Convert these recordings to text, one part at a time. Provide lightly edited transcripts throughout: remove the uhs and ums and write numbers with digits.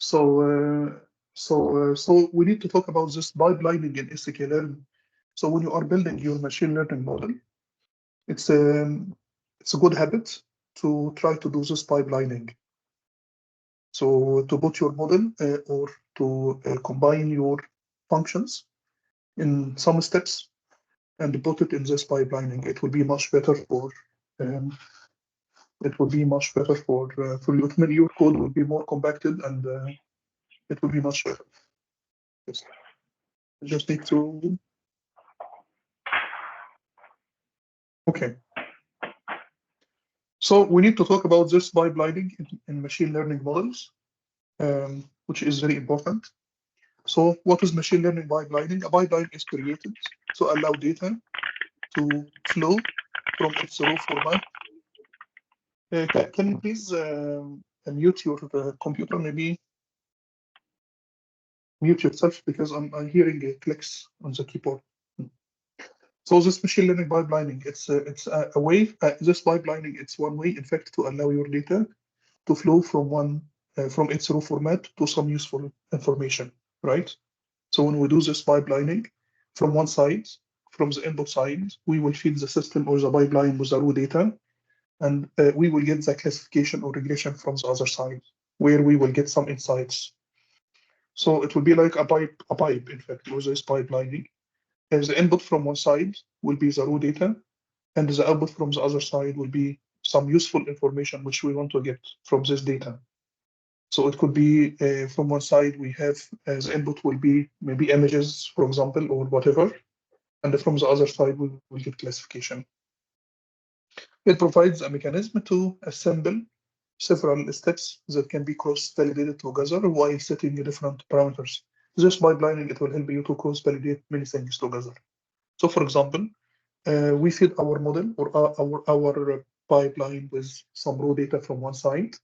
So we need to talk about this pipelining in sklearn. So when you are building your machine learning model, it's a good habit to try to do this pipelining. So to put your model or to combine your functions in some steps and put it in this pipelining, it will be much better for um, you. Your code will be more compacted and it will be much better. Yes. I just need to. Okay. So we need to talk about this pipelining in machine learning models, which is very important. So what is machine learning pipelining? A pipeline is created to allow data to flow from its raw format. Can you please mute your computer? Maybe mute yourself because I'm hearing clicks on the keyboard. So this machine learning pipelining, it's a way. This pipelining, it's one way, in fact, to allow your data to flow from its raw format to some useful information, right? So when we do this pipelining, from one side, from the input side, we will feed the system or the pipeline with the raw data, and we will get the classification or regression from the other side, where we will get some insights. So it will be like a pipe, in fact, with this pipelining. As the input from one side will be the raw data, and the output from the other side will be some useful information which we want to get from this data. So it could be from one side we have as input will be maybe images, for example, or whatever, and from the other side we will get classification. It provides a mechanism to assemble several steps that can be cross-validated together while setting different parameters. This pipelining, it will help you to cross-validate many things together. So for example, we feed our model or our pipeline with some raw data from one side.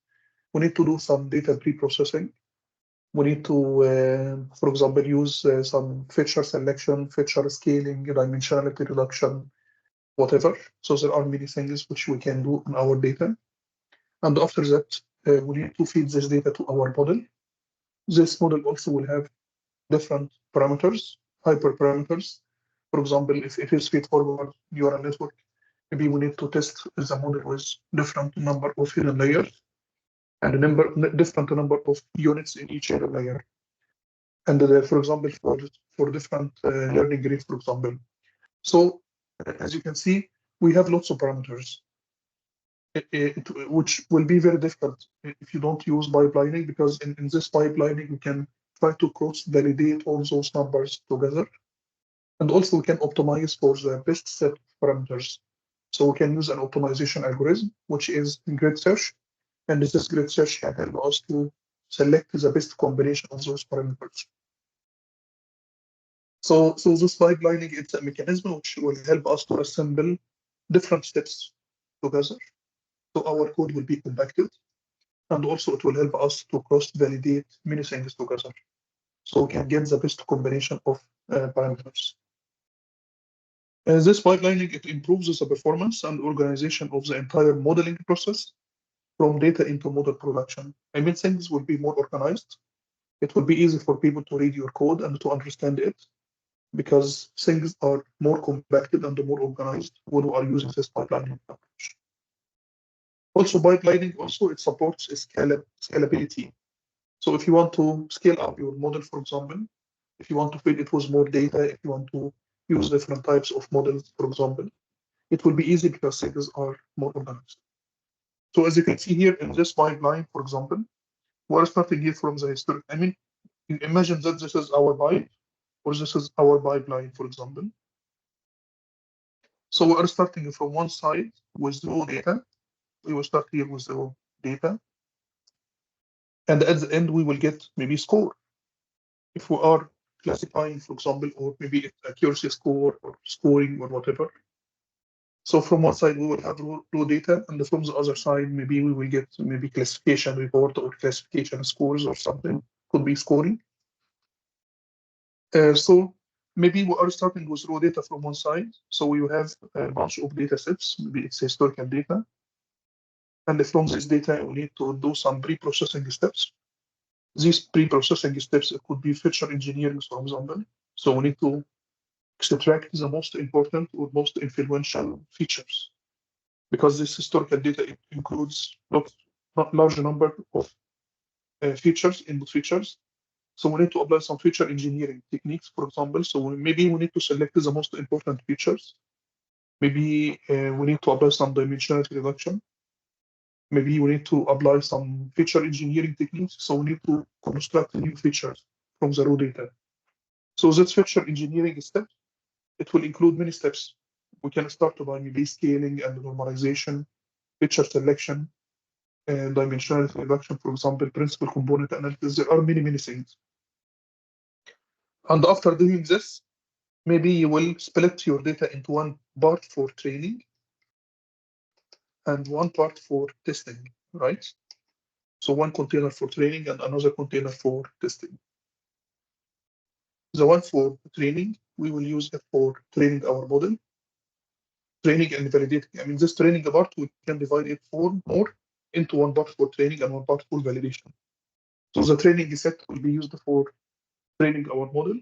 We need to do some data pre-processing. We need to, for example, use some feature selection, feature scaling, dimensionality reduction, whatever. So there are many things which we can do on our data. And after that, we need to feed this data to our model. This model also will have different parameters, hyperparameters. For example, if it is straightforward neural network, maybe we need to test the model with different number of hidden layers and different number of units in each hidden layer. And for example, for different learning rates, for example. So as you can see, we have lots of parameters, which will be very difficult if you don't use pipelining, because in this pipelining, we can try to cross-validate all those numbers together. And also we can optimize for the best set of parameters. So we can use an optimization algorithm, which is grid search. And this grid search can help us to select the best combination of those parameters. So this pipelining, it's a mechanism which will help us to assemble different steps together. So our code will be compacted, and also it will help us to cross-validate many things together. So we can get the best combination of parameters. This pipelining, it improves the performance and organization of the entire modeling process from data into model production. I mean, things will be more organized. It will be easy for people to read your code and to understand it, because things are more compacted and more organized when we are using this pipelining approach. Also, pipelining also it supports scalability. So if you want to scale up your model, for example, if you want to feed it with more data, if you want to use different types of models, for example, it will be easy because things are more organized. So as you can see here in this pipeline, for example, we're starting here from the history. I mean, imagine that this is our pipe, or this is our pipeline, for example. So we are starting from one side with raw data. We will start here with the raw data. And at the end, we will get maybe score. If we are classifying, for example, or maybe accuracy score or scoring or whatever. So from one side, we will have raw data, and from the other side, maybe we will get maybe classification report or classification scores or something. Could be scoring. So maybe we are starting with raw data from one side. So we have a bunch of data sets, maybe it's historical data. And from this data, we need to do some pre-processing steps. these pre-processing steps, it could be feature engineering, for example. So we need to extract the most important or most influential features, because this historical data, it includes not large number of features, input features. So we need to apply some feature engineering techniques, for example. So maybe we need to select the most important features. Maybe we need to apply some dimensionality reduction. Maybe we need to apply some feature engineering techniques. So we need to construct new features from the raw data. So this feature engineering step, it will include many steps. We can start by maybe scaling and normalization, feature selection, dimensionality reduction, for example, principal component analysis. There are many, many things. And after doing this, maybe you will split your data into one part for training and one part for testing, right? So one container for training and another container for testing. The one for training, we will use it for training our model, training and validating. I mean, this training part, we can divide it more into one part for training and one part for validation. So the training set will be used for training our model,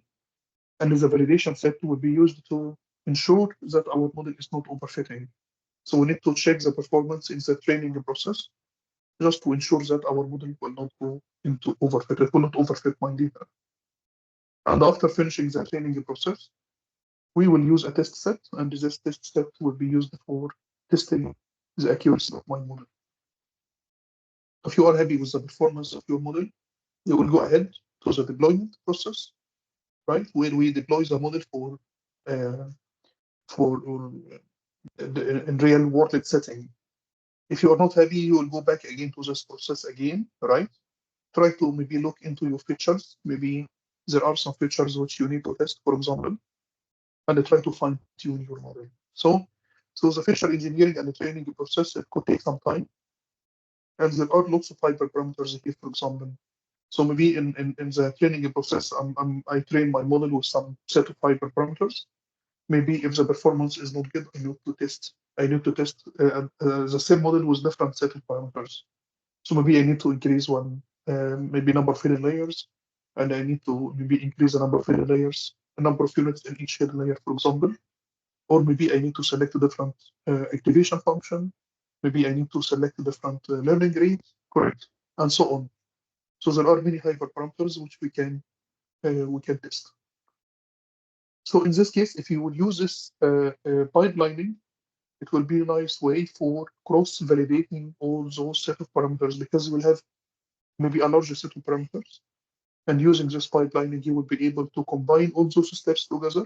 and the validation set will be used to ensure that our model is not overfitting. So we need to check the performance in the training process just to ensure that our model will not go into overfit. It will not overfit my data. And after finishing the training process, we will use a test set, and this test set will be used for testing the accuracy of my model. If you are happy with the performance of your model, you will go ahead to the deployment process, right? Where we deploy the model uh, for in real world setting. If you are not happy, you will go back again to this process again, right? Try to maybe look into your features. Maybe there are some features which you need to test, for example, and try to fine tune your model. So the feature engineering and the training process, it could take some time. And there are lots of hyperparameters here, for example. So maybe in the training process, I train my model with some set of hyperparameters. Maybe if the performance is not good, I need to test the same model with different set of parameters. So maybe I need to increase one, maybe number of hidden layers, and I need to maybe increase the number of hidden layers, a number of units in each hidden layer, for example. Or maybe I need to select a different activation function. Maybe I need to select a different learning rate, correct, and so on. So there are many hyperparameters which we can test. So in this case, if you will use this pipelining, it will be a nice way for cross-validating all those set of parameters, because you will have maybe a larger set of parameters. And using this pipelining, you will be able to combine all those steps together,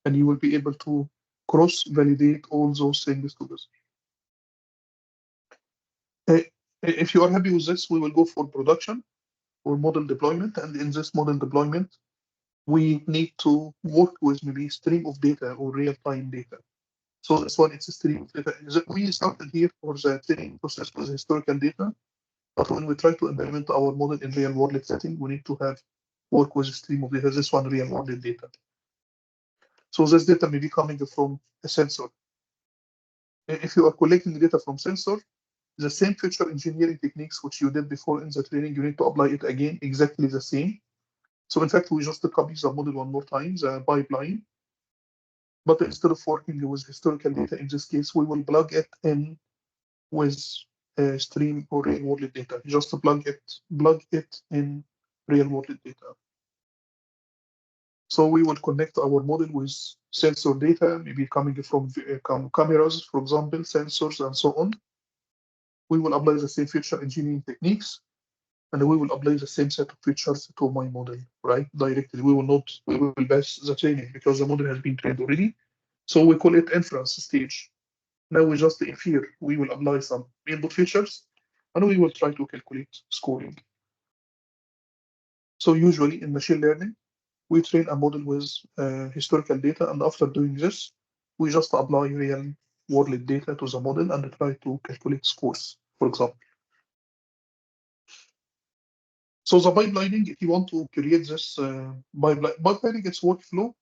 and you will be able to cross-validate all those things together. If you are happy with this, we will go for production or model deployment. And in this model deployment, we need to work with maybe stream of data or real-time data. So this one, it's a stream of data. We started here for the training process with historical data, but when we try to implement our model in real-world setting, we need to work with a stream of data. This one, real-world data. So this data may be coming from a sensor. If you are collecting data from sensor, the same feature engineering techniques which you did before in the training, you need to apply it again, exactly the same. So in fact, we just copy the model one more time, the pipeline. But instead of working with historical data, in this case, we will plug it in with stream or real-world data. Just to plug it in real-world data. So we will connect our model with sensor data, maybe coming from cameras, for example, sensors, and so on. We will apply the same feature engineering techniques, and we will apply the same set of features to my model, right? Directly. We will pass the training because the model has been trained already. So we call it inference stage. Now we just infer. We will apply some input features, and we will try to calculate scoring. So usually in machine learning, we train a model with historical data, and after doing this, we just apply real world data to the model and try to calculate scores, for example. So the pipelining, if you want to create this pipelining, it's workflow.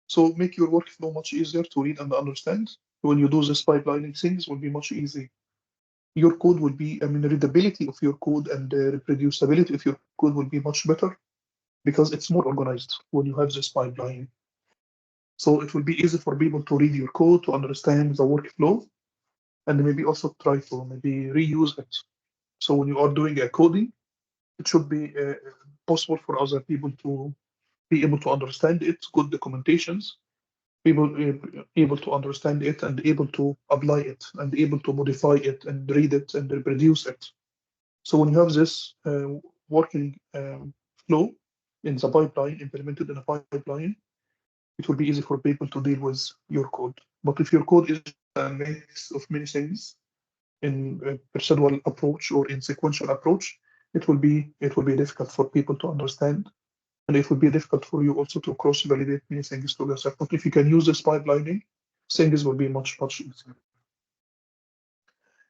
So make your workflow much easier to read and understand. When you do this pipelining, things will be much easier. your code will be, readability of your code and reproducibility of your code will be much better because it's more organized when you have this pipeline. So it will be easy for people to read your code, to understand the workflow, and maybe also try to maybe reuse it. So when you are doing a coding, it should be possible for other people to be able to understand it, good documentations, people able to understand it and able to apply it and able to modify it and read it and reproduce it. So when you have this working flow in the pipeline, implemented in a pipeline, it will be easy for people to deal with your code. But if your code is a mix of many things in a procedural approach or in sequential approach, it will be difficult for people to understand, and it will be difficult for you also to cross-validate many things together. But if you can use this pipelining, things will be much easier.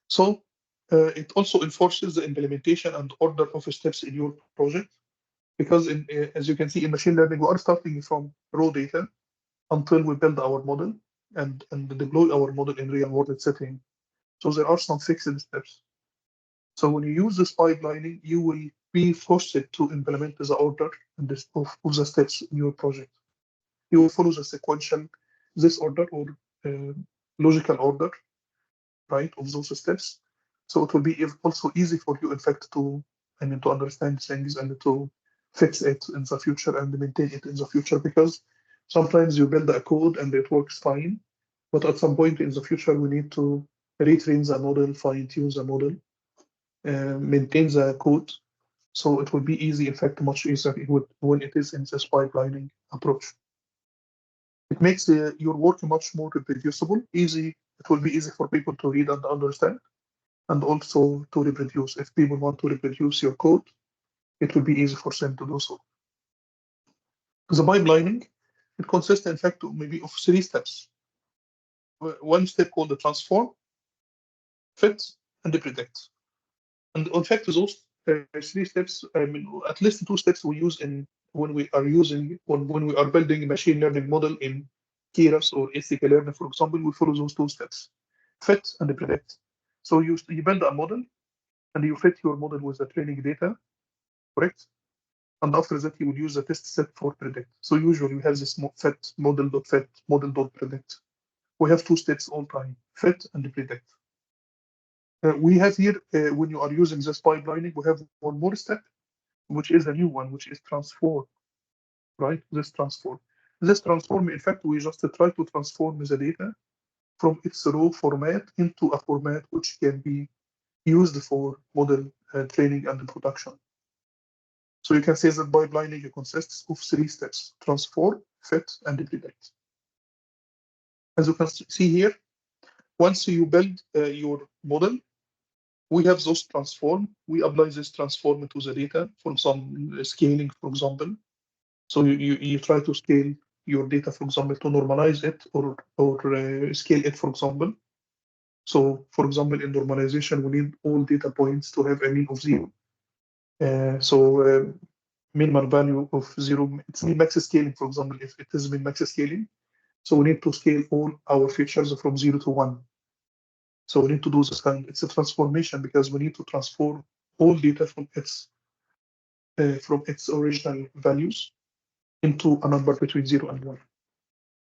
So it also enforces the implementation and order of steps in your project, because as you can see in machine learning, we are starting from raw data until we build our model and deploy our model in real-world setting. So there are some fixed steps. So when you use this pipelining, you will be forced to implement the order and of the steps in your project. You will follow the sequential, this order or uh, logical order, right, of those steps. So it will be also easy for you, in fact, to understand things and to fix it in the future and maintain it in the future. Because sometimes you build a code and it works fine, but at some point in the future we need to retrain the model, fine-tune the model, maintain the code. So it will be easy, in fact, much easier when it is in this pipelining approach. It makes your work much more reproducible, easy. It will be easy for people to read and understand, and also to reproduce. If people want to reproduce your code, it will be easy for them to do so. The pipelining, it consists, in fact, maybe of 3 steps. One step called the transform, fit, and the predict. And in fact, those 3 steps, at least 2 steps we use in when we are building a machine learning model in Keras or sklearn, for example, we follow those 2 steps, fit and predict. So you build a model and you fit your model with the training data, correct? And after that, you will use the test set for predict. So usually we have this fit, model.fit, model.predict. We have 2 steps all time, fit and predict. We have here, when you are using this pipelining, we have one more step, which is a new one, which is transform, right? This transform. This transform, in fact, we just try to transform the data from its raw format into a format which can be used for model training and production. So you can say that pipelining consists of 3 steps: transform, fit, and predict. As you can see here, once you build your model, we have those transform. We apply this transform to the data from some scaling, for example. So you try to scale your data, for example, to normalize it or scale it, for example. So, for example, in normalization, we need all data points to have a mean of 0. So minimum value of 0, it's min max scaling, for example, if it is min max scaling. So we need to scale all our features from 0 to 1. So we need to do this kind. It's a transformation because we need to transform all data from its original values into a number between 0 and 1.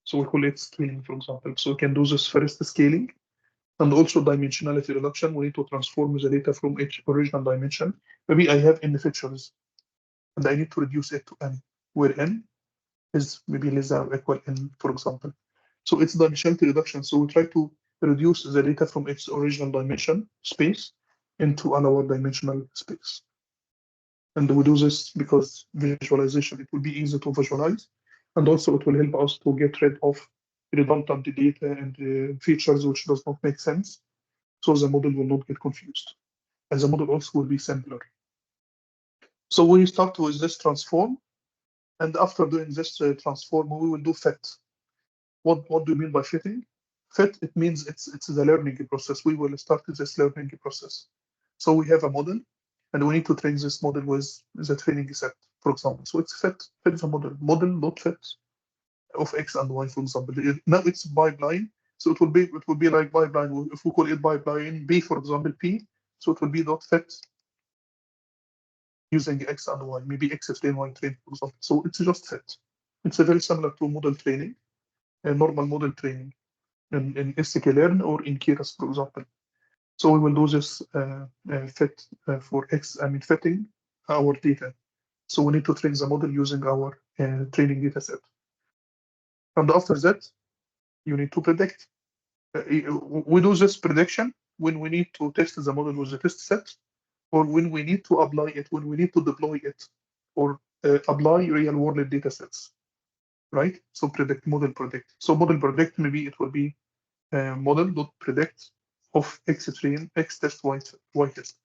So we call it scaling, for example. So we can do this first scaling and also dimensionality reduction. We need to transform the data from its original dimension. Maybe I have n features and I need to reduce it to n, where n is maybe less than or equal n, for example. So it's dimensionality reduction. So we try to reduce the data from its original dimension space into a lower dimensional space. And we do this because visualization, it will be easy to visualize. And also it will help us to get rid of redundant data and features which does not make sense. So the model will not get confused. And the model also will be simpler. So we start with this transform. And after doing this transform, we will do fit. What do you mean by fitting? Fit, it means it's the learning process. We will start this learning process. So we have a model, and we need to train this model with the training set, for example. So it's fit the model not fit of X and Y, for example. Now it's pipeline, so it will be like pipeline. If we call it pipeline B, for example, P, So it will be dot fit using X and Y, maybe X train, Y train, for example. So it's just fit. It's a very similar to model training, normal model training in sklearn or in Keras, for example. So we will do this fit for X, fitting our data. So we need to train the model using our training data set. And after that, you need to predict. We do this prediction when we need to test the model with the test set, or when we need to apply it, when we need to deploy it, or apply real world data sets, right? So predict, model predict. So model predict, maybe it will be model.predict of X train, X test, Y test.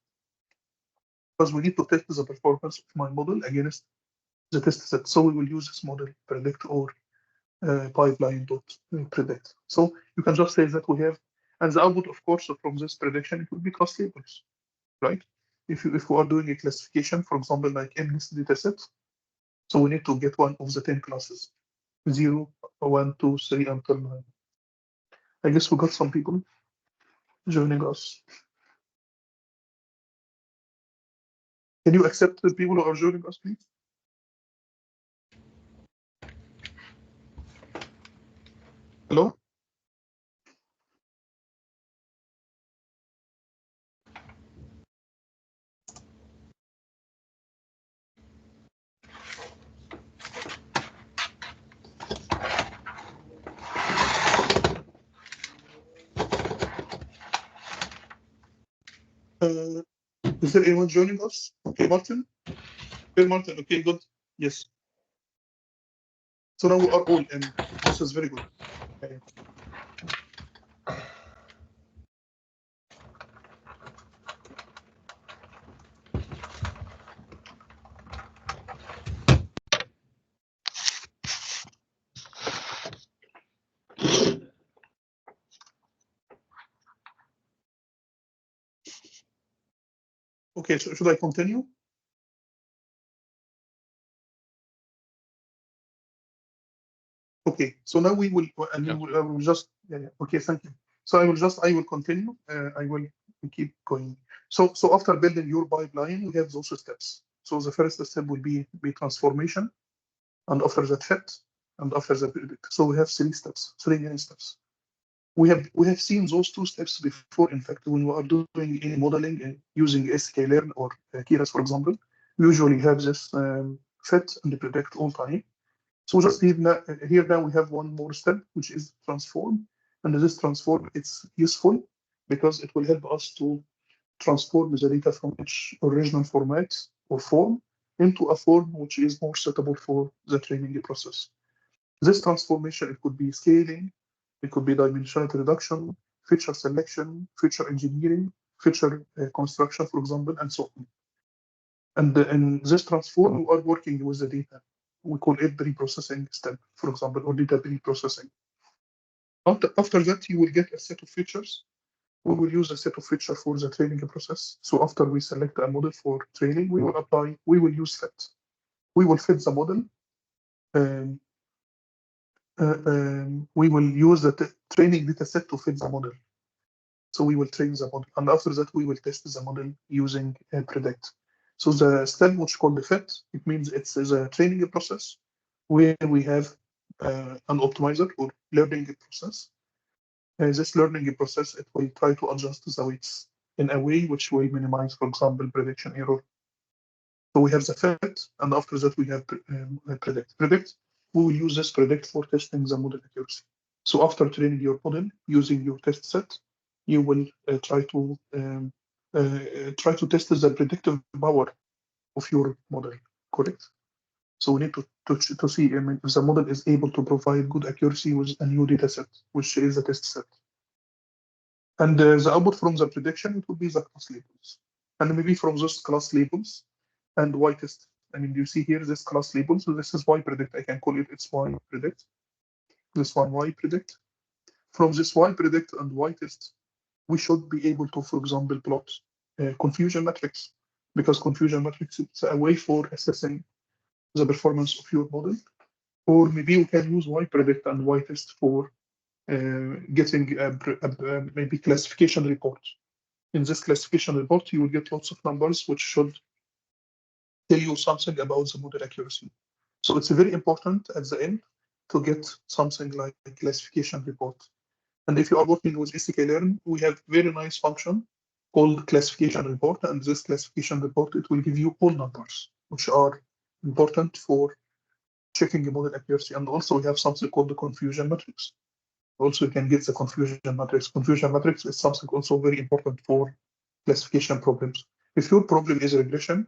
Because we need to test the performance of my model against the test set. So we will use this model predict or pipeline.predict. So you can just say that we have, and the output, of course, from this prediction, it will be class labels, right? If we are doing a classification, for example, like MNIST dataset, so we need to get one of the 10 classes, 0, 1, 2, 3, until 9. I guess we got some people joining us. Can you accept the people who are joining us, please? Hello? Is there anyone joining us? Okay, Martin? Okay, Martin, okay, good. Yes. So now we are all in. This is very good. Okay. Okay, so should I continue? Okay, so now we will, and I will just, okay, thank you. So I will continue. I will keep going. So after building your pipeline, we have those steps. So the first step will be transformation, and after that fit, and after that predict. So we have three steps, three main steps. We have seen those two steps before. In fact, when we are doing any modeling using sklearn or Keras, for example, we usually have this fit and predict all time. So just here now we have one more step, which is transform. And this transform, it's useful because it will help us to transform the data from its original format or form into a form which is more suitable for the training process. This transformation, it could be scaling, it could be dimensionality reduction, feature selection, feature engineering, feature construction, for example, and so on. And in this transform, we are working with the data. We call it pre-processing step, for example, or data pre-processing. After that, you will get a set of features. We will use a set of features for the training process. So after we select a model for training, we will apply, we will use fit. We will fit the model. We will use the training data set to fit the model. So we will train the model. And after that, we will test the model using predict. So the step which called the fit, it means it's a training process where we have an optimizer or learning process. This learning process, it will try to adjust the weights in a way which will minimize, for example, prediction error. So we have the fit, and after that we have predict. Predict, we will use this predict for testing the model accuracy. So after training your model using your test set, you will try to test the predictive power of your model, correct? So we need to see if the model is able to provide good accuracy with a new data set, which is a test set. And the output from the prediction, it will be the class labels. And maybe from those class labels and Y test. I mean, you see here this class label. So this is Y predict. I can call it it's Y predict. This one Y predict. From this Y predict and Y test, we should be able to, for example, plot confusion matrix, because confusion matrix is a way for assessing the performance of your model. Or maybe we can use Y predict and Y test for getting maybe classification report in this classification report, you will get lots of numbers which should tell you something about the model accuracy. So it's very important at the end to get something like a classification report. And if you are working with sklearn, we have very nice function called classification report. And this classification report, it will give you all numbers, which are important for checking the model accuracy. And also we have something called the confusion matrix. Also, you can get the confusion matrix. Confusion matrix is something also very important for classification problems. If your problem is regression,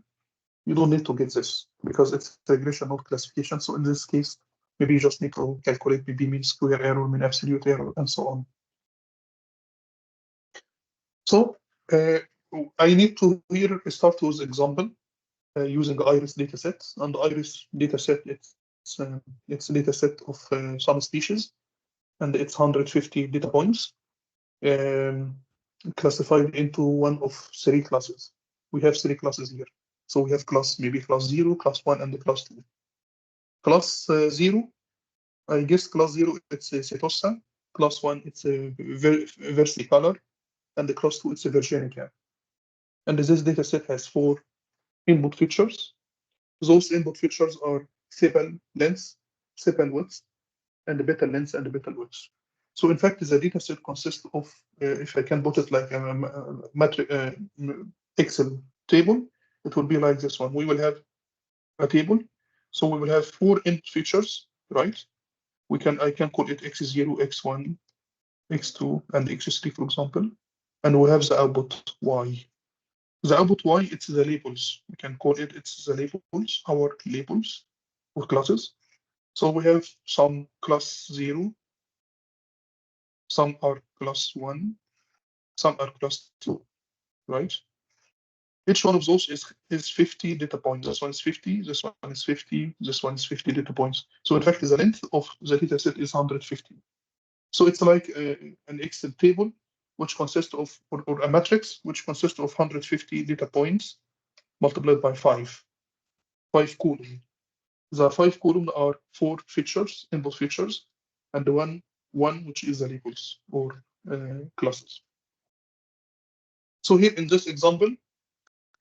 you don't need to get this because it's regression, not classification. So in this case, maybe you just need to calculate maybe mean square error, mean absolute error, and so on. So I need to here start with example using iris dataset. And the iris dataset, it's a dataset of some species, and it's 150 data points classified into one of three classes. We have three classes here. So we have maybe class 0, class 1, and the class 2. Class 0, I guess class 0, it's a Setosa. Class 1, it's a versicolor. And the class 2, it's a Virginica. And this data set has 4 input features. Those input features are sepal length, sepal width, and the betal length and the betal width. So in fact, the data set consists of, if I can put it like a matrix, Excel table, it will be like this one. We will have a table. So we will have 4 input features, right? I can call it X0, X1, X2, and X3, for example. And we have the output Y. The output Y, it's the labels. We can call it's the labels, our labels or classes. So we have some class 0, some are class 1, some are class 2, right? Each one of those is 50 data points. This one is 50, this one is 50, this one is 50 data points. So in fact, the length of the data set is 150. So it's like an Excel table, which consists of, or a matrix, which consists of 150 data points multiplied by 5 columns. The 5 columns are 4 features, input features, and the one which is the labels or classes. So here in this example,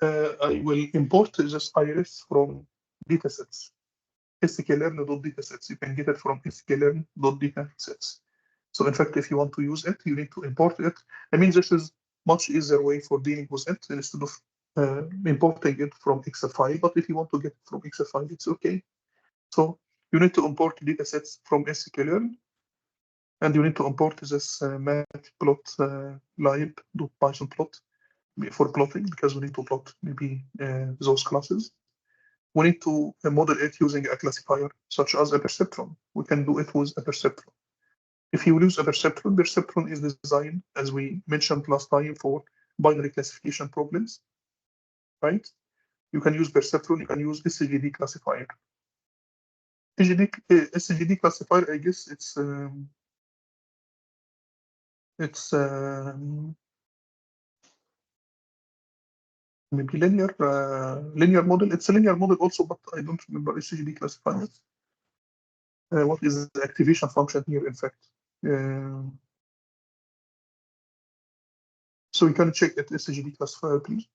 I will import this iris from datasets. sklearn.datasets. You can get it from sklearn.datasets. So in fact, if you want to use it, you need to import it. I mean, this is much easier way for dealing with it instead of importing it from Excel file. But if you want to get it from Excel file, it's okay. So you need to import datasets from sklearn, and you need to import this matplotlib.python plot for plotting, because we need to plot maybe those classes. We need to model it using a classifier such as a perceptron. We can do it with a perceptron. If you use a perceptron is designed, as we mentioned last time, for binary classification problems, right? You can use perceptron, you can use SGD classifier. SGD classifier, I guess it's maybe linear model. It's a linear model also, but I don't remember SGD classifier. What is the activation function here, in fact? So you can check at SGD classifier, please.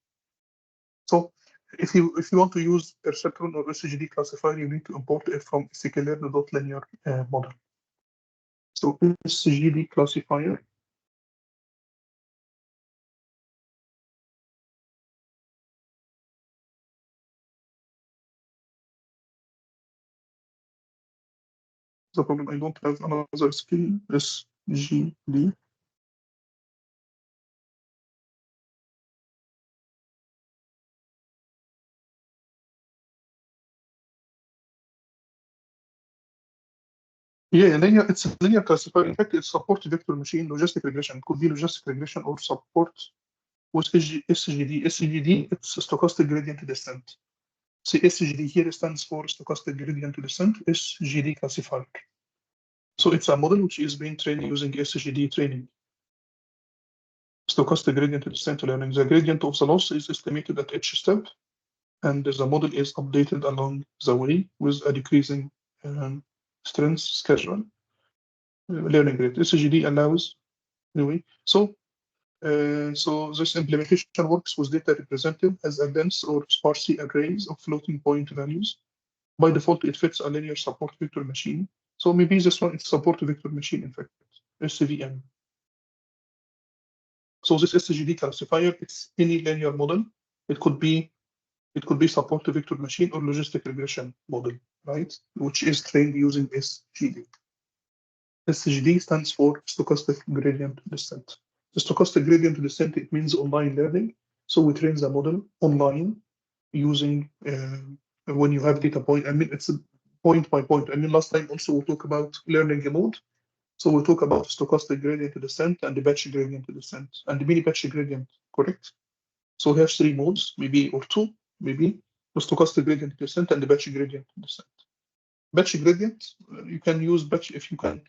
So if you want to use perceptron or SGD classifier, you need to import it from sklearn.linear model. So SGD classifier. The problem, I don't have another skill, SGD. Yeah, linear, it's a linear classifier. In fact, it supports vector machine logistic regression. It could be logistic regression or support with SGD. SGD, it's stochastic gradient descent. See, SGD here stands for stochastic gradient descent, SGD classifier. So it's a model which is being trained using SGD training. Stochastic gradient descent learning. The gradient of the loss is estimated at each step, and the model is updated along the way with a decreasing strength schedule. Learning rate. SGD allows, anyway. So So this implementation works with data represented as a dense or sparsely arrays of floating point values. By default, it fits a linear support vector machine. So maybe this one is support vector machine, in fact, SVM. So this SGD classifier, it's any linear model. It could be support vector machine or logistic regression model, right? Which is trained using SGD. SGD stands for stochastic gradient descent. The stochastic gradient descent, it means online learning. So we train the model online using when you have data point. I mean, it's a point by point. I mean, last time also we talked about learning mode. So we talk about stochastic gradient descent and the batch gradient descent and the mini batch gradient, correct? So we have three modes, maybe, or two, maybe, the stochastic gradient descent and the batch gradient descent. Batch gradient, you can use batch if you can.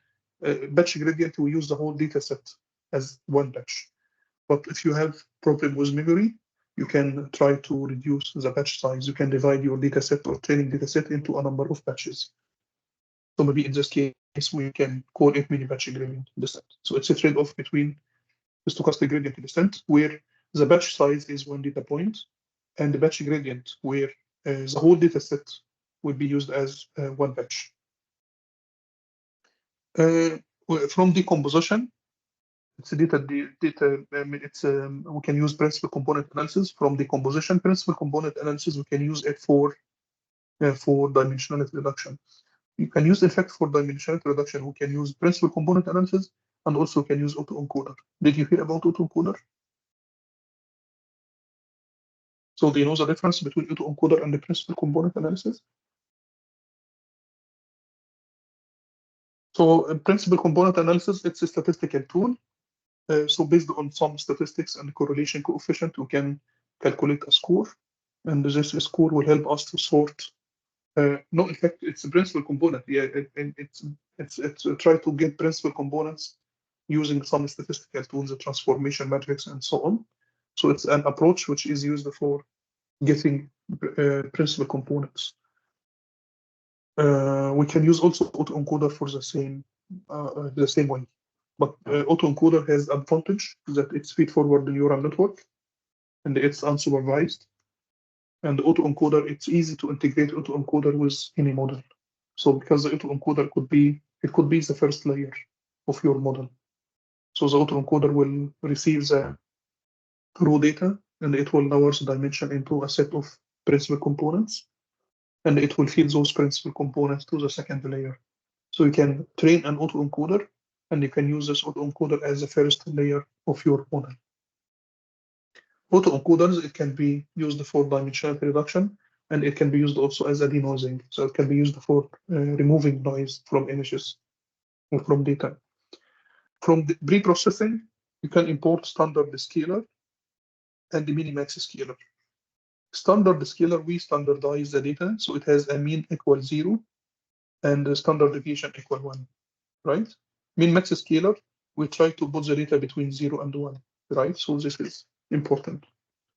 Batch gradient, we use the whole data set as one batch. But if you have problem with memory, you can try to reduce the batch size. You can divide your data set or training data set into a number of batches. So maybe in this case, we can call it mini batch gradient descent. So it's a trade-off between the stochastic gradient descent, where the batch size is one data point, and the batch gradient, where the whole data set will be used as one batch. From decomposition, it's data. I mean, it's we can use principal component analysis. From decomposition, principal component analysis, we can use it for dimensionality reduction. You can use, in fact, for dimensionality reduction, we can use principal component analysis, and also can use autoencoder. Did you hear about autoencoder? So do you know the difference between autoencoder and the principal component analysis? So principal component analysis, it's a statistical tool. So based on some statistics and correlation coefficient, we can calculate a score, and this score will help us to sort. No, in fact, it's a principal component. Yeah, it's try to get principal components using some statistical tools, the transformation matrix, and so on. So it's an approach which is used for getting principal components. We can use also autoencoder for the same way. But autoencoder has advantage that it's feed-forward neural network, and it's unsupervised. And autoencoder, it's easy to integrate autoencoder with any model. So because the autoencoder could be the first layer of your model. So the autoencoder will receive the raw data, and it will lower the dimension into a set of principal components, and it will feed those principal components to the second layer. So you can train an autoencoder, and you can use this autoencoder as the first layer of your model. Autoencoders, it can be used for dimensionality reduction, and it can be used also as a denoising. So it can be used for removing noise from images or from data. From the pre-processing, you can import standard scalar and the minimax scalar. Standard scalar, we standardize the data, so it has a mean equal 0 and a standard deviation equal 1, right? Min-max scalar, we try to put the data between 0 and 1, right? So this is important.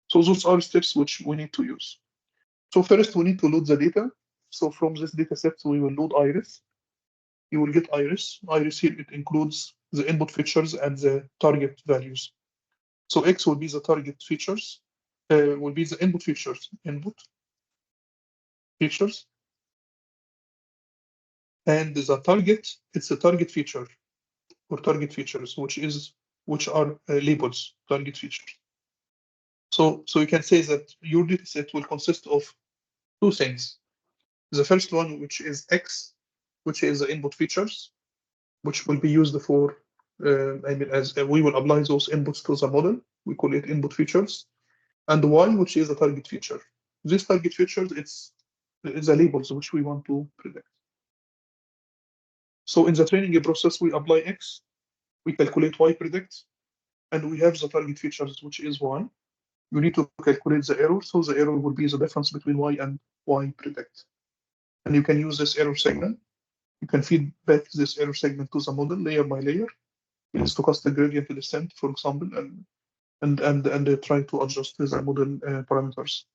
So those are steps which we need to use. So first, we need to load the data. So from this data set, we will load iris. You will get iris. Iris here, it includes the input features and the target values. So X will be the target features, will be the input features, and the target, it's a target feature or target features, which are labels, target features. So you can say that your data set will consist of two things. The first one, which is X, which is the input features, which will be used for, I mean, as we will apply those inputs to the model. We call it input features. And Y, which is the target feature. This target features, it's the labels which we want to predict. So in the training process, we apply X, we calculate Y predict, and we have the target features, which is Y. You need to calculate the error, so the error will be the difference between Y and Y predict. And you can use this error segment. You can feed back this error segment to the model layer by layer in stochastic gradient descent, for example, and try to adjust the model parameters.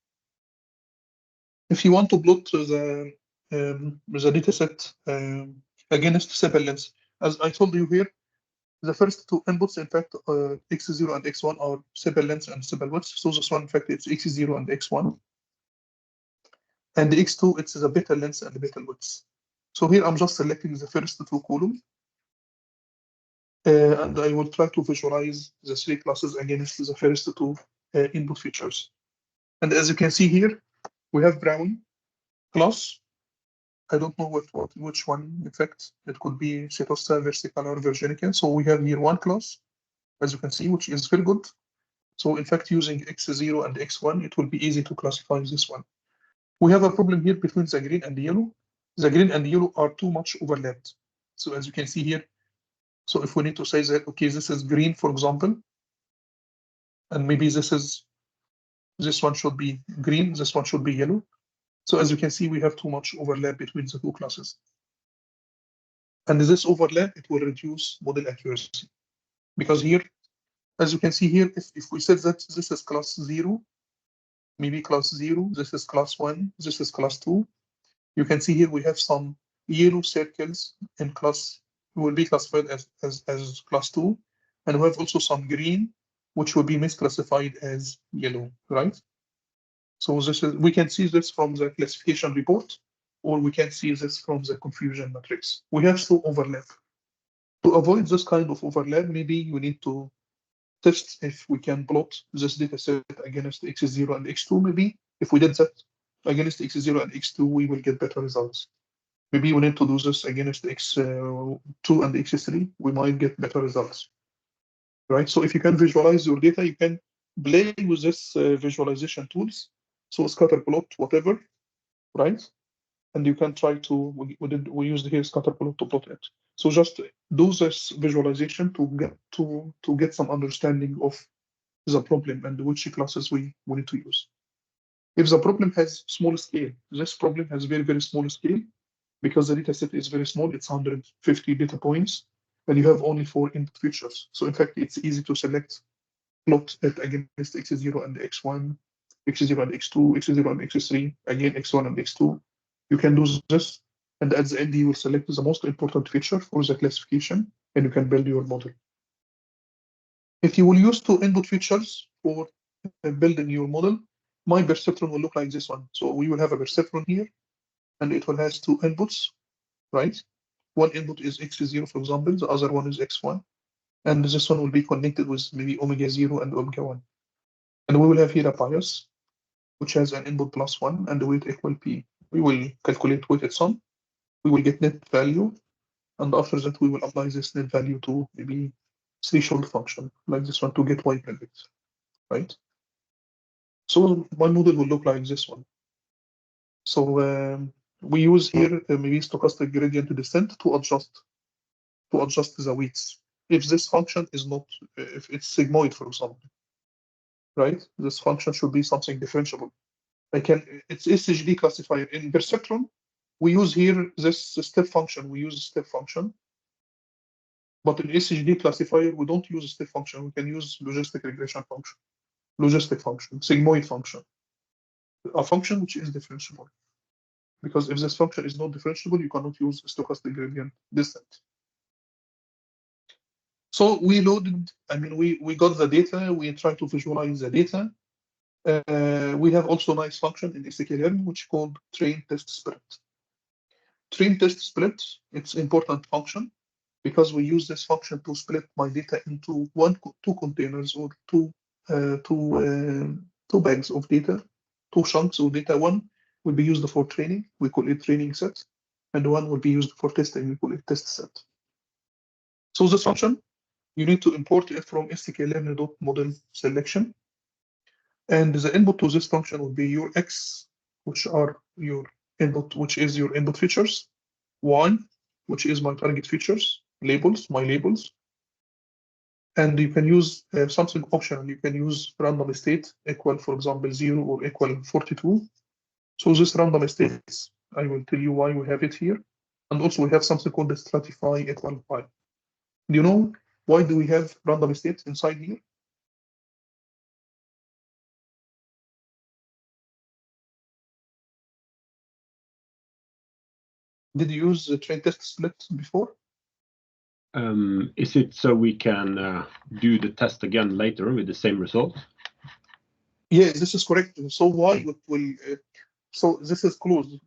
If you want to plot the data set against simple lens, as I told you here, The first two inputs, in fact, x0 and x1 are sepal lengths and sepal widths. So this one, in fact, it's x0 and x1. And the x2, it's the betal lengths and the betal widths. So here I'm just selecting the first two columns. And I will try to visualize the three classes against the first two input features. And as you can see here, we have brown class. I don't know which one, in fact, it could be Setosta, Versicolor, or Virginica. So we have here one class, as you can see, which is very good. So in fact, using x0 and x1, it will be easy to classify this one. We have a problem here between the green and the yellow. The green and the yellow are too much overlapped. So as you can see here, so if we need to say that, okay, this is green, for example, and maybe this one should be green, this one should be yellow. So as you can see, we have too much overlap between the two classes. And this overlap, it will reduce model accuracy. Because here, as you can see here, if we said that this is class 0, maybe class 0, this is class 1, this is class 2, you can see here we have some yellow circles in class, will be classified as class 2, and we have also some green, which will be misclassified as yellow, right? So this is, we can see this from the classification report, or we can see this from the confusion matrix. We have to overlap. To avoid this kind of overlap, maybe we need to test if we can plot this data set against x0 and x2. Maybe if we did that against x0 and x2, we will get better results. Maybe we need to do this against x2 and x3, we might get better results, right? So if you can visualize your data, you can play with this visualization tools. So scatter plot, whatever, right? And you can try to, we used here scatter plot to plot it. So just do this visualization to get some understanding of the problem and which classes we need to use. If the problem has small scale, this problem has very, very small scale because the data set is very small, it's 150 data points, and you have only 4 input features. So in fact, it's easy to select plot it against x0 and x1, x0 and x2, x0 and x3, again x1 and x2. You can do this, and at the end you will select the most important feature for the classification, and you can build your model. If you will use 2 input features for building your model, my perceptron will look like this one. So we will have a perceptron here, and it will has 2 inputs, right? One input is x0, for example, the other one is x1, and this one will be connected with maybe omega 0 and omega 1. And we will have here a bias, which has an input plus 1 and the weight equal p. We will calculate weighted sum. We will get net value, and after that we will apply this net value to maybe threshold function, like this one, to get y predict, right? So my model will look like this one. So we use here maybe stochastic gradient descent to adjust the weights. If this function is not, if it's sigmoid, for example, right? This function should be something differentiable. It's SHD classifier. In perceptron, we use here this step function. We use step function. But in SHD classifier, we don't use a step function. We can use logistic regression function, sigmoid function, a function which is differentiable. Because if this function is not differentiable, you cannot use stochastic gradient descent. So we loaded, we got the data, we try to visualize the data. We have also a nice function in sklearn, which is called train test split. Train test split, it's important function because we use this function to split my data into two containers or two bags of data, 2 chunks of data. One will be used for training, we call it training set, and one will be used for testing, we call it test set. So this function, you need to import it from sklearn.model selection. And the input to this function will be your x, which are your input, which is your input features, y, which is my target features, labels, my labels. And you can use something optional. You can use random state equal, for example, 0 or equal 42. So this random states, I will tell you why we have it here. And also we have something called the stratify equal 5. Do you know why do we have random states inside here? Did you use the train test split before? Is it so we can do the test again later with the same result? Yes, this is correct. So why will so this is closed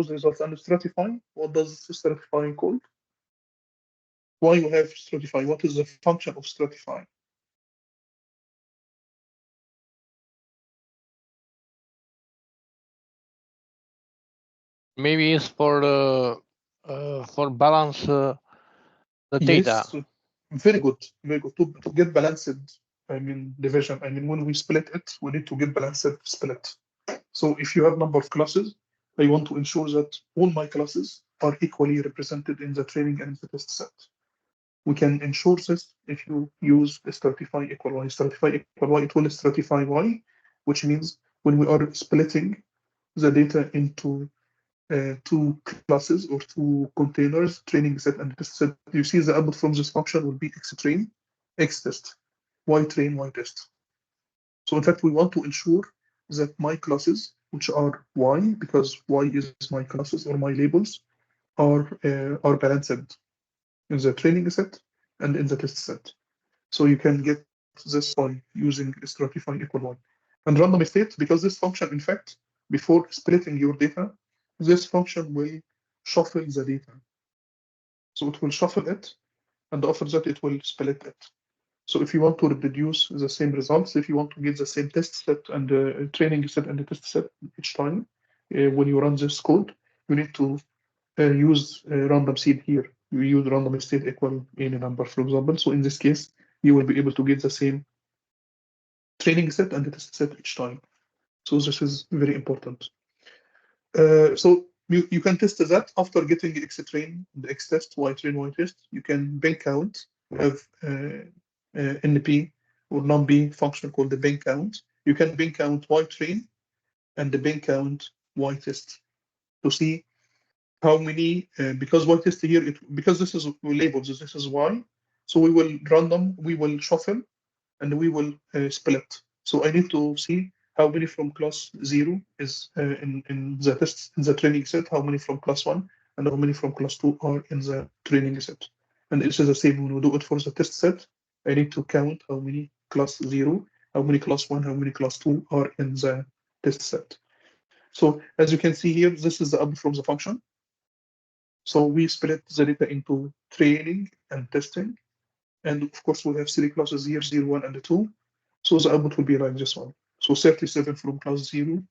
results and stratify. What does stratify called? Why you have stratify? What is the function of stratify? Maybe it's for balance the data. Yes, very good, very good. To get balanced, I mean division. I mean when we split it, we need to get balanced split. So if you have number of classes, I want to ensure that all my classes are equally represented in the training and the test set. We can ensure this if you use stratify equal y. Stratify equal y, it will stratify y, which means when we are splitting the data into two classes or two containers, training set and test set, you see the output from this function will be x train, x test, y train, y test. So in fact, we want to ensure that my classes, which are y, because y is my classes or my labels, are balanced in the training set and in the test set. So you can get this by using stratify equal y. And random state, because this function, in fact, before splitting your data, this function will shuffle the data. So it will shuffle it, and after that, it will split it. So if you want to reproduce the same results, if you want to get the same test set and training set and the test set each time, when you run this code, you need to use random seed here. You use random state equal any number, for example. So in this case, you will be able to get the same training set and the test set each time. So this is very important. So you can test that after getting X train, the X test, Y train, Y test. You can bin count. You have NP or num-b function called the bin count. You can bin count Y train and the bin count Y test to see how many, because Y test here, because this is labeled, this is Y, so we will random, we will shuffle, and we will split. So I need to see how many from class 0 is in the test, in the training set, how many from class 1, and how many from class 2 are in the training set. And it's the same when we do it for the test set. I need to count how many class 0, how many class 1, how many class 2 are in the test set. So as you can see here, this is the output from the function. So we split the data into training and testing. And of course, we'll have three classes here, 0, 1, and 2. So the output will be like this one. So 37 from class 0,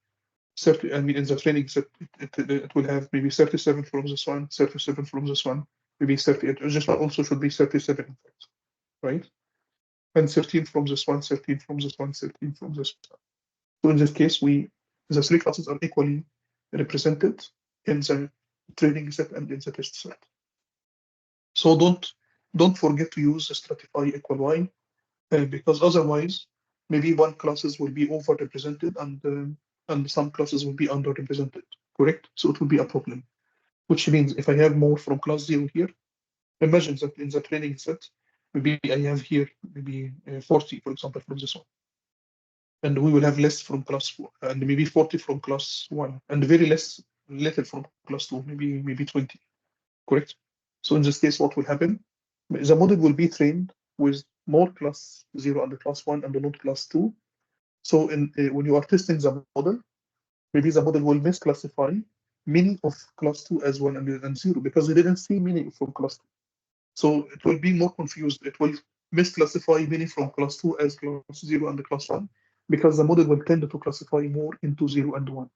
30, I mean, in the training set, it will have maybe 37 from this one, 37 from this one, maybe 38. This one also should be 37, in fact, right? And 13 from this one, 13 from this one, 13 from this one. So in this case, the three classes are equally represented in the training set and in the test set. So don't forget to use stratify equal y, because otherwise maybe one classes will be overrepresented and some classes will be underrepresented. Correct? So it will be a problem. Which means if I have more from class 0 here, imagine that in the training set, maybe I have here maybe 40, for example, from this one. And we will have less from class 4, and maybe 40 from class 1, and very little from class 2, maybe 20. Correct? So in this case, what will happen? The model will be trained with more class 0 and class 1 and not class 2. So when you are testing the model, maybe the model will misclassify many of class 2 as 1 and 0 because it didn't see many from class 2. So it will be more confused. It will misclassify many from class 2 as class 0 and class 1 because the model will tend to classify more into 0 and 1.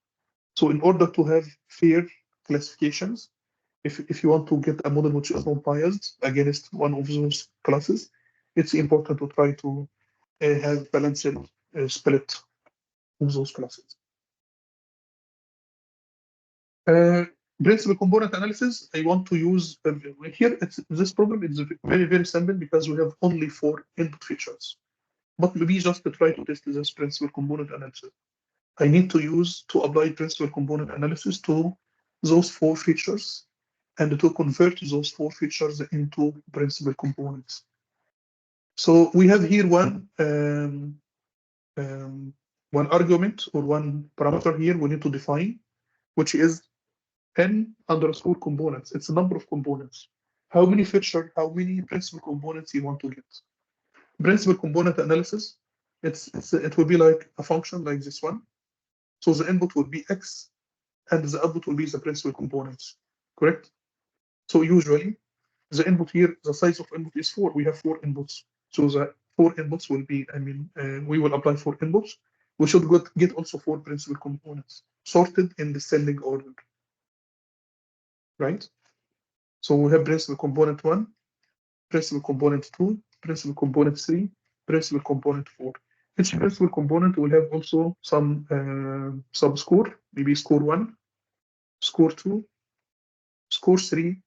So in order to have fair classifications, if you want to get a model which is not biased against one of those classes, it's important to try to have balanced split of those classes. Principal component analysis, I want to use here. This problem is very, very simple because we have only 4 input features. But maybe just to try to test this principal component analysis, I need to apply principal component analysis to those 4 features and to convert those 4 features into principal components. So we have here one argument or one parameter here we need to define, which is n underscore components. It's a number of components. how many principal components you want to get. Principal component analysis, it will be like a function like this one. So the input will be x, and the output will be the principal components, correct? So usually, the input here, the size of input is 4. We have 4 inputs. So the 4 inputs will be, we will apply 4 inputs. We should get also 4 principal components sorted in descending order, right? So we have principal component 1, principal component 2, principal component 3, principal component 4. Each principal component will have also some sub-score, maybe score 1, score 2, score 3,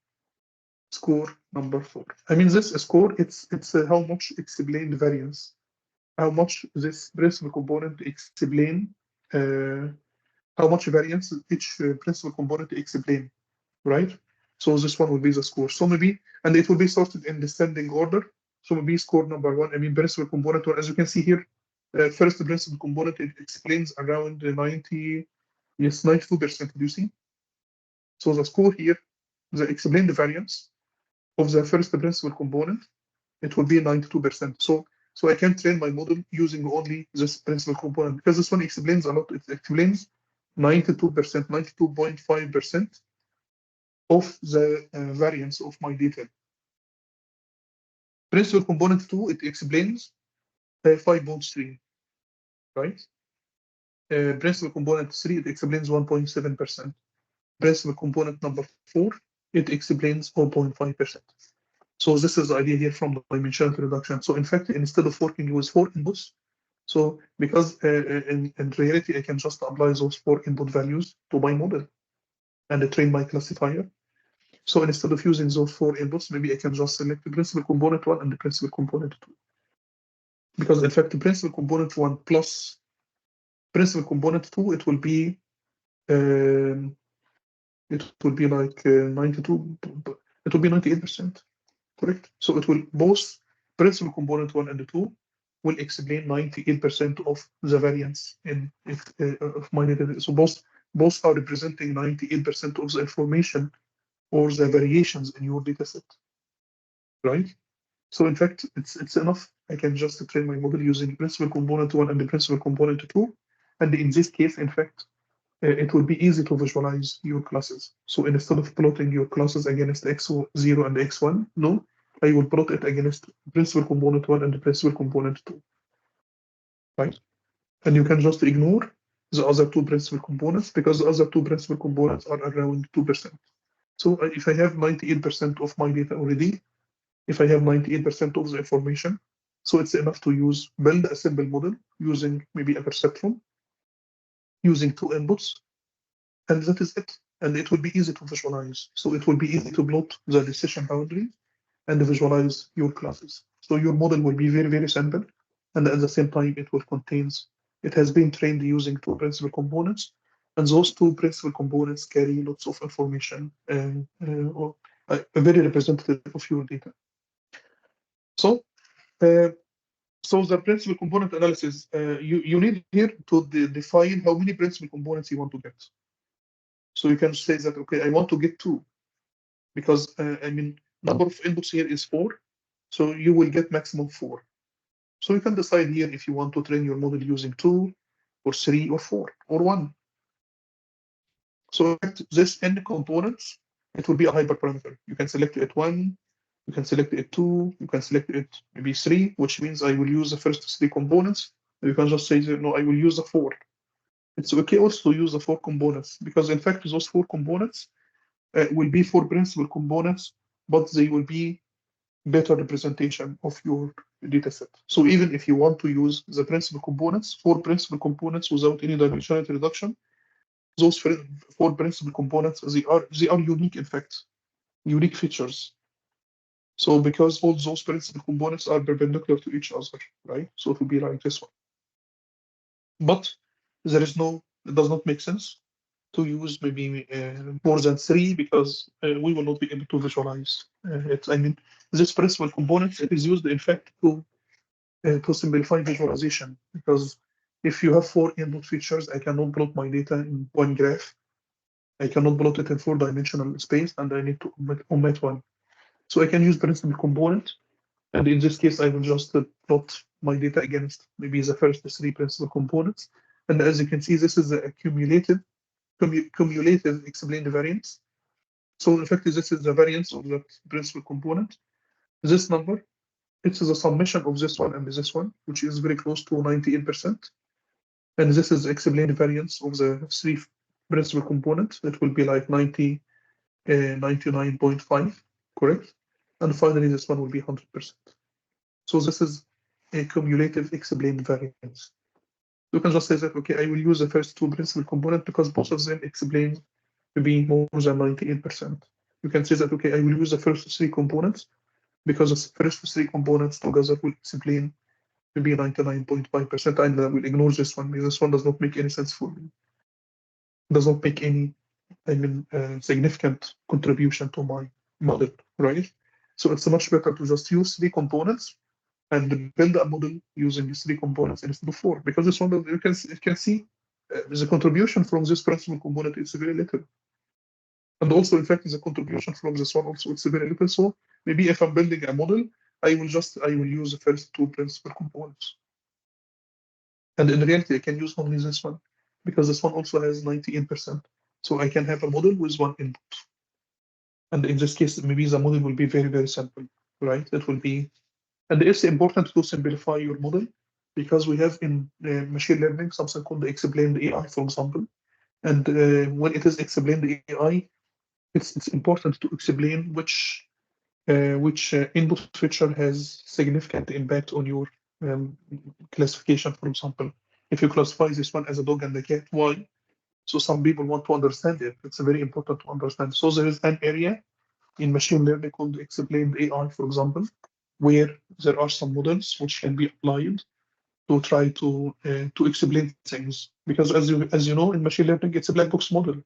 score number 4. This score, it's how much explained variance, how much this principal component explain, how much variance each principal component explain, right? So this one will be the score. So maybe, and it will be sorted in descending order. So maybe score number 1, principal component 1, as you can see here, first principal component, it explains around 92%, do you see? So the score here, the explained variance of the first principal component, it will be 92%. So I can train my model using only this principal component, because this one explains a lot. It explains 92%, 92.5% of the variance of my data. Principal component 2, it explains 5.3, right? Principal component 3, it explains 1.7%. Principal component number 4, it explains 0.5%. So this is the idea here from the dimensional reduction. So in fact, instead of working with 4 inputs, so because in reality, I can just apply those 4 input values to my model and train my classifier. So instead of using those 4 inputs, maybe I can just select the principal component 1 and the principal component 2. Because in fact, the principal component 1 plus principal component 2, it will be like 92, it will be 98%, correct? So it will, both principal component 1 and 2 will explain 98% of the variance of my data. So both are representing 98% of the information or the variations in your data set, right? So in fact, it's enough. I can just train my model using principal component 1 and the principal component 2. And in this case, in fact, it will be easy to visualize your classes. So instead of plotting your classes against x0 and x1, no, I will plot it against principal component 1 and the principal component 2, right? And you can just ignore the other 2 principal components, because the other 2 principal components are around 2%. So if I have 98% of my data already, if I have 98% of the information, so it's enough to build a simple model using maybe a perceptron, using 2 inputs, and that is it. And it will be easy to visualize. So it will be easy to plot the decision boundary and visualize your classes. So your model will be very, very simple. And at the same time, it has been trained using 2 principal components. And those 2 principal components carry lots of information, or very representative of your data. So the principal component analysis, you need here to define how many principal components you want to get. So you can say that, okay, I want to get 2, because number of inputs here is 4, so you will get maximum 4. So you can decide here if you want to train your model using 2 or 3 or 4 or 1. So this n components, it will be a hyperparameter. You can select it 1, you can select it 2, you can select it maybe 3, which means I will use the first 3 components. You can just say, no, I will use the 4. It's okay also to use the 4 components, because in fact, those 4 components will be 4 principal components, but they will be better representation of your data set. So even if you want to use the principal components, 4 principal components without any dimensionality reduction, those 4 principal components, they are unique, in fact, unique features. So because all those principal components are perpendicular to each other, right? So it will be like this one. But it does not make sense to use maybe more than 3, because we will not be able to visualize it. This principal component, it is used in fact to simplify visualization, because if you have 4 input features, I cannot plot my data in one graph. I cannot plot it in 4-dimensional space, and I need to omit one. So I can use principal component, and in this case, I will just plot my data against maybe the first three principal components. And as you can see, this is the cumulative explained variance. So in fact, this is the variance of that principal component. This number, it's the summation of this one and this one, which is very close to 98%. And this is the explained variance of the three principal components. It will be like 99.5, correct? And finally, this one will be 100%. So this is a cumulative explained variance. You can just say that, okay, I will use the first two principal components because both of them explain to be more than 98%. You can say that, okay, I will use the first three components because the first three components together will explain to be 99.5%, and I will ignore this one because this one does not make any sense for me. Does not make any, significant contribution to my model, right? So it's much better to just use three components and build a model using these three components instead of four, because this one you can see the contribution from this principal component is very little, and also in fact the contribution from this one also it's very little. So maybe if I'm building a model, I will use the first two principal components, and in reality I can use only this one because this one also has 98%. So I can have a model with one input, and in this case maybe the model will be very, very simple, right? It will be. And it's important to simplify your model because we have in machine learning something called the explained AI, for example. And when it is explained AI, it's important to explain which input feature has significant impact on your classification. For example, if you classify this one as a dog and a cat, why? So some people want to understand it. It's very important to understand. So there is an area in machine learning called explained AI, for example, where there are some models which can be applied to try to explain things. Because as you know, in machine learning, it's a black box model,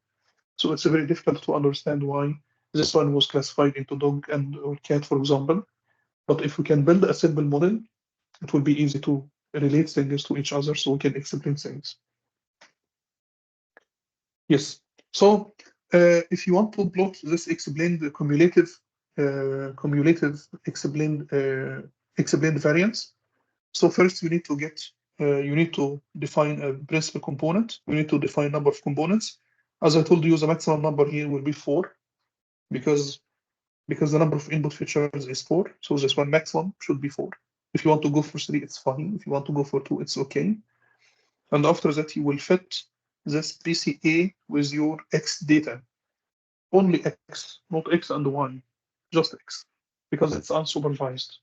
so it's very difficult to understand why this one was classified into dog and or cat, for example. But if we can build a simple model, it will be easy to relate things to each other, so we can explain things. Yes. So if you want to plot this explained cumulative explained variance, so first you need to define a principal component. You need to define number of components. As I told you, the maximum number here will be 4 because the number of input features is 4. So this one maximum should be 4. If you want to go for 3, it's fine. If you want to go for 2, it's okay. And after that, you will fit this PCA with your X data. Only X, not X and Y, just X, because it's unsupervised.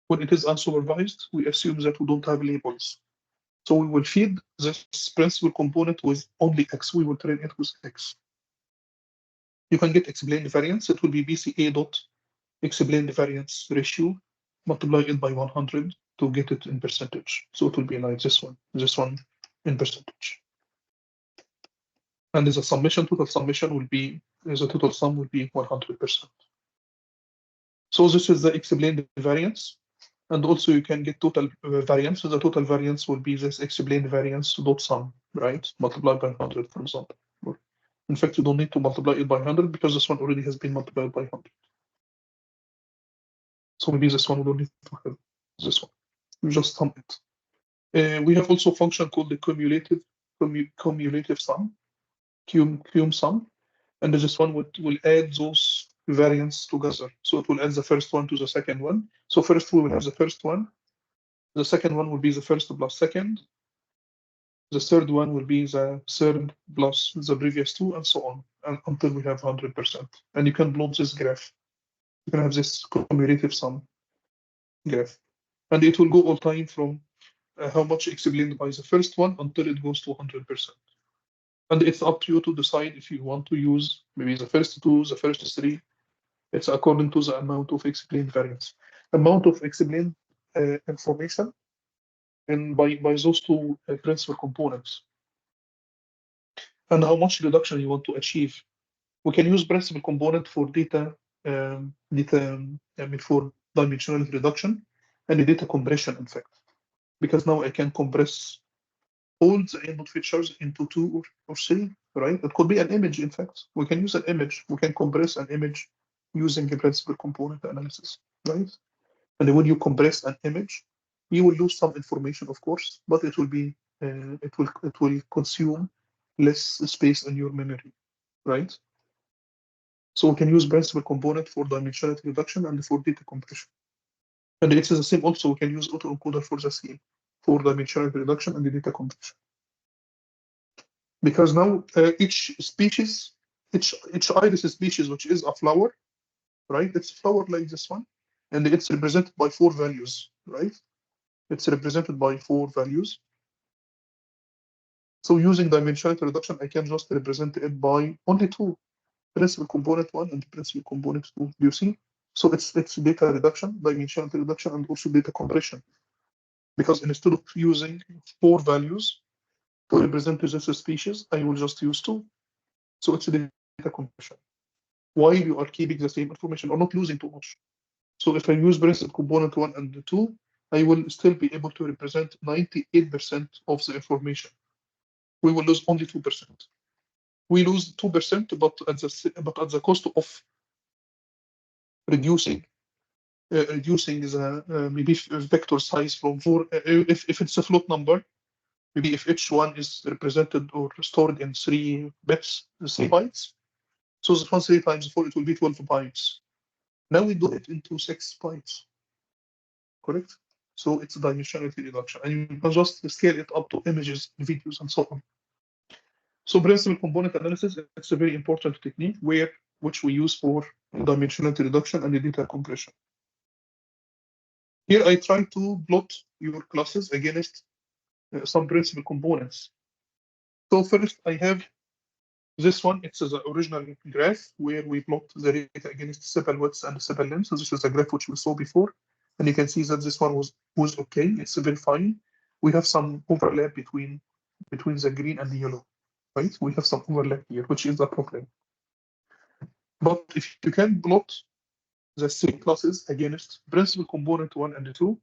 When it is unsupervised, we assume that we don't have labels. So we will feed this principal component with only X. We will train it with X. You can get explained variance. It will be BCA dot explained variance ratio, multiply it by 100 to get it in percentage. So it will be like this one in percentage. And the total summation will be, the total sum will be 100%. So this is the explained variance. And also you can get total variance. So the total variance will be this explained variance dot sum, right? Multiplied by 100, for example. In fact, you don't need to multiply it by 100 because this one already has been multiplied by 100. So maybe this one we don't need to have this one. You just sum it. We have also a function called the cumulative sum, cum sum, and this one will add those variance together. So it will add the first one to the second one. So first we will have the first one. The second one will be the first plus second. The third one will be the third plus the previous two, and so on, until we have 100%. And you can plot this graph. You can have this cumulative sum graph. And it will go all time from how much explained by the first one until it goes to 100%. And it's up to you to decide if you want to use maybe the first two, the first three. It's according to the amount of explained variance. Amount of explained information and by those two principal components. And how much reduction you want to achieve. We can use principal component for for dimensional reduction and data compression, in fact. Because now I can compress all the input features into 2 or 3, right? It could be an image, in fact. We can use an image. We can compress an image using a principal component analysis, right? And when you compress an image, you will lose some information, of course, but it will be it will consume less space in your memory, right? So we can use principal component for dimensionality reduction and for data compression. And it's the same also, we can use autoencoder for the same, for dimensionality reduction and the data compression. Because now each species, each iris species, which is a flower, right? It's a flower like this one, and it's represented by 4 values, right? It's represented by 4 values. So using dimensionality reduction, I can just represent it by only 2, principal component 1 and principal component 2. Do you see? So it's data reduction, dimensionality reduction, and also data compression. Because instead of using 4 values to represent this species, I will just use 2. So it's data compression. While you are keeping the same information or not losing too much. So if I use principal component 1 and 2, I will still be able to represent 98% of the information. We will lose only 2%. We lose 2%, but at the cost of reducing the maybe vector size from 4. If it's a float number, maybe if each one is represented or stored in 3 bits, 3 bytes. So the one 3 times 4, it will be 12 bytes. Now we do it into 6 bytes. Correct? So it's a dimensionality reduction, and you can just scale it up to images, videos, and so on. So principal component analysis, it's a very important technique which we use for dimensionality reduction and the data compression. Here I try to plot your classes against some principal components. So first I have this one. It's the original graph where we plot the data against sepal width and sepal length. So this is a graph which we saw before. And you can see that this one was okay. It's very fine. We have some overlap between the green and the yellow, right? We have some overlap here, which is the problem. But if you can plot the 3 classes against principal component 1 and 2,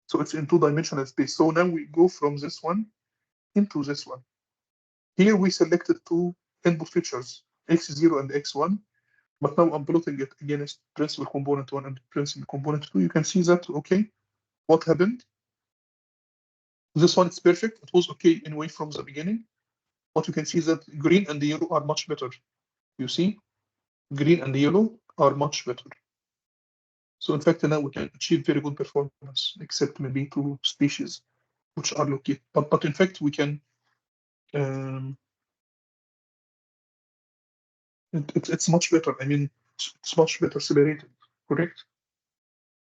so it's in 2-dimensional space. So now we go from this one into this one. Here we selected 2 input features, x0 and x1. But now I'm plotting it against principal component 1 and principal component 2. You can see that, okay, what happened? This one is perfect. It was okay anyway from the beginning. But you can see that green and the yellow are much better. You see, green and the yellow are much better. So in fact, now we can achieve very good performance, except maybe 2 species which are located. But in fact, we can. It's much better. I mean, it's much better separated, correct?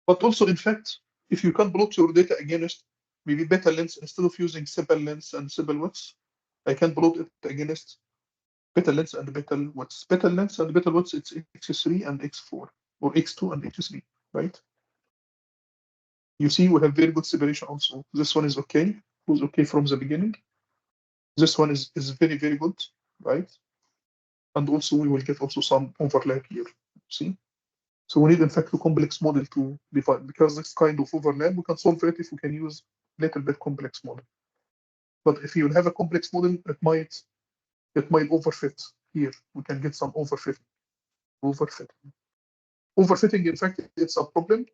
But also, in fact, if you can plot your data against maybe beta lengths instead of using sepal lengths and sepal widths, I can plot it against beta lengths and beta widths. Beta lengths and beta widths, it's x3 and x4, or x2 and x3, right? You see, we have very good separation also. This one is okay. It was okay from the beginning. This one is very, very good, right? And also we will get also some overlap here. See? So we need, in fact, a complex model to define, because this kind of overlap, we can solve it if we can use a little bit complex model. But if you have a complex model, it might overfit here. We can get some overfitting. Overfitting, in fact, it's a problem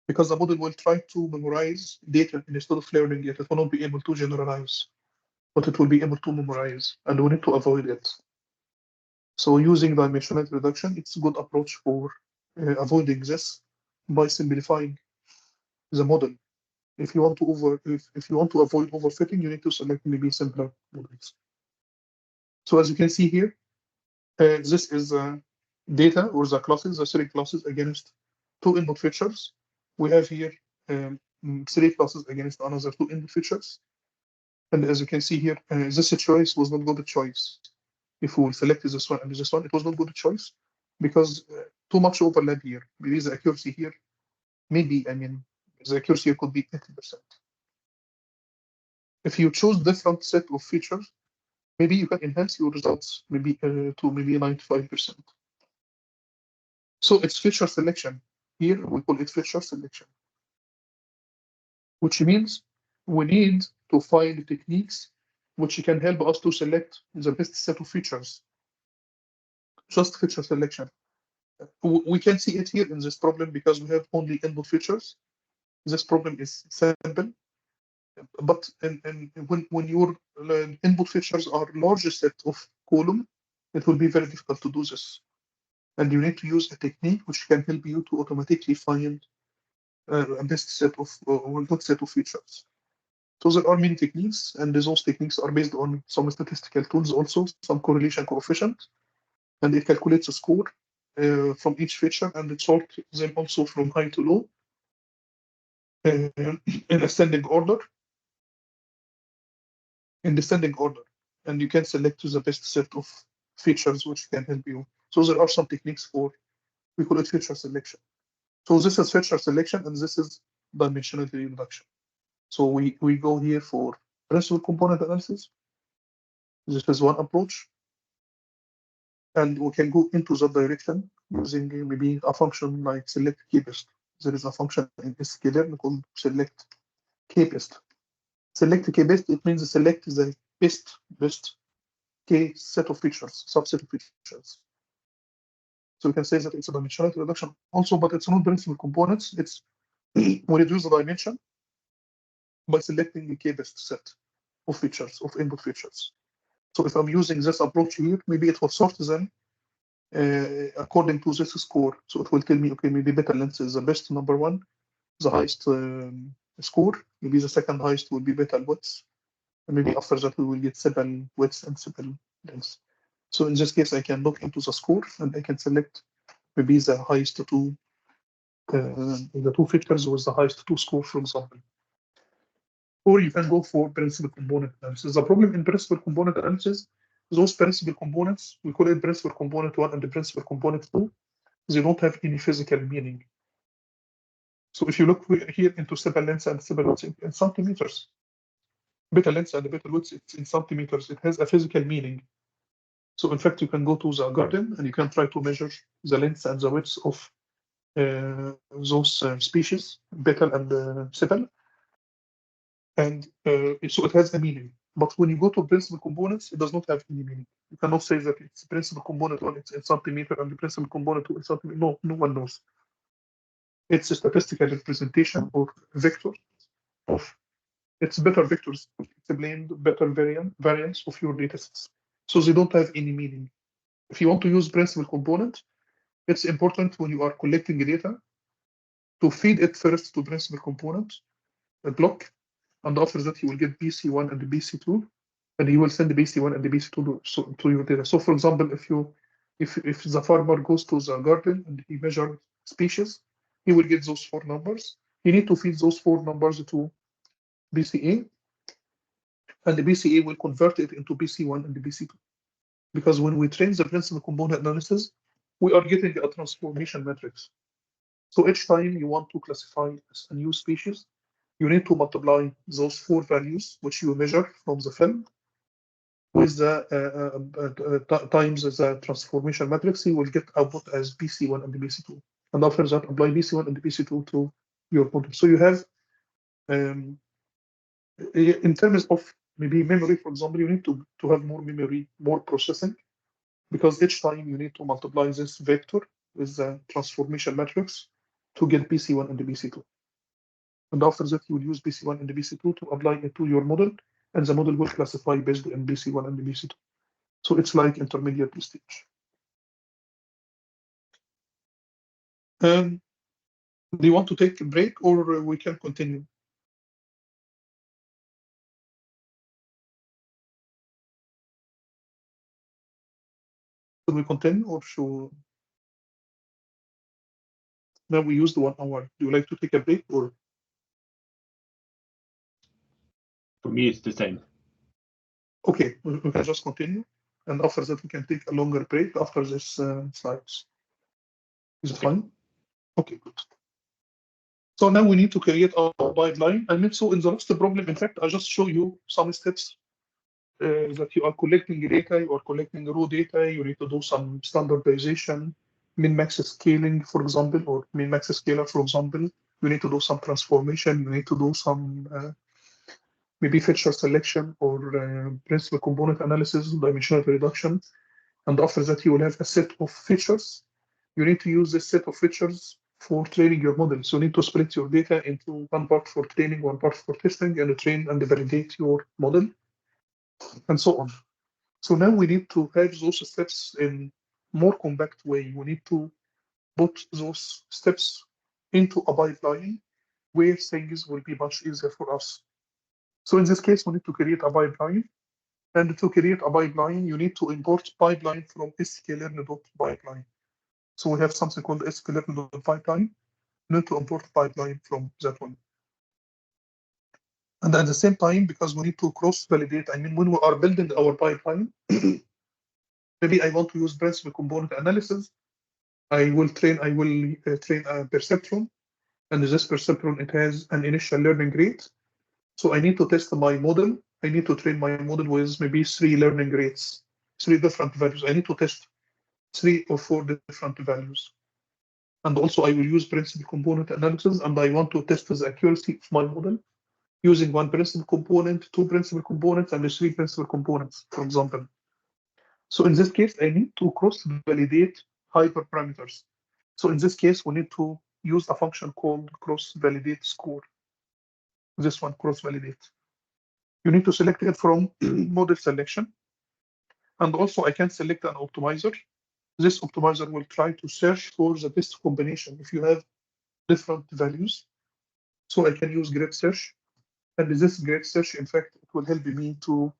because the model will try to memorize data instead of learning it. It will not be able to generalize, but it will be able to memorize, and we need to avoid it. So using dimensionality reduction, it's a good approach for avoiding this by simplifying the model. If you want to if you want to avoid overfitting, you need to select maybe simpler models. So as you can see here, this is data or the classes, the 3 classes against 2 input features. We have here 3 classes against another 2 input features. And as you can see here, this choice was not good choice. If we will select this one and this one, it was not good choice because too much overlap here. Maybe the accuracy here, maybe, I mean, the accuracy here could be 80%. If you choose different set of features, maybe you can enhance your results maybe to maybe 95%. So it's feature selection. Here we call it feature selection, which means we need to find techniques which can help us to select the best set of features. just feature selection. We can see it here in this problem because we have only input features. This problem is simple, but when your input features are larger set of column, it will be very difficult to do this. And you need to use a technique which can help you to automatically find a best set of or good set of features. So there are many techniques, and those techniques are based on some statistical tools also, some correlation coefficient, and it calculates a score from each feature, and it sorts them also from high to low in ascending order. And you can select the best set of features which can help you. So there are some techniques for, we call it feature selection. So this is feature selection, and this is dimensionality reduction. So we go here for principal component analysis. This is one approach. And we can go into that direction using maybe a function like select k-best. There is a function in sklearn called select k-best. Select k-best, it means select the best k set of features, subset of features. So we can say that it's a dimensionality reduction also, but it's not principal components. It's we reduce the dimension by selecting the k-best set of features, of input features. So if I'm using this approach here, maybe it will sort them according to this score. So it will tell me, okay, maybe beta length is the best number one, the highest score. Maybe the second highest will be beta width. And maybe after that we will get sepal width and sepal length. So in this case, I can look into the score and I can select maybe the highest two, the two features with the highest two score, for example. Or you can go for principal component analysis. The problem in principal component analysis, those principal components, we call it principal component 1 and the principal component 2, they don't have any physical meaning. So if you look here into sepal length and sepal width in centimeters, beta length and beta width, it's in centimeters. It has a physical meaning. So in fact, you can go to the garden and you can try to measure the length and the width of those species, beta and sepal. And so it has a meaning. But when you go to principal components, it does not have any meaning. You cannot say that it's principal component 1, it's in centimeter, and the principal component 2 in centimeter. No, no one knows. It's a statistical representation or vector of, it's better vectors, explain better variance of your data sets. So they don't have any meaning. If you want to use principal component, it's important when you are collecting data to feed it first to principal component, a block, and after that you will get BC1 and the BC2, and you will send the BC1 and the BC2 to your data. So for example, if the farmer goes to the garden and he measures species, he will get those 4 numbers. You need to feed those 4 numbers to BCA, and the BCA will convert it into BC1 and the BC2. Because when we train the principal component analysis, we are getting a transformation matrix. So each time you want to classify a new species, you need to multiply those 4 values which you measure from the film with the times the transformation matrix. You will get output as BC1 and the BC2. And after that, apply BC1 and the BC2 to your model. So you have, in terms of maybe memory, for example, you need to have more memory, more processing, because each time you need to multiply this vector with the transformation matrix to get BC1 and the BC2. And after that, you will use BC1 and the BC2 to apply it to your model, and the model will classify based on BC1 and the BC2. So it's like intermediate stage. Do you want to take a break, or we can continue? Should we continue, or should now we used 1 hour? Do you like to take a break, or? For me, it's the same. Okay, we can just continue, and after that we can take a longer break after this slides. Is it fine? Okay, good. So now we need to create our pipeline. And so in the last problem, in fact, I just show you some steps that you are collecting data, you are collecting raw data, you need to do some standardization, min-max scaling, for example, or min-max scaler, for example. You need to do some transformation, you need to do some maybe feature selection or principal component analysis, dimensional reduction. And after that, you will have a set of features. You need to use this set of features for training your model. So you need to split your data into one part for training, one part for testing, and train and validate your model, and so on. So now we need to have those steps in more compact way. We need to put those steps into a pipeline where things will be much easier for us. So in this case, we need to create a pipeline. And to create a pipeline, you need to import pipeline from sklearn.pipeline. So we have something called sklearn.pipeline. You need to import pipeline from that one. And at the same time, because we need to cross-validate, I mean, when we are building our pipeline, maybe I want to use principal component analysis. I will train a perceptron, and this perceptron, it has an initial learning rate. So I need to test my model. I need to train my model with maybe 3 learning rates, 3 different values. I need to test 3 or 4 different values. And also I will use principal component analysis, and I want to test the accuracy of my model using 1 principal component, 2 principal components, and 3 principal components, for example. So in this case, I need to cross-validate hyperparameters. So in this case, we need to use a function called cross-validate score. This one, cross-validate. You need to select it from model selection. And also I can select an optimizer. This optimizer will try to search for the best combination if you have different values. So I can use grid search. And this grid search, in fact, it will help me to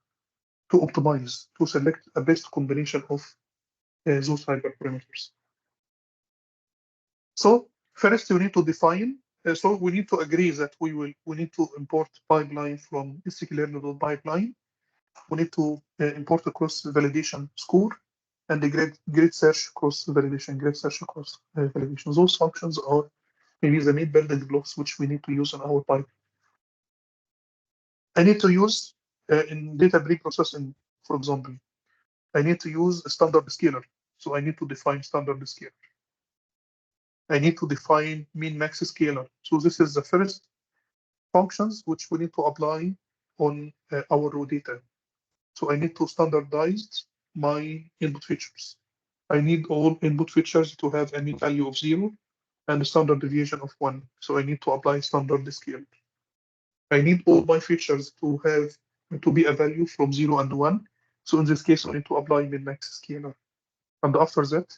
optimize, to select a best combination of those hyperparameters. So first you need to define, so we need to agree that we need to import pipeline from sklearn.pipeline. We need to import a cross-validation score and the grid search cross-validation, grid search cross-validation. Those functions are maybe the main building blocks which we need to use in our pipe. I need to use in data pre-processing, for example, I need to use a standard scaler. So I need to define standard scaler. I need to define min-max scaler. So this is the first functions which we need to apply on our raw data. So I need to standardize my input features. I need all input features to have a mean value of 0 and a standard deviation of 1. So I need to apply standard scale. I need all my features to be a value from 0 and 1. So in this case, I need to apply min-max scaler. And after that,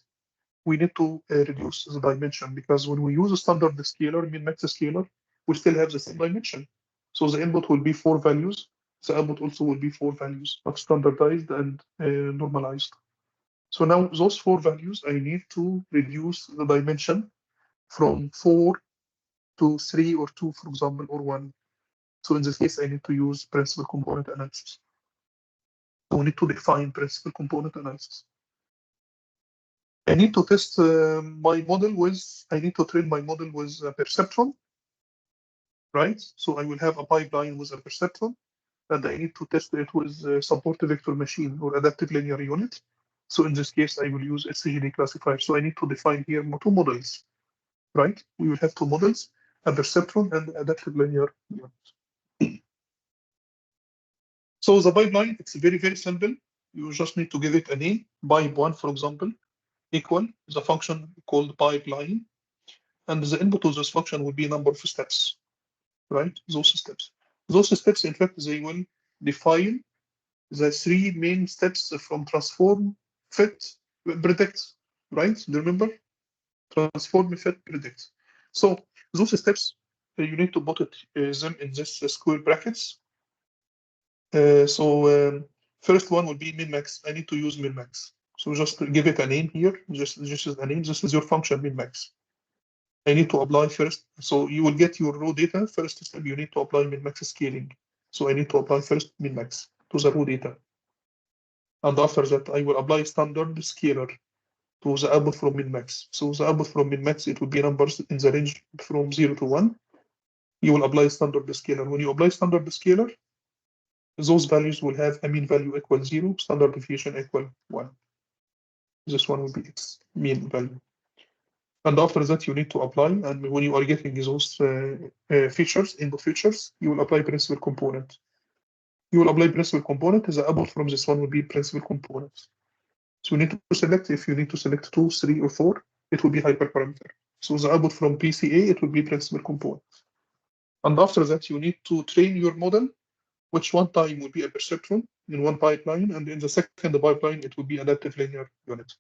we need to reduce the dimension, because when we use a standard scaler, min-max scaler, we still have the same dimension. So the input will be 4 values. The output also will be 4 values, but standardized and normalized. So now those 4 values, I need to reduce the dimension from 4 to 3 or 2, for example, or 1. So in this case, I need to use principal component analysis. So we need to define principal component analysis. I need to test my model with, I need to train my model with a perceptron, right? So I will have a pipeline with a perceptron, and I need to test it with a support vector machine or adaptive linear unit. So in this case, I will use SCGD classifier. So I need to define here 2 models, right? We will have 2 models, a perceptron and adaptive linear unit. So the pipeline, it's very, very simple. You just need to give it a name, pipe1, for example, equal the function called pipeline. And the input of this function will be a number of steps, right? Those steps. Those steps, in fact, they will define the 3 main steps from transform, fit, predict, right? Do you remember? Transform, fit, predict. So those steps, you need to put them in this square brackets. First one will be min-max. I need to use min-max. So just give it a name here. Just is a name. This is your function min-max. I need to apply first. So you will get your raw data. First step, you need to apply min-max scaling. So I need to apply first min-max to the raw data. And after that, I will apply standard scaler to the output from min-max. So the output from min-max, it will be numbers in the range from 0 to 1. You will apply standard scaler. When you apply standard scaler, those values will have a mean value equal 0, standard deviation equal 1. This one will be its mean value. And after that, you need to apply, and when you are getting those features, input features, you will apply principal component. You will apply principal component, the output from this one will be principal component. So we need to select, if you need to select 2, 3, or 4, it will be hyperparameter. So the output from PCA, it will be principal component. And after that, you need to train your model, which one time will be a perceptron in one pipeline, and in the second pipeline, it will be adaptive linear unit.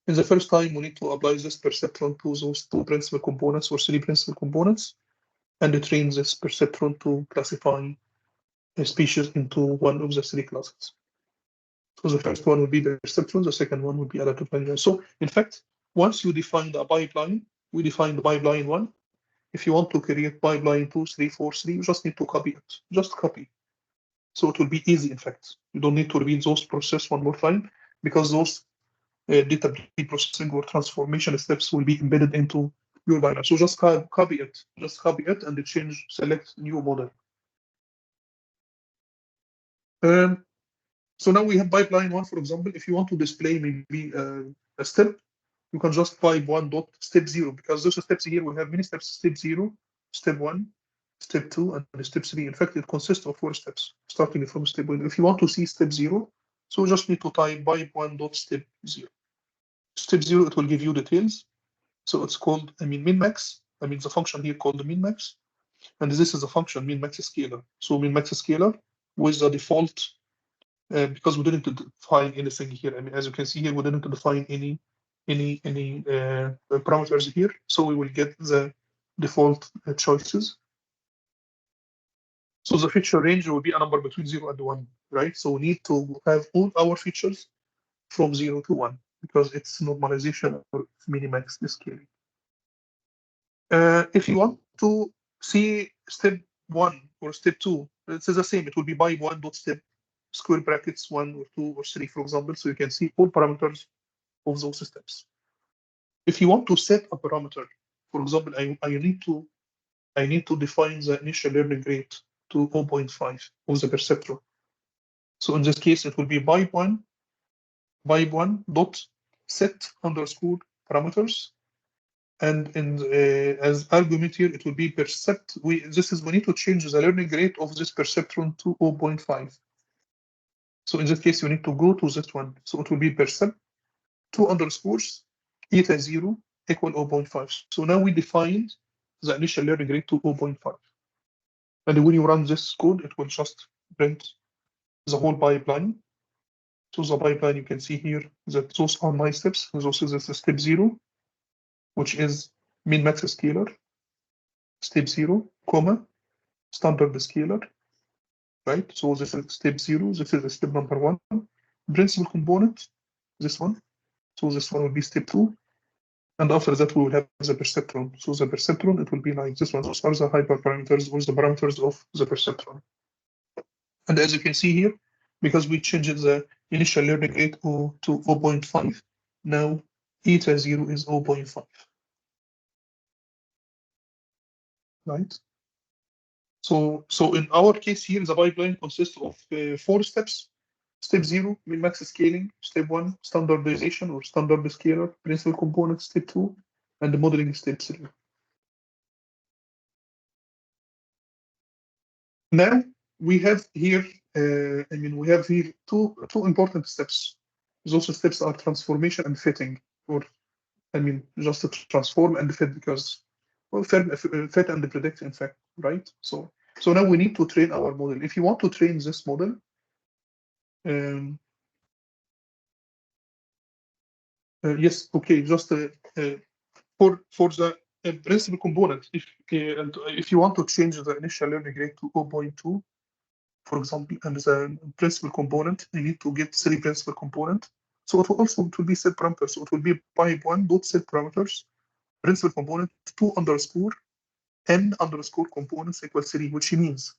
In the first time, we need to apply this perceptron to those 2 principal components or 3 principal components, and train this perceptron to classify a species into one of the 3 classes. So the first one will be the perceptron, the second one will be adaptive linear. So in fact, once you define a pipeline, we define the pipeline 1. If you want to create pipeline 2, 3, 4, 3, you just need to copy it. Just copy. So it will be easy, in fact. You don't need to repeat those process one more time, because those data pre-processing or transformation steps will be embedded into your pipeline. So just copy it. Just copy it and change, select new model. So now we have pipeline 1, for example. If you want to display maybe a step, you can just pipe 1 dot step 0, because those steps here we have many steps: step 0, step 1, step 2, and step 3. In fact, it consists of 4 steps, starting from step 1. If you want to see step 0, so you just need to type pipe 1 dot step 0. Step 0, it will give you details. So it's called, min-max. The function here called the min-max. And this is a function, min-max scalar. So min-max scalar with the default, because we didn't define anything here. As you can see here, we didn't define any parameters here. So we will get the default choices. So the feature range will be a number between 0 and 1, right? So we need to have all our features from 0 to 1, because it's normalization or minimax scaling. If you want to see step 1 or step 2, it's the same. It will be pipe 1 dot step square brackets 1 or 2 or 3, for example, so you can see all parameters of those steps. If you want to set a parameter, for example, I need to define the initial learning rate to 0.5 of the perceptron. So in this case, it will be pipe 1 dot set underscore parameters, and as argument here, it will be percept. We need to change the learning rate of this perceptron to 0.5. So in this case, you need to go to this one. So it will be percept 2 underscores eta 0 equal 0.5. So now we defined the initial learning rate to 0.5. And when you run this code, it will just print the whole pipeline. So the pipeline, you can see here that those are my steps. This is step 0, which is min-max scalar. Step 0, comma, standard scalar. Right? So this is step 0. This is step number 1. Principal component, this one. So this one will be step 2. And after that, we will have the perceptron. So the perceptron, it will be like this one. Those are the hyperparameters or the parameters of the perceptron. And as you can see here, because we changed the initial learning rate to 0.5, now eta 0 is 0.5. Right? So in our case here, the pipeline consists of 4 steps. Step 0, min-max scaling. Step 1, standardization or standard scalar, principal component. Step 2, and the modeling step 3. Now we have here, we have here two important steps. Those steps are transformation and fitting, or just to transform and fit, because fit and predict, in fact, right? So now we need to train our model. If you want to train this model, yes, okay, just for the principal component, if you want to change the initial learning rate to 0.2, for example, and the principal component, you need to get 3 principal component. So it will be set parameters. So it will be pipe 1 dot set parameters, principal component 2 underscore n underscore components equals 3, which means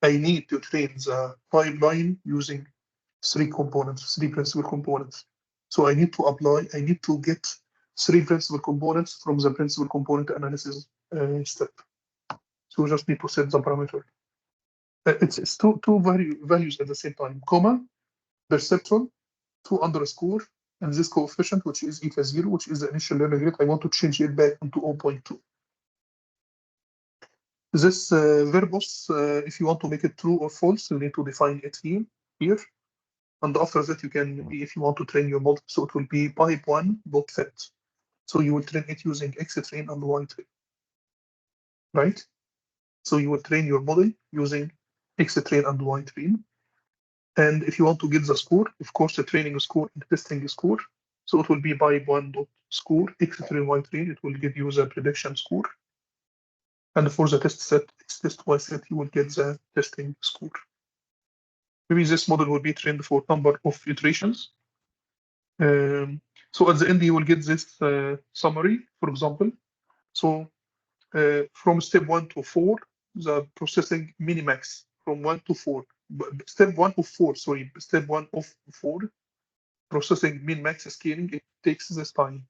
I need to train the pipeline using 3 components, 3 principal components. So I need to get 3 principal components from the principal component analysis step. So we just need to set the parameter. It's two values at the same time, comma, perceptron, 2 underscore, and this coefficient, which is eta 0, which is the initial learning rate. I want to change it back into 0.2. This verbose, if you want to make it true or false, you need to define it here. And after that, you can, if you want to train your model, so it will be pipe1.fit. So you will train it using xtrain and ytrain, right? So you will train your model using xtrain and ytrain. And if you want to get the score, of course, the training score and testing score. So it will be pipe1.score, xtrain, ytrain. It will give you the prediction score. And for the test set, test y set, you will get the testing score. Maybe this model will be trained for number of iterations. So at the end, you will get this summary, for example. So from step 1 to 4, the processing minimax from 1 to 4. Step 1 of 4, sorry, step 1 of 4, processing min-max scaling, it takes this time.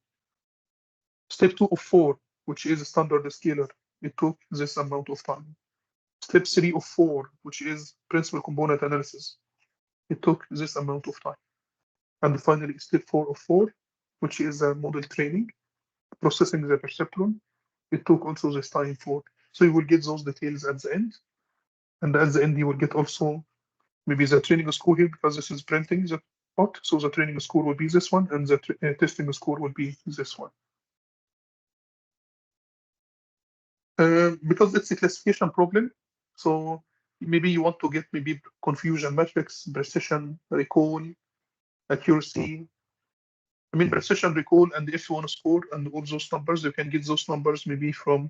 Step 2 of 4, which is standard scaler, it took this amount of time. Step 3 of 4, which is principal component analysis, it took this amount of time. And finally, step 4 of 4, which is model training, processing the perceptron, it took also this time for. So you will get those details at the end. And at the end, you will get also maybe the training score here, because this is printing the part. So the training score will be this one, and the testing score will be this one. Because it's a classification problem, so maybe you want to get maybe confusion matrix, precision, recall, accuracy. I mean, precision, recall, and if you want to score and all those numbers, you can get those numbers maybe from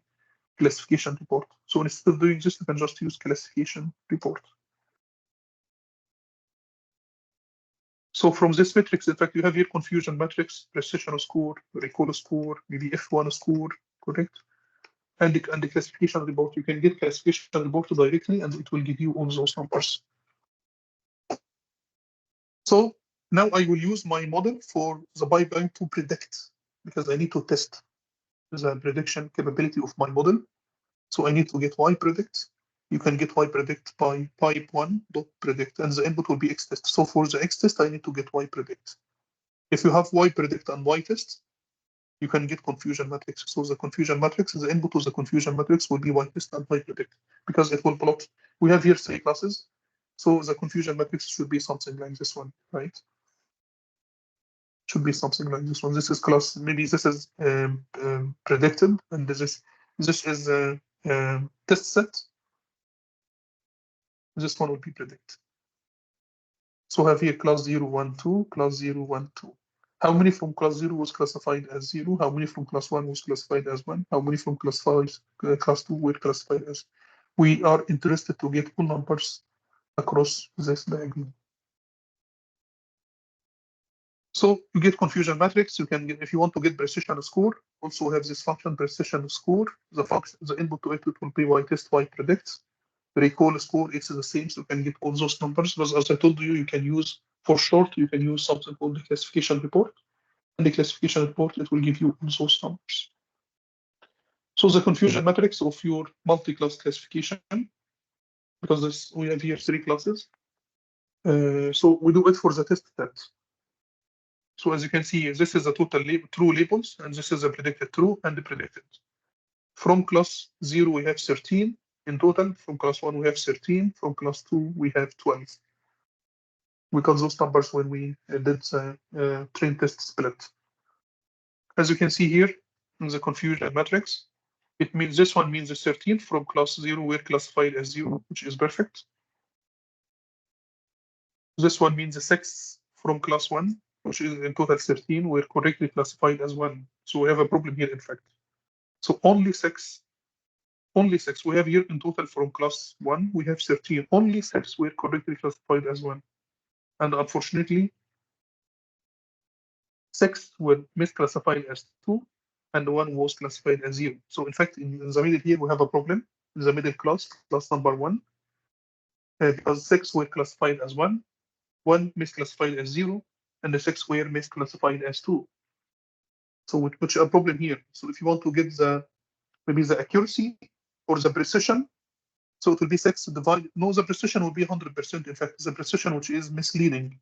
classification report. So instead of doing this, you can just use classification report. So from this matrix, in fact, you have here confusion matrix, precision score, recall score, maybe F1 score, correct? And the classification report, you can get classification report directly, and it will give you all those numbers. So now I will use my model for the pipeline to predict, because I need to test the prediction capability of my model. So I need to get y predict. You can get y predict by pipe1.predict, and the input will be x test. So for the x test, I need to get y predict. If you have y predict and y test, you can get confusion matrix. So the confusion matrix, the input of the confusion matrix will be y test and y predict, because it will plot. We have here 3 classes. So the confusion matrix should be something like this one, right? Should be something like this one. This is class, maybe this is predicted, and this is a test set. This one will be predict. So have here class 0, 1, 2, class 0, 1, 2. How many from class 0 was classified as 0? How many from class 1 was classified as 1? How many from class 2 were classified as? We are interested to get all numbers across this diagram. So you get confusion matrix. You can get, if you want to get precision score, also have this function precision score. The function, the input to it will be y test, y predict. Recall score, it's the same, so you can get all those numbers. But as I told you, you can use, for short, you can use something called the classification report. And the classification report, it will give you all those numbers. So the confusion matrix of your multi-class classification, because this, we have here 3 classes. So we do it for the test set. So as you can see, this is the total true labels, and this is the predicted true and the predicted. From class 0, we have 13 in total. From class 1, we have 13. From class 2, we have 12. We got those numbers when we did the train test split. As you can see here in the confusion matrix, it means this one means the 13 from class 0 were classified as 0, which is perfect. This one means the 6 from class 1, which is in total 13, were correctly classified as 1. So we have a problem here, in fact. So only 6. We have here in total from class 1, we have 13. Only 6 were correctly classified as 1. And unfortunately, 6 were misclassified as 2, and 1 was classified as 0. So in fact, in the middle here, we have a problem. In the middle class number 1, because 6 were classified as 1, 1 misclassified as 0, and the 6 were misclassified as 2. So which is a problem here. So if you want to get maybe the accuracy or the precision, so it will be 6 divided. No, the precision will be 100%. In fact, the precision which is misleading.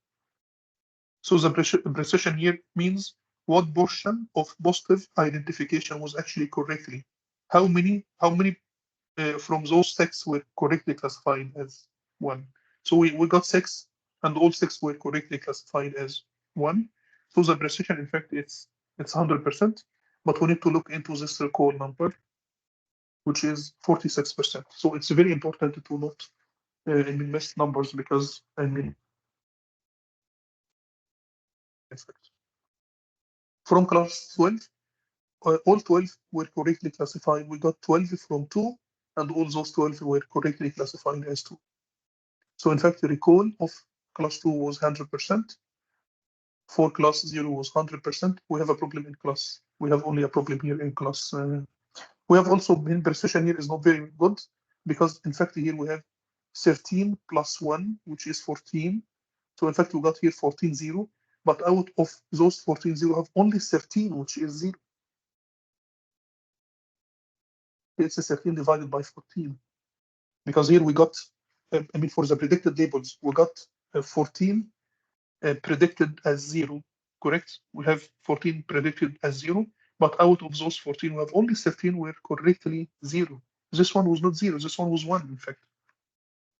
So the precision here means what portion of positive identification was actually correctly. How many from those 6 were correctly classified as 1? So we got 6 and all 6 were correctly classified as 1. So the precision, in fact, it's 100%, but we need to look into this recall number, which is 46%. So it's very important to not miss numbers, because from class 12, all 12 were correctly classified. We got 12 from 2, and all those 12 were correctly classified as 2. So in fact, the recall of class 2 was 100%. For class 0 was 100%. We have a problem in class. We have only a problem here in class. We have also been precision here is not very good, because in fact here we have 13 plus 1, which is 14. So in fact we got here 14 0, but out of those 14 0 have only 13, which is 0. It's a 13 divided by 14, because here we got, for the predicted labels, we got 14 predicted as 0, correct? We have 14 predicted as 0, but out of those 14, we have only 13 were correctly 0. This one was not 0, this one was 1, in fact.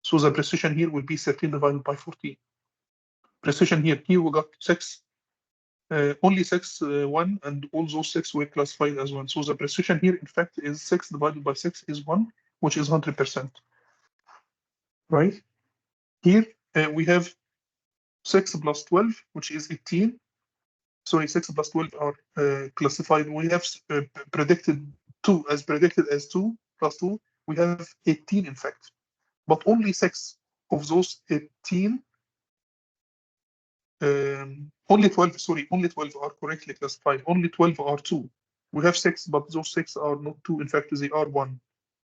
So the precision here will be 13 divided by 14. Precision here we got 6, only 6, 1, and all those 6 were classified as 1. So the precision here, in fact, is 6 divided by 6 is 1, which is 100%. Right? Here we have 6 plus 12, which is 18. Sorry, 6 plus 12 are classified. We have predicted 2 as 2 plus 2. We have 18, in fact. But only 6 of those 18, only 12 are correctly classified. Only 12 are 2. We have 6, but those 6 are not 2. In fact, they are 1.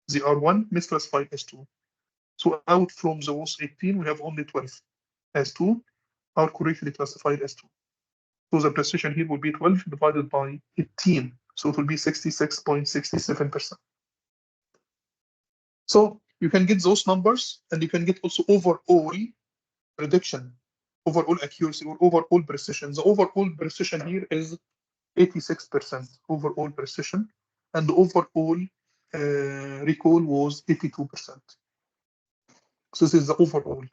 They are 1 misclassified as 2. So out from those 18, we have only 12 as 2 are correctly classified as 2. So the precision here will be 12 divided by 18. So it will be 66.67%. So you can get those numbers, and you can get also overall prediction, overall accuracy, or overall precision. The overall precision here is 86% overall precision, and the overall recall was 82%. So this is the overall.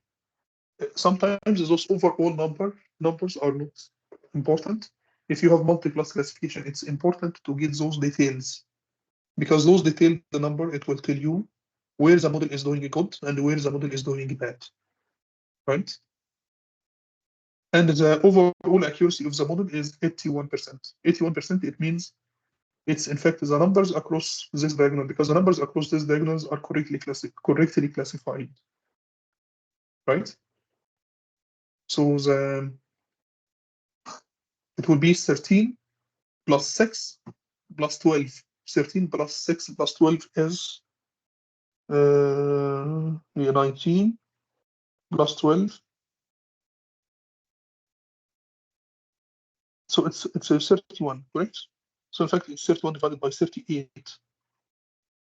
Sometimes those overall numbers are not important. If you have multi-class classification, it's important to get those details, because those details, the number, it will tell you where the model is doing good and where the model is doing bad, right? And the overall accuracy of the model is 81%. 81%, it means it's in fact the numbers across this diagonal, because the numbers across this diagonals are correctly classified, right? So it will be 13 plus 6 plus 12. 13 plus 6 plus 12 is 19 plus 12. So it's a 31, correct? So in fact, it's 31 divided by 38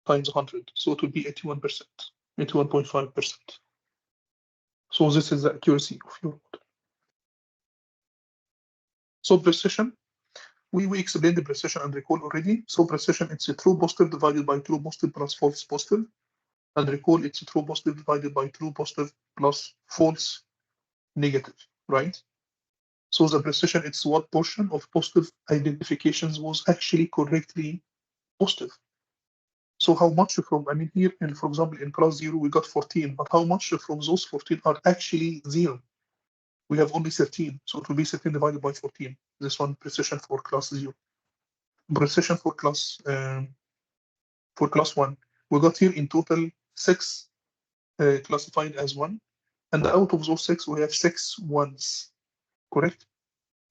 times 100. So it will be 81%, 81.5%. So this is the accuracy of your model. So precision, we explained the precision and recall already. So precision, it's a true positive divided by true positive plus false positive. And recall, it's a true positive divided by true positive plus false negative, right? So the precision, it's what portion of positive identifications was actually correctly positive. So how much from, here, and for example, in class 0, we got 14, but how much from those 14 are actually 0? We have only 13, so it will be 13 divided by 14. This one, precision for class 0. Precision for class 1, we got here in total 6 classified as 1, and out of those 6, we have 6 ones, correct?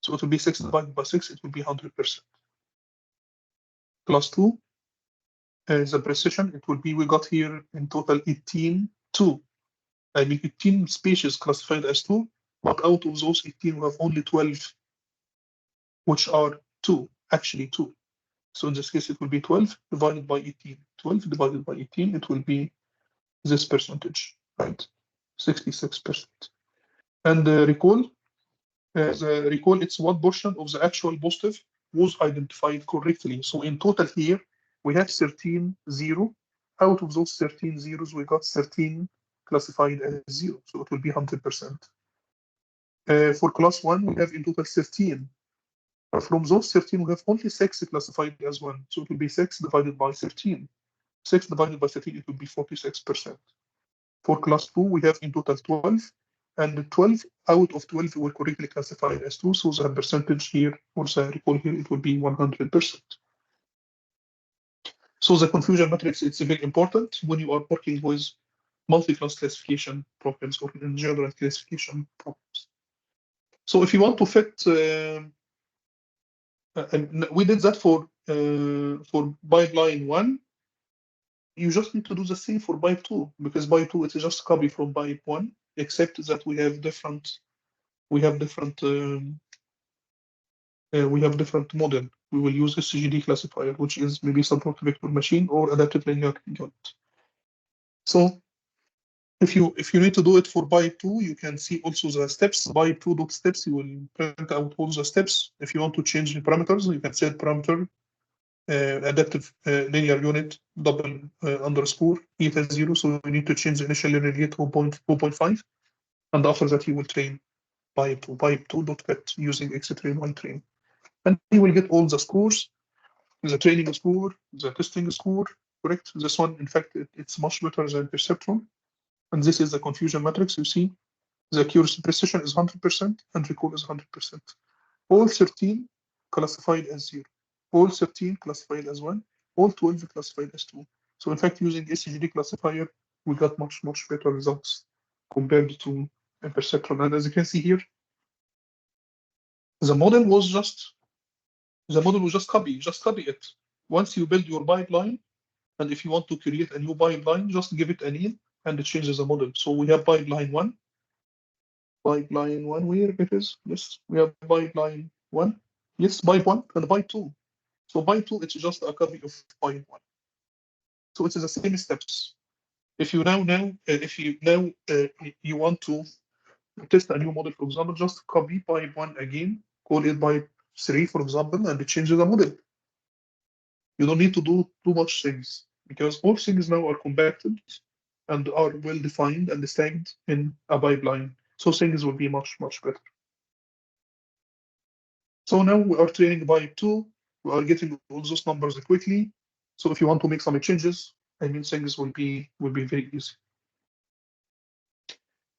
So it will be 6 divided by 6, it will be 100%. Class 2, the precision, it will be, we got here in total 18 species classified as 2, but out of those 18, we have only 12, which are 2, actually 2. So in this case, it will be 12 divided by 18. 12 divided by 18, it will be this percentage, right? 66%. And recall, the recall, it's what portion of the actual positive was identified correctly. So in total here, we have 13 0. Out of those 13 zeros, we got 13 classified as 0. So it will be 100%. For class 1, we have in total 13. But from those 13, we have only 6 classified as 1. So it will be 6 divided by 13. 6 divided by 13, it will be 46%. For class 2, we have in total 12. And 12 out of 12 were correctly classified as 2. So the percentage here, or the recall here, it will be 100%. So the confusion matrix, it's very important when you are working with multi-class classification problems or in general classification problems. So if you want to fit, and we did that for pipeline 1, you just need to do the same for pipe 2, because pipe 2 it's just a copy from pipe 1, except that we have different model. We will use a SGD classifier, which is maybe support vector machine or adaptive linear unit. So if you need to do it for pipe 2, you can see also the steps. Pipe 2.steps, you will print out all the steps. If you want to change the parameters, you can set parameter adaptive linear unit double underscore eta 0. So you need to change the initial linear rate to 0.5, and after that you will train pipe 2.fit using xtrain ytrain, and you will get all the scores, the training score, the testing score. Correct. This one, in fact, it's much better than perceptron. And this is the confusion matrix. You see, the accuracy precision is 100% and recall is 100%. All 13 classified as 0. All 13 classified as 1. All 12 classified as 2. So in fact, using SGD classifier, we got much better results compared to a perceptron. And as you can see here, the model was just copy. Just copy it. Once you build your pipeline, and if you want to create a new pipeline, just give it a name and it changes the model. So we have pipeline 1. Pipeline 1, where it is? Yes, we have pipeline 1. Yes, pipe 1 and pipe 2. So pipe 2, it's just a copy of pipe 1. So it's the same steps. If you now you want to test a new model, for example, just copy pipe 1 again, call it pipe 3, for example, and it changes the model. You don't need to do too much things, because all things now are compacted and are well defined and stacked in a pipeline. So things will be much better. So now we are training pipe 2. We are getting all those numbers quickly. So if you want to make some changes, I mean, things will be very easy.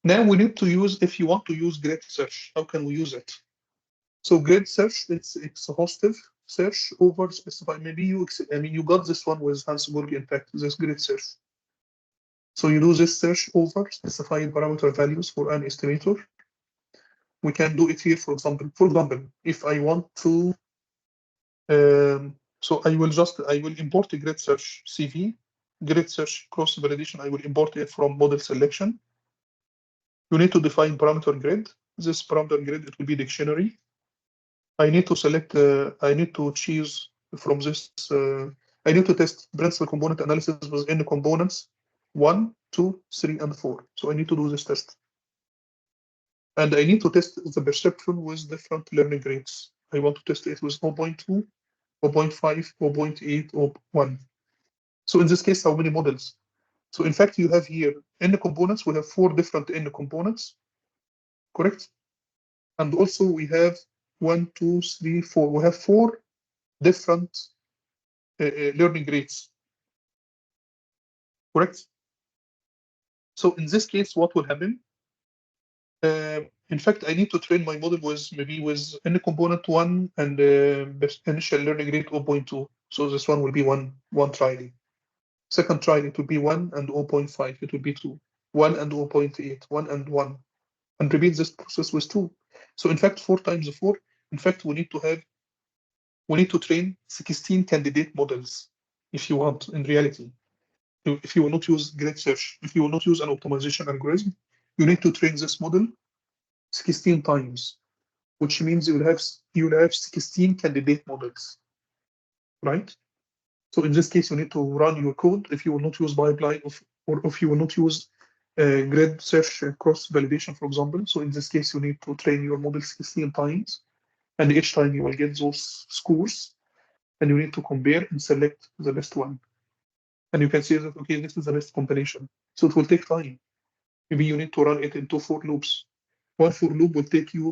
Now we need to use, if you want to use grid search, how can we use it? So grid search, it's exhaustive search over specified. Maybe you got this one with Hansburg, in fact, this grid search. So you do this search over specified parameter values for an estimator. We can do it here, for example. If I want to, so I will import a grid search CV, grid search cross validation. I will import it from model selection. You need to define parameter grid. This parameter grid, it will be dictionary. I need to select, I need to choose from this, I need to test principal component analysis within the components 1, 2, 3, and 4. So I need to do this test. And I need to test the perception with different learning rates. I want to test it with 0.2, 0.5, 0.8, or 1. So in this case, how many models? So in fact, you have here N components. We have 4 different N components, correct? And also we have 1, 2, 3, 4. We have 4 different learning rates, correct? So in this case, what will happen? In fact, I need to train my model with N component 1 and initial learning rate 0.2. So this one will be one trialing. Second trial, it will be 1 and 0.5. It will be 2. 1 and 0.8. 1 and 1. And repeat this process with 2. So in fact, 4 times 4. In fact, we need to train 16 candidate models if you want, in reality. If you will not use grid search, if you will not use an optimization algorithm, you need to train this model 16 times, which means you will have 16 candidate models, right? So in this case, you need to run your code if you will not use pipeline or if you will not use grid search cross validation, for example. So in this case, you need to train your model 16 times, and each time you will get those scores, and you need to compare and select the best one. And you can see that, okay, this is the best combination. So it will take time. Maybe you need to run it into 4 loops. one for loop will take you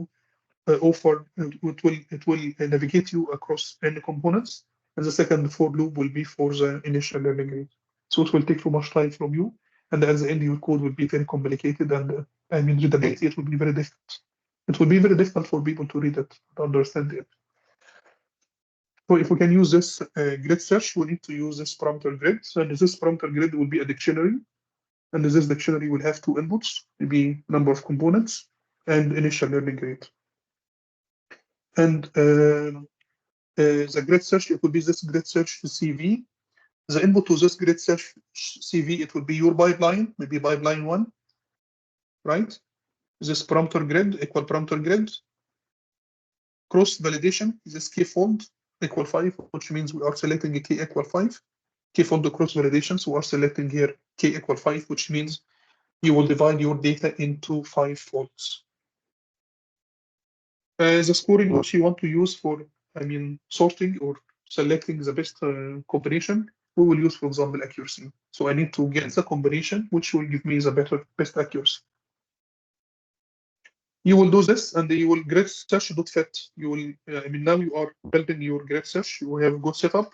it will navigate you across any components, and the second for loop will be for the initial learning rate. So it will take too much time from you, and at the end your code will be very complicated, and I mean readability, it will be very difficult. It will be very difficult for people to read it, to understand it. So if we can use this grid search, we need to use this parameter grid. So this parameter grid will be a dictionary, and this dictionary will have two inputs, maybe number of components and initial learning rate. And the grid search, it will be this grid search CV. The input to this grid search CV, it will be your pipeline, maybe pipeline 1, right? This parameter grid, equal parameter grid. Cross validation, this key fold equal 5, which means we are selecting a key equal 5. Key fold cross validation, so we are selecting here key equal 5, which means you will divide your data into 5 folds. The scoring which you want to use for, I mean, sorting or selecting the best combination, we will use, for example, accuracy. So I need to get the combination which will give me the best accuracy. You will do this, and you will grid search.fit. You will, I mean, now you are building your grid search. You have good setup.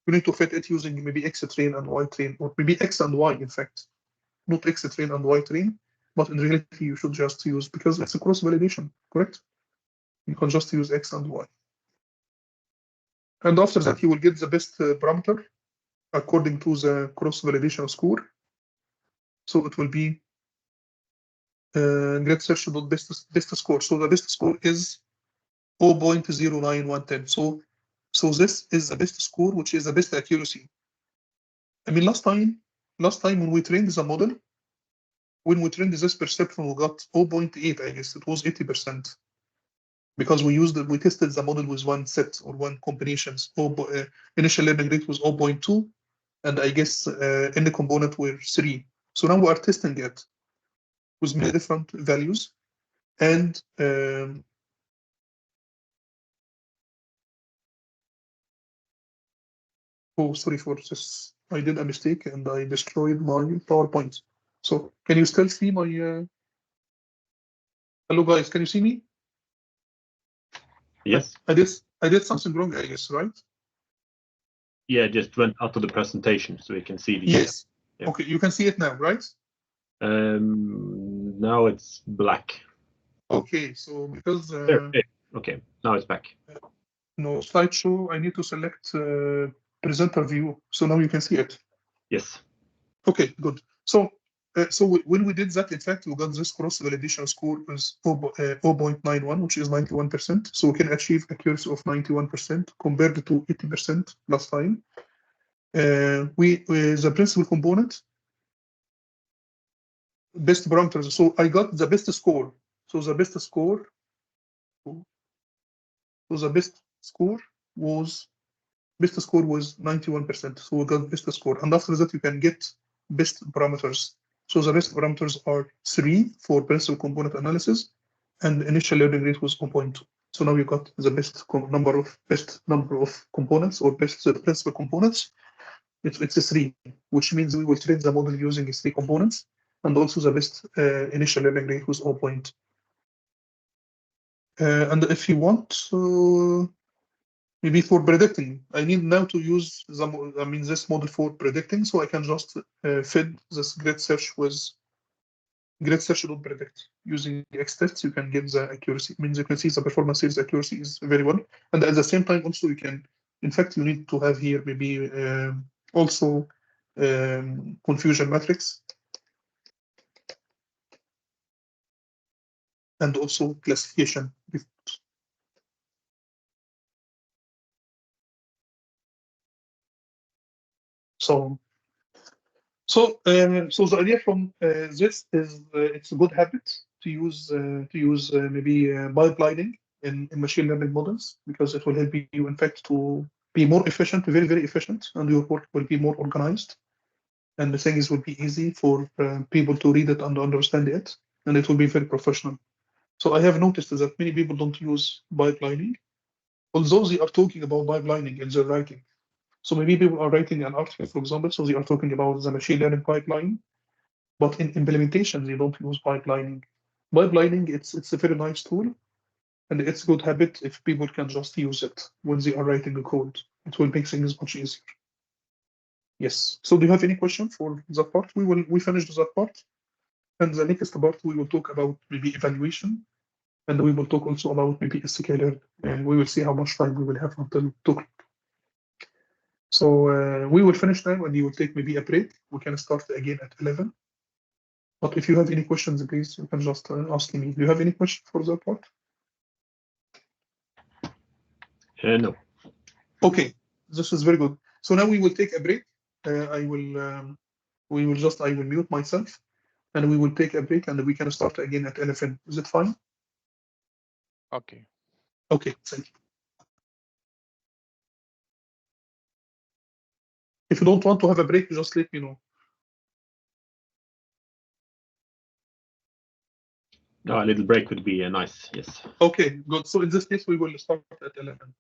You need to fit it using maybe X train and Y train, or maybe X and Y, in fact, not X train and Y train. But in reality, you should just use, because it's a cross validation, correct? You can just use X and Y. And after that, you will get the best parameter according to the cross validation score. So it will be grid search best score. So the best score is 0.09110. So this is the best score, which is the best accuracy. I mean, last time when we trained the model, when we trained this perception, we got 0.8, I guess it was 80%. Because we tested the model with one set or one combinations. Initial learning rate was 0.2, and I guess any component were 3. So now we are testing it with many different values, and oh, sorry for this. I did a mistake and I destroyed my PowerPoint. So can you still see my? Hello guys, can you see me? Yes. I did something wrong, I guess, right? Yeah, just went out of the presentation so we can see the. Yes. Yeah. Okay, you can see it now, right? Now it's black. Okay, so because okay, now it's back. no slideshow, I need to select presenter view. So now you can see it. Yes. Okay, good. So when we did that, in fact, we got this cross validation score is 0.91, which is 91%. So we can achieve accuracy of 91% compared to 80% last time. The principal component, best parameters. So I got the best score. So the best score. So the best score was 91%. So we got best score, and after that you can get best parameters. So the best parameters are 3 for principal component analysis, and initial learning rate was 0.2. So now you got the best number of components, or best principal components. It's a 3, which means we will train the model using 3 components, and also the best initial learning rate was 0.2. And if you want, maybe for predicting, I need now to use this model for predicting, so I can just feed this grid search with grid search.predict using X-tests. You can get the accuracy. It means you can see the performance series accuracy is very well, and at the same time also you can, in fact, you need to have here maybe also confusion matrix, and also classification. So the idea from this is it's a good habit to use maybe pipelining in machine learning models, because it will help you, in fact, to be more efficient, very, very efficient, and your work will be more organized. And the things will be easy for people to read it and understand it, and it will be very professional. So I have noticed that many people don't use pipelining, although they are talking about pipelining in their writing. So maybe people are writing an article, for example, so they are talking about the machine learning pipeline, but in implementation, they don't use pipelining. Pipelining, it's a very nice tool, and it's a good habit if people can just use it when they are writing a code. It will make things much easier. Yes. So do you have any question for that part? We finished that part, and the next part we will talk about maybe evaluation, and we will talk also about maybe sklearn, and we will see how much time we will have until 2 o'clock. So we will finish now, and you will take maybe a break. We can start again at 11. But if you have any questions, please, you can just ask me. Do you have any question for that part? No. Okay, this is very good. So now we will take a break. I will mute myself, and we will take a break, and we can start again at 11. Is it fine? Okay. Okay, thank you. If you don't want to have a break, just let me know. No, a little break would be nice. Yes. Okay, good. So in this case, we will start at 11.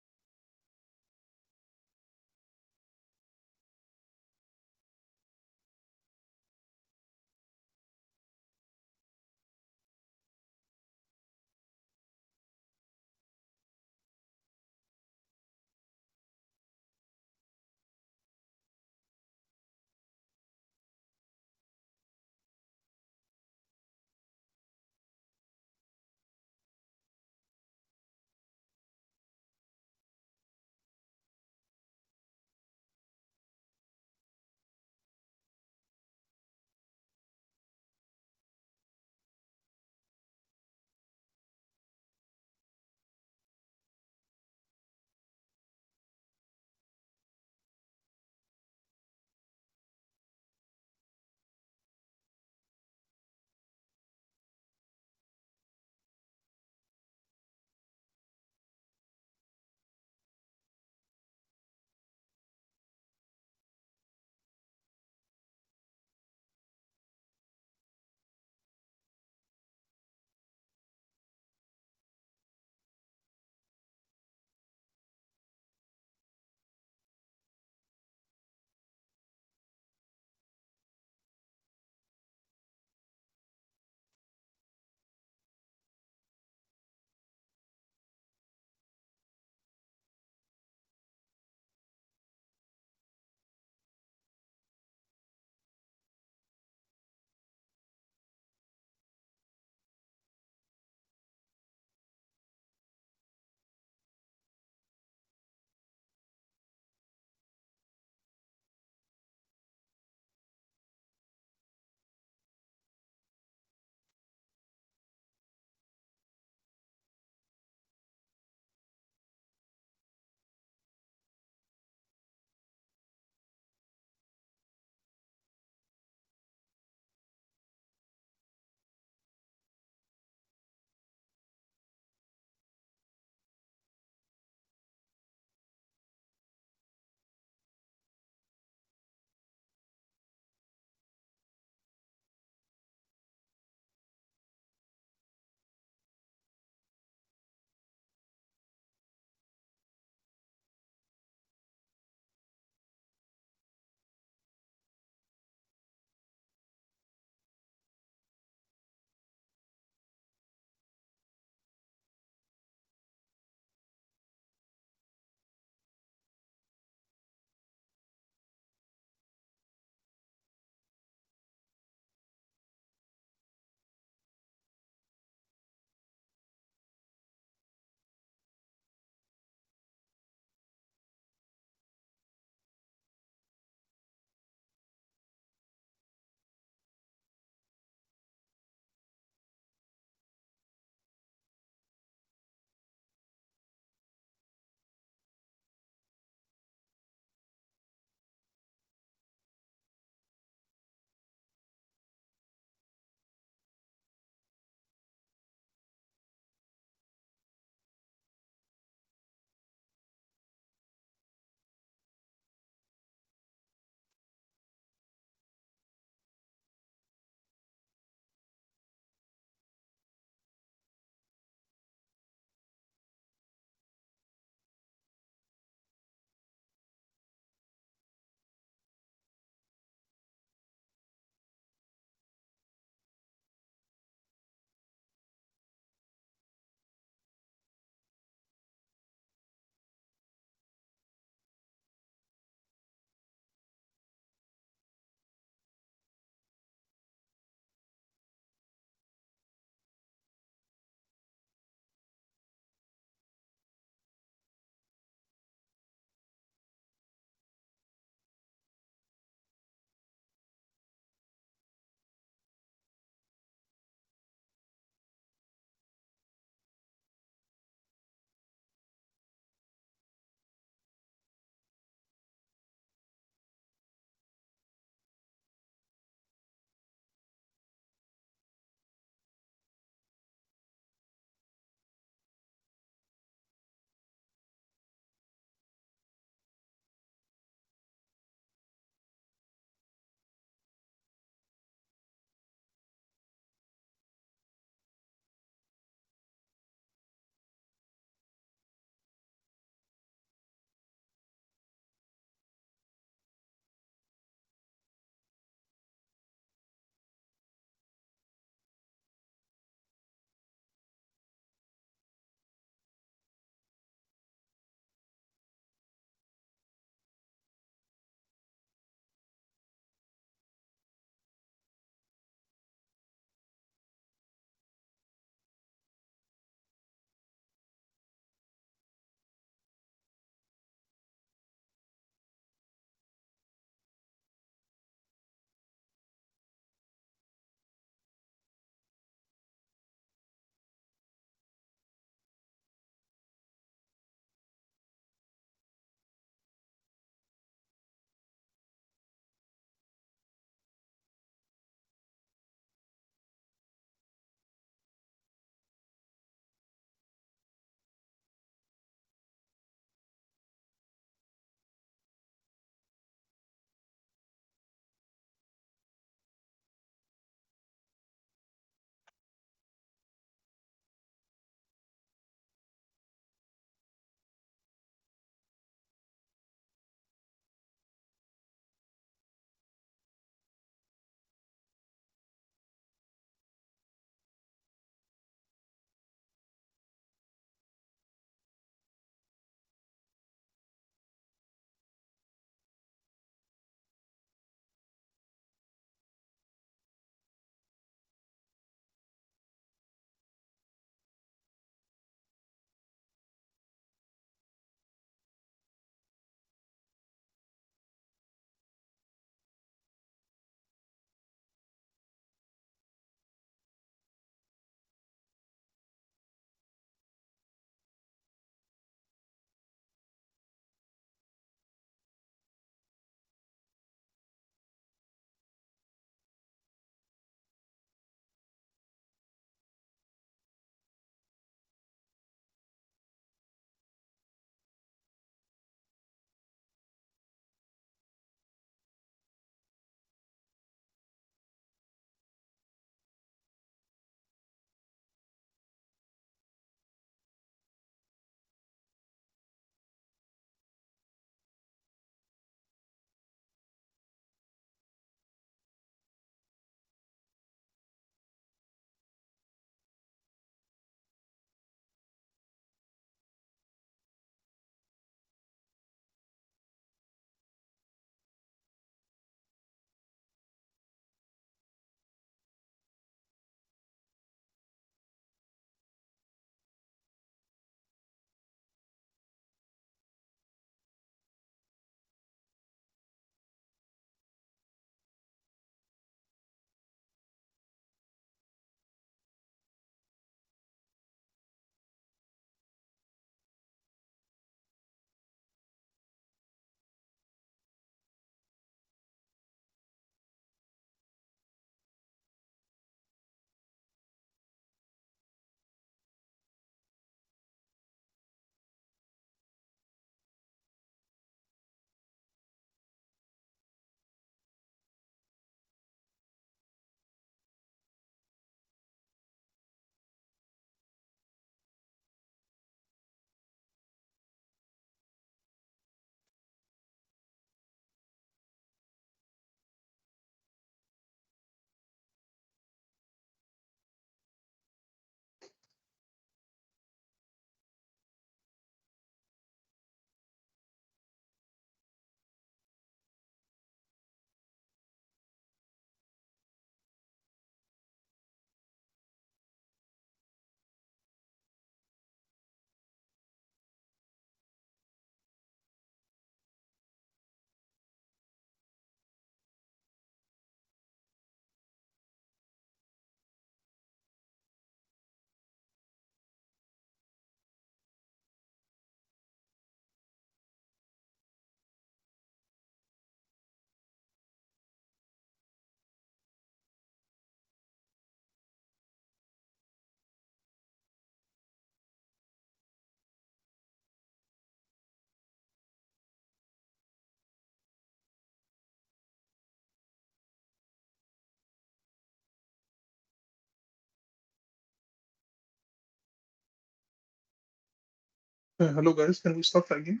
Hello guys, can we start again?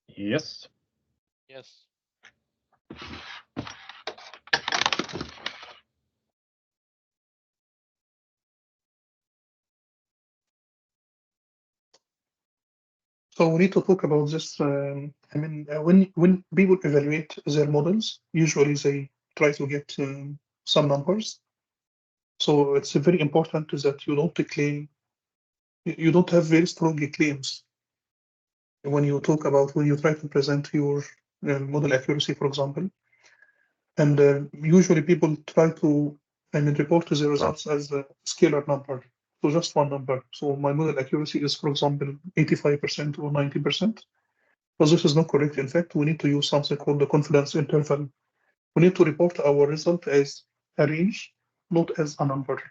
Yes. Yes. So we need to talk about this. I mean, when people evaluate their models, usually they try to get some numbers. So it's very important that you don't claim, you don't have very strong claims when you talk about when you try to present your model accuracy, for example. And usually people try to, I mean, report the results as a scalar number. So just one number. So my model accuracy is, for example, 85% or 90%. But this is not correct. In fact, we need to use something called the confidence interval. We need to report our result as a range, not as a number.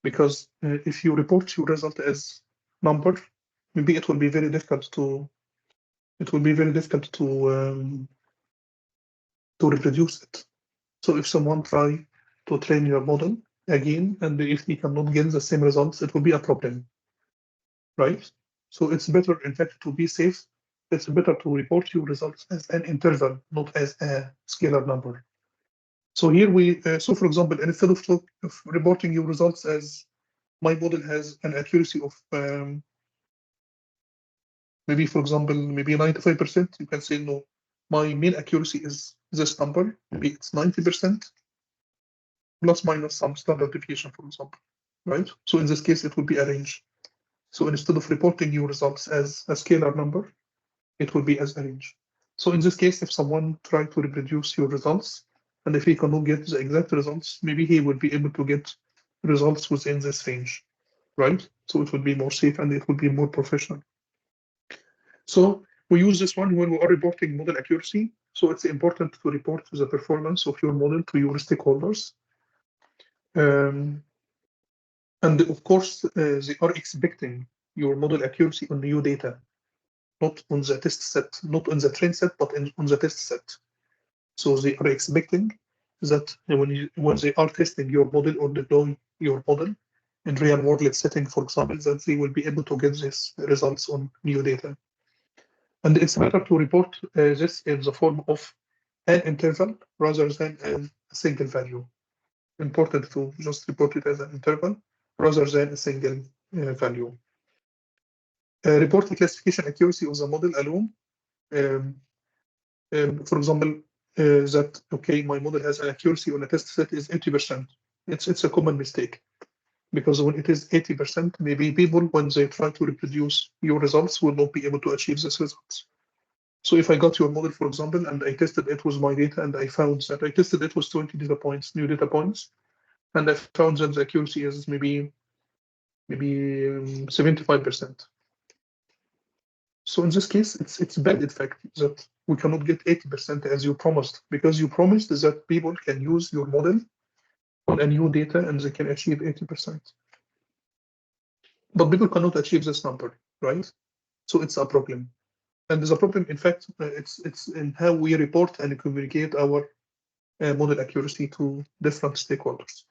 Because if you report your result as number, maybe it will be very difficult to to reproduce it. So if someone try to train your model again, and if he cannot get the same results, it will be a problem, right? So it's better, in fact, to be safe. It's better to report your results as an interval, not as a scalar number. So here so for example, instead of reporting your results as my model has an accuracy of maybe, for example, maybe 95%, you can say, no, my mean accuracy is this number, maybe it's 90%, plus minus some standard deviation, for example, right? So in this case, it would be a range. So instead of reporting your results as a scalar number, it will be as a range. So in this case, if someone tried to reproduce your results, and if he cannot get the exact results, maybe he will be able to get results within this range, right? So it would be more safe and it would be more professional. So we use this one when we are reporting model accuracy. So it's important to report the performance of your model to your stakeholders. And of course, they are expecting your model accuracy on new data, not on the test set, not on the train set, but on the test set. So they are expecting that when they are testing your model or deploying your model in real world setting, for example, that they will be able to get these results on new data. And it's better to report this in the form of an interval rather than a single value. Important to just report it as an interval rather than a single value. Report the classification accuracy of the model alone. For example, that, okay, my model has an accuracy on a test set is 80%. It's a common mistake because when it is 80%, maybe people, when they try to reproduce your results, will not be able to achieve these results. So if I got your model, for example, and I tested it with my data, and I found that I tested it with 20 data points, new data points, and I found that the accuracy is maybe 75%. So in this case, it's bad, in fact, that we cannot get 80% as you promised, because you promised that people can use your model on a new data and they can achieve 80%. But people cannot achieve this number, right? So it's a problem. And there's a problem, in fact, it's in how we report and communicate our model accuracy to different stakeholders.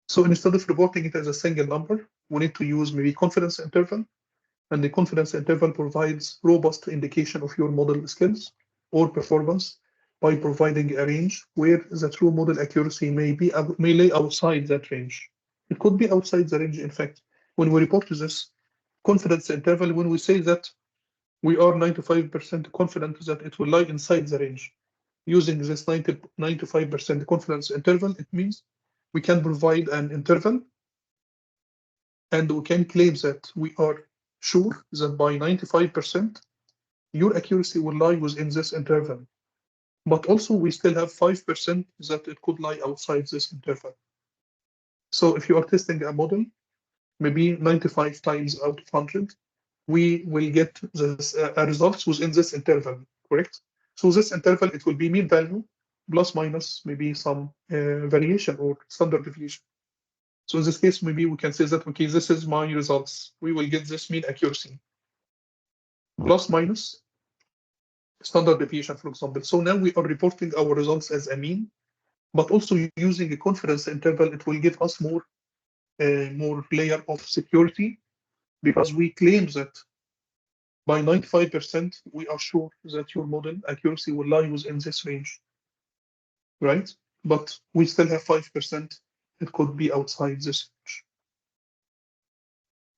So instead of reporting it as a single number, we need to use maybe confidence interval. And the confidence interval provides robust indication of your model skills or performance by providing a range where the true model accuracy may lay outside that range. It could be outside the range, in fact. When we report this confidence interval, when we say that we are 95% confident that it will lie inside the range, using this 95% confidence interval, it means we can provide an interval and we can claim that we are sure that by 95%, your accuracy will lie within this interval. But also, we still have 5% that it could lie outside this interval. So if you are testing a model, maybe 95 times out of 100, we will get this results within this interval, correct? So this interval, it will be mean value plus minus maybe some variation or standard deviation. So in this case, maybe we can say that, okay, this is my results. We will get this mean accuracy plus minus standard deviation, for example. So now we are reporting our results as a mean, but also using a confidence interval, it will give us more more layer of security, because we claim that by 95%, we are sure that your model accuracy will lie within this range, right? But we still have 5%, it could be outside this range.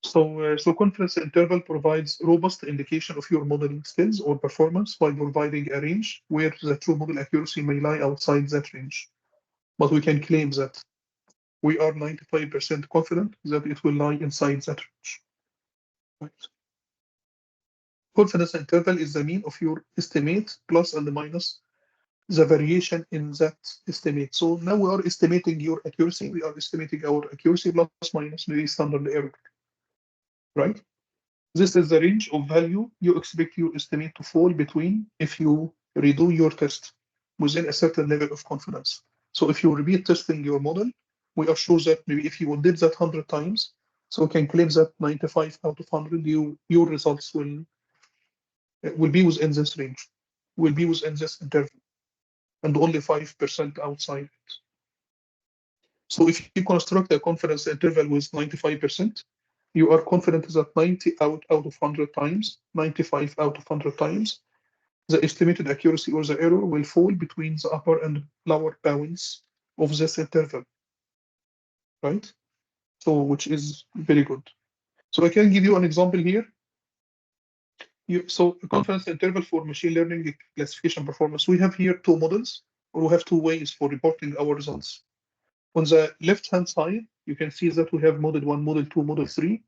So confidence interval provides robust indication of your modeling skills or performance while providing a range where the true model accuracy may lie outside that range. But we can claim that we are 95% confident that it will lie inside that range. Right. Confidence interval is the mean of your estimate plus and minus the variation in that estimate. So now we are estimating your accuracy. We are estimating our accuracy plus minus maybe standard error, right? This is the range of value you expect your estimate to fall between if you redo your test within a certain level of confidence. So if you repeat testing your model, we are sure that maybe if you did that 100 times, so we can claim that 95 out of 100, your results will be within this range, will be within this interval, and only 5% outside it. So if you construct a confidence interval with 95%, you are confident that 90 out of 100 times, 95 out of 100 times, the estimated accuracy or the error will fall between the upper and lower bounds of this interval, right? So which is very good. So I can give you an example here. So a confidence interval for machine learning classification performance. We have here two models, or we have two ways for reporting our results. On the left-hand side, you can see that we have model 1, model 2, model 3,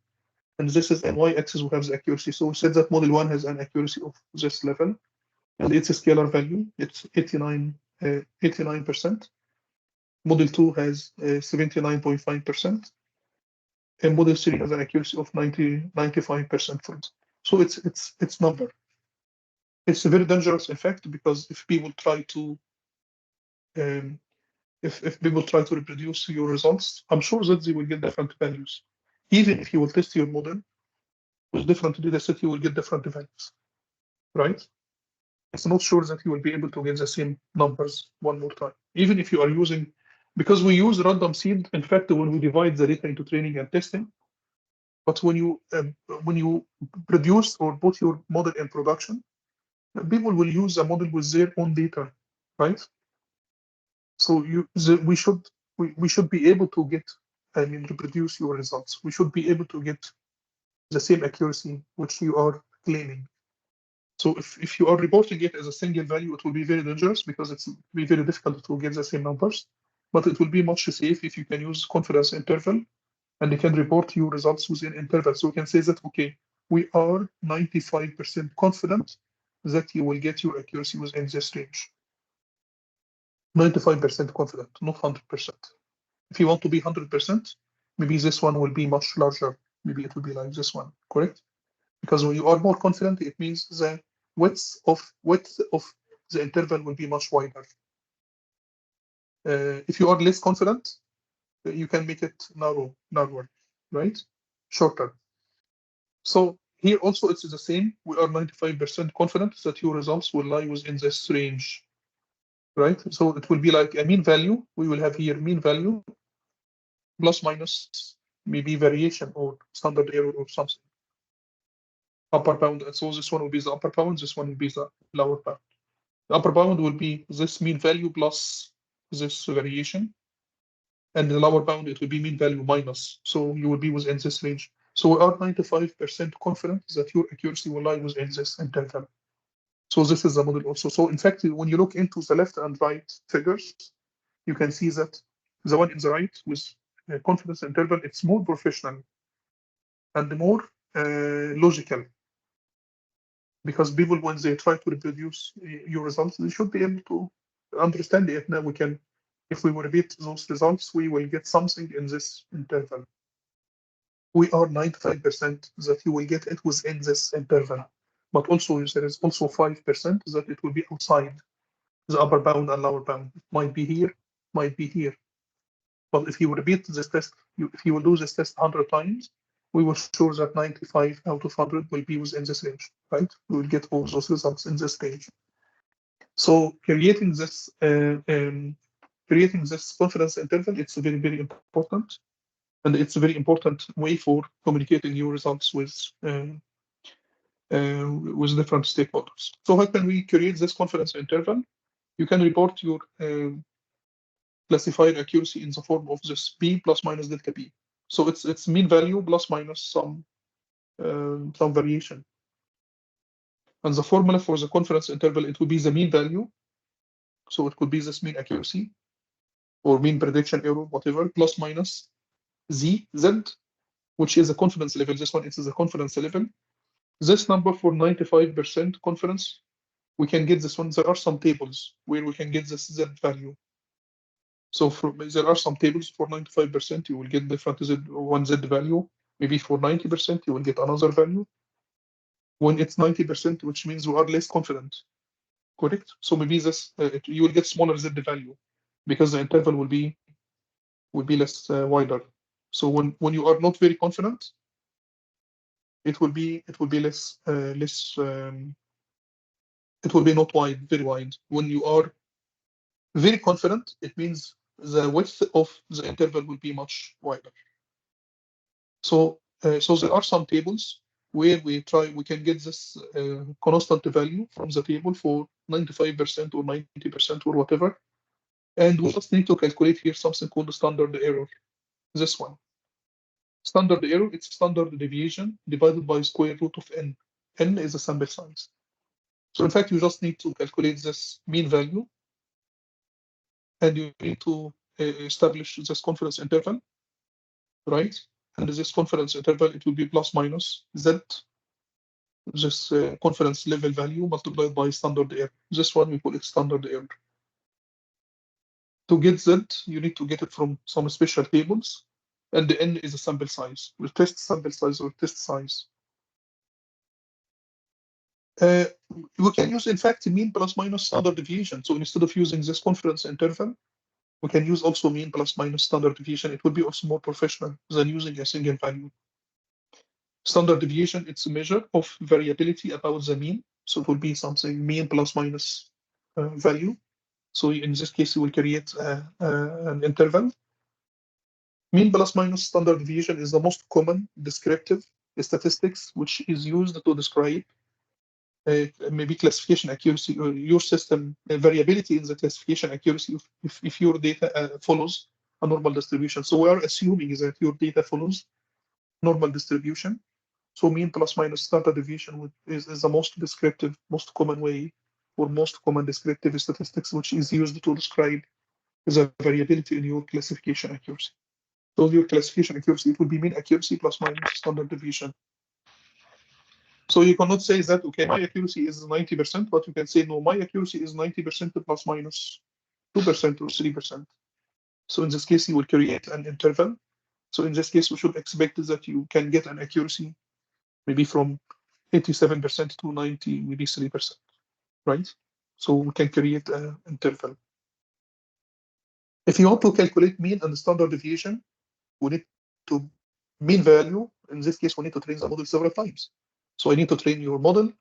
and this is in y-axis we have the accuracy. So we said that model 1 has an accuracy of this level, and it's a scalar value. It's 89%. Model 2 has 79.5%, and model 3 has an accuracy of 95%. So it's number. It's a very dangerous effect because if people try to if people try to reproduce your results, I'm sure that they will get different values. Even if you will test your model with different data set, you will get different values, right? It's not sure that you will be able to get the same numbers one more time. Even if you are using, because we use random seed, in fact, when we divide the data into training and testing, but when you produce or put your model in production, people will use a model with their own data, right? So we should be able to get, reproduce your results. We should be able to get the same accuracy which you are claiming. So if you are reporting it as a single value, it will be very dangerous because it's be very difficult to get the same numbers. But it will be much safe if you can use confidence interval and you can report your results within interval. So we can say that, okay, we are 95% confident that you will get your accuracy within this range. 95% confident, not 100%. If you want to be 100%, maybe this one will be much larger. Maybe it will be like this one, correct? Because when you are more confident, it means the width of the interval will be much wider. If you are less confident, you can make it narrower, right? Shorter. So here also it's the same. We are 95% confident that your results will lie within this range, right? So it will be like a mean value. We will have here mean value plus minus maybe variation or standard error or something. Upper bound, and so this one will be the upper bound, this one will be the lower bound. The upper bound will be this mean value plus this variation, and the lower bound it will be mean value minus. So you will be within this range. So we are 95% confident that your accuracy will lie within this interval. So this is the model also. So in fact, when you look into the left and right figures, you can see that the one in the right with confidence interval, it's more professional and more logical. Because people, when they try to reproduce your results, they should be able to understand it. Now we can, if we repeat those results, we will get something in this interval. We are 95% that you will get it within this interval. But also there is also 5% that it will be outside the upper bound and lower bound. It might be here, might be here. But if you repeat this test, if you will do this test 100 times, we will sure that 95 out of 100 will be within this range, right? We will get all those results in this range. So creating this confidence interval, it's very, very important. And it's a very important way for communicating your results with different stakeholders. So how can we create this confidence interval? You can report your classifier accuracy in the form of this p plus minus delta p. So it's mean value plus minus some variation. And the formula for the confidence interval, it will be the mean value. So it could be this mean accuracy or mean prediction error, whatever, plus minus z, which is a confidence level. This one, it is a confidence level. This number for 95% confidence, we can get this one. There are some tables where we can get this z value. So there are some tables for 95%, you will get different one z value. Maybe for 90%, you will get another value. When it's 90%, which means you are less confident, correct? So maybe this you will get smaller z value because the interval will be less wider. So when you are not very confident, it will be less it will be not wide, very wide. When you are very confident, it means the width of the interval will be much wider. So there are some tables where we can get this constant value from the table for 95% or 90% or whatever. And we just need to calculate here something called the standard error. This one. Standard error, it's standard deviation divided by square root of n. N is a sample size. So in fact, you just need to calculate this mean value, and you need to establish this confidence interval, right? And this confidence interval, it will be plus minus z, this confidence level value multiplied by standard error. This one we call it standard error. To get z, you need to get it from some special tables, and the n is a sample size, or test sample size or test size. We can use, in fact, mean plus minus standard deviation. So instead of using this confidence interval, we can use also mean plus minus standard deviation. It will be also more professional than using a single value. Standard deviation, it's a measure of variability about the mean. So it will be something mean plus minus value. So in this case, we will create an interval. Mean plus minus standard deviation is the most common descriptive statistics which is used to describe maybe classification accuracy or your system variability in the classification accuracy if your data follows a normal distribution. So we are assuming that your data follows normal distribution. So mean plus minus standard deviation is the most descriptive, most common way or most common descriptive statistics which is used to describe the variability in your classification accuracy. So your classification accuracy, it will be mean accuracy plus minus standard deviation. So you cannot say that, okay, my accuracy is 90%, but you can say, no, my accuracy is 90% plus minus 2% or 3%. So in this case, you will create an interval. So in this case, we should expect that you can get an accuracy maybe from 87% to 90, maybe 3%, right? So we can create an interval. If you want to calculate mean and standard deviation, we need to mean value. In this case, we need to train the model several times. So I need to train your model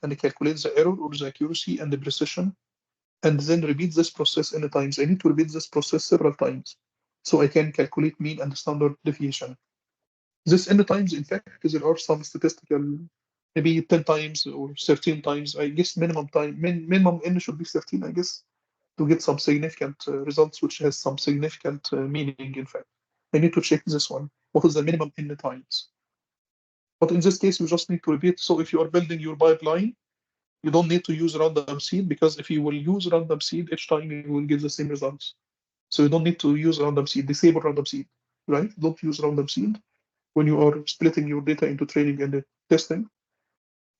and calculate the error or the accuracy and the precision, and then repeat this process n times. I need to repeat this process several times so I can calculate mean and standard deviation. This n times, in fact, there are some statistical, maybe 10 times or 13 times. I guess minimum time, minimum n should be 13, I guess, to get some significant results, which has some significant meaning, in fact. I need to check this one. What is the minimum n times? But in this case, you just need to repeat. So if you are building your pipeline, you don't need to use random seed, because if you will use random seed each time, you will get the same results. So you don't need to use random seed, disable random seed, right? Don't use random seed when you are splitting your data into training and testing.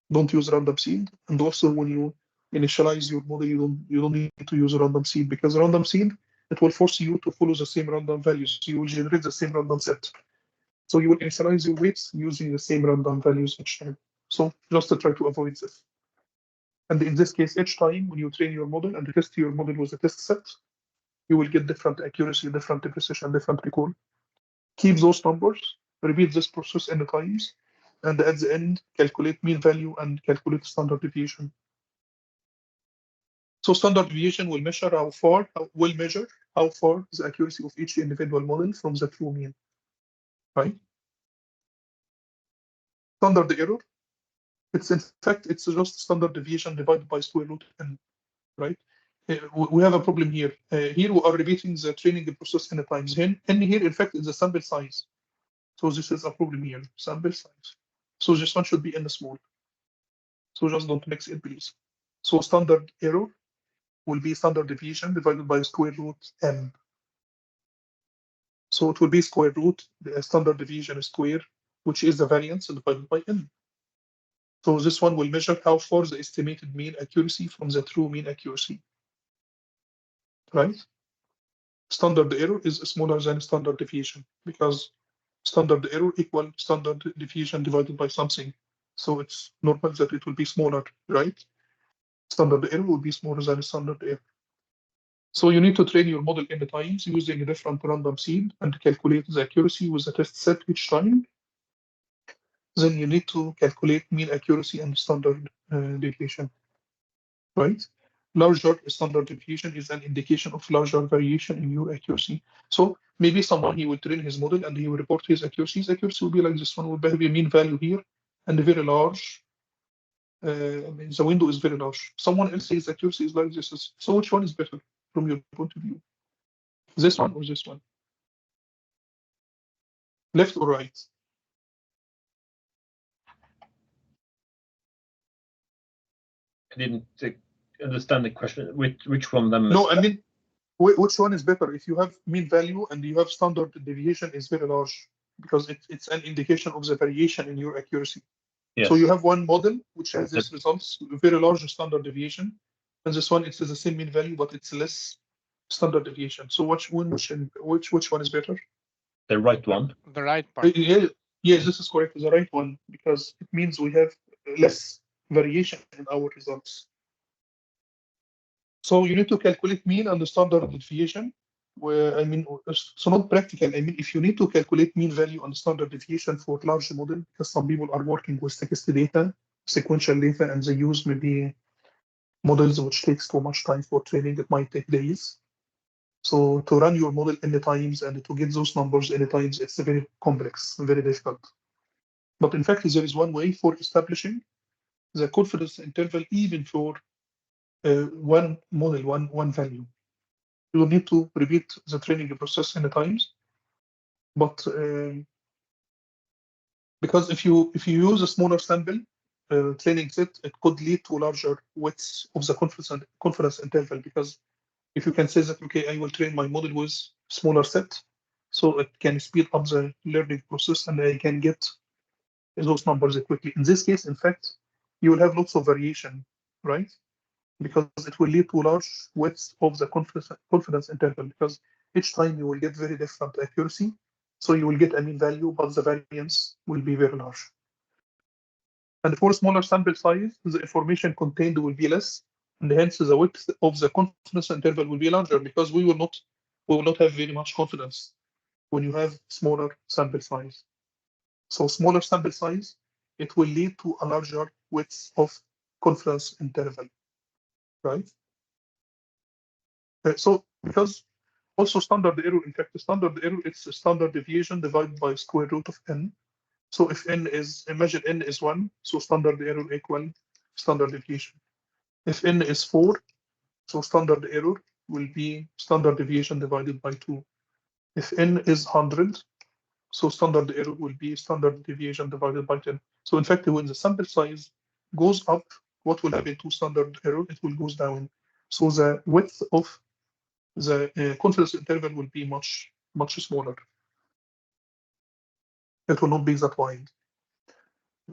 Don't use random seed. And also when you initialize your model, you don't need to use random seed, because random seed, it will force you to follow the same random values. You will generate the same random set. So you will initialize your weights using the same random values each time. So just to try to avoid this. And in this case, each time when you train your model and test your model with a test set, you will get different accuracy, different precision, different recall. Keep those numbers, repeat this process n times, and at the end, calculate mean value and calculate standard deviation. So standard deviation will measure how far the accuracy of each individual model from the true mean. right? Standard error, it's in fact, it's just standard deviation divided by square root n, right? We have a problem here. Here we are repeating the training process n times. N here, in fact, is the sample size. So this is a problem here, sample size. So this one should be n small. So just don't mix it, please. So standard error will be standard deviation divided by square root n. So it will be square root, the standard deviation square, which is the variance divided by n. So this one will measure how far the estimated mean accuracy from the true mean accuracy, right? Standard error is smaller than standard deviation because standard error equal standard deviation divided by something. So it's normal that it will be smaller, right? Standard error will be smaller than standard error. So you need to train your model n times using a different random seed and calculate the accuracy with the test set each time. Then you need to calculate mean accuracy and standard deviation, right? Larger standard deviation is an indication of larger variation in your accuracy. So maybe someone, he will train his model and he will report his accuracy. His accuracy will be like this one, will have a mean value here and very large. I mean, the window is very large. Someone else says accuracy is like this. So which one is better from your point of view? This one or this one? Left or right? I didn't understand the question. Which one of them? No, I mean, which one is better? If you have mean value and you have standard deviation is very large, because it's an indication of the variation in your accuracy. Yes. So you have one model which has this results, very large standard deviation, and this one, it's the same mean value, but it's less standard deviation. So which one is better? The right one. The right part. Yeah, this is correct. The right one, because it means we have less variation in our results. So you need to calculate mean and the standard deviation. Where I mean, so not practical. I mean, if you need to calculate mean value and standard deviation for large model, because some people are working with text data, sequential data, and they use maybe models which takes too much time for training. It might take days. So to run your model any times and to get those numbers any times, it's very complex, very difficult. But in fact, there is one way for establishing the confidence interval even for one model, one value. You will need to repeat the training process many times, but because if you use a smaller sample training set, it could lead to larger widths of the confidence interval. Because if you can say that, okay, I will train my model with smaller set, so it can speed up the learning process and I can get those numbers quickly. In this case, in fact, you will have lots of variation, right? Because it will lead to large widths of the confidence interval, because each time you will get very different accuracy. So you will get a mean value, but the variance will be very large. And for smaller sample size, the information contained will be less, and hence the width of the confidence interval will be larger, because we will not have very much confidence when you have smaller sample size. So smaller sample size, it will lead to a larger width of confidence interval, right? So because also standard error, in fact, the standard error, it's a standard deviation divided by square root of n. So if n is, imagine n is 1, so standard error equal standard deviation. If n is 4, so standard error will be standard deviation divided by 2. If n is 100, so standard error will be standard deviation divided by 10. So in fact, when the sample size goes up, what will happen to standard error? It will goes down. So the width of the confidence interval will be much smaller. It will not be that wide.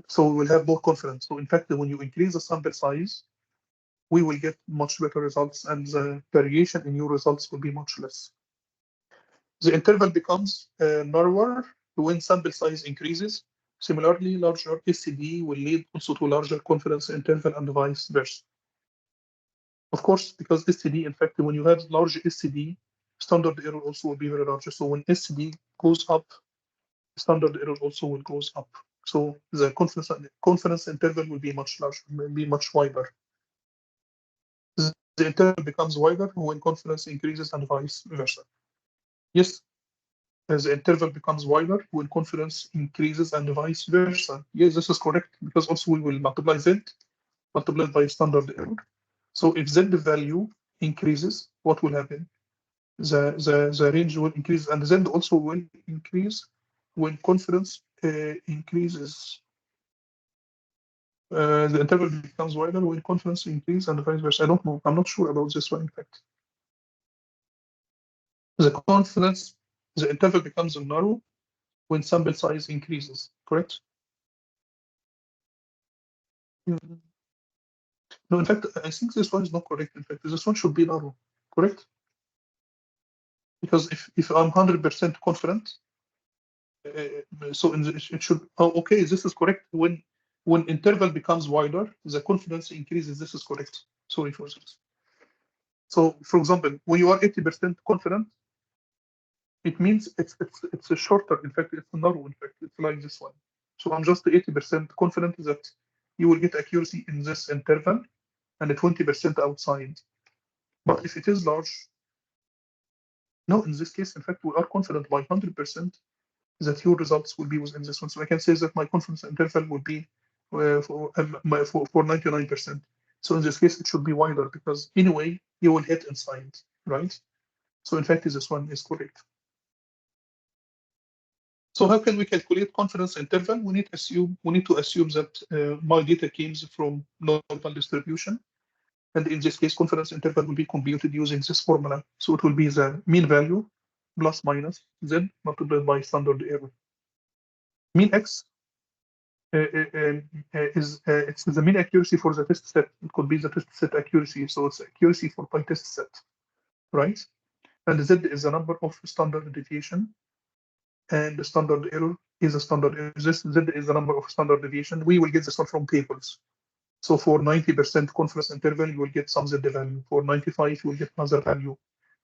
So we will have more confidence. So in fact, when you increase the sample size, we will get much better results, and the variation in your results will be much less. The interval becomes narrower when sample size increases. Similarly, larger SCD will lead also to larger confidence interval and vice versa. Of course, because SCD, in fact, when you have large SCD, standard error also will be very large. So when SCD goes up, standard error also will goes up. So the confidence interval will be much larger, will be much wider. The interval becomes wider when confidence increases and vice versa. Yes? as the interval becomes wider when confidence increases and vice versa. Yes, this is correct, because also we will multiply z multiplied by standard error. So if z value increases, what will happen? The range will increase, and z also will increase when confidence increases. The interval becomes wider when confidence increases and vice versa. I don't know. I'm not sure about this one, in fact. The interval becomes narrow when sample size increases, correct? No, in fact, I think this one is not correct. In fact, this one should be narrow, correct? Because if I'm 100% confident, so it should. Oh, okay, this is correct. When interval becomes wider, the confidence increases. This is correct. Sorry for this. So, for example, when you are 80% confident, it means it's a shorter. In fact, it's narrow. In fact, it's like this one. So I'm just 80% confident that you will get accuracy in this interval, and 20% outside. But if it is large, no, in this case, in fact, we are confident by 100% that your results will be within this one. So I can say that my confidence interval will be for 99%. So in this case, it should be wider, because anyway, you will hit inside, right? So in fact, this one is correct. So how can we calculate confidence interval? We need to assume that my data came from normal distribution. And in this case, confidence interval will be computed using this formula. So it will be the mean value plus minus z multiplied by standard error. Mean x it's the mean accuracy for the test set. It could be the test set accuracy. So it's accuracy for by test set, right? And z is the number of standard deviation, and the standard error is a standard error. This z is the number of standard deviation. We will get this one from tables. So for 90% confidence interval, you will get some z value. For 95, you will get another value.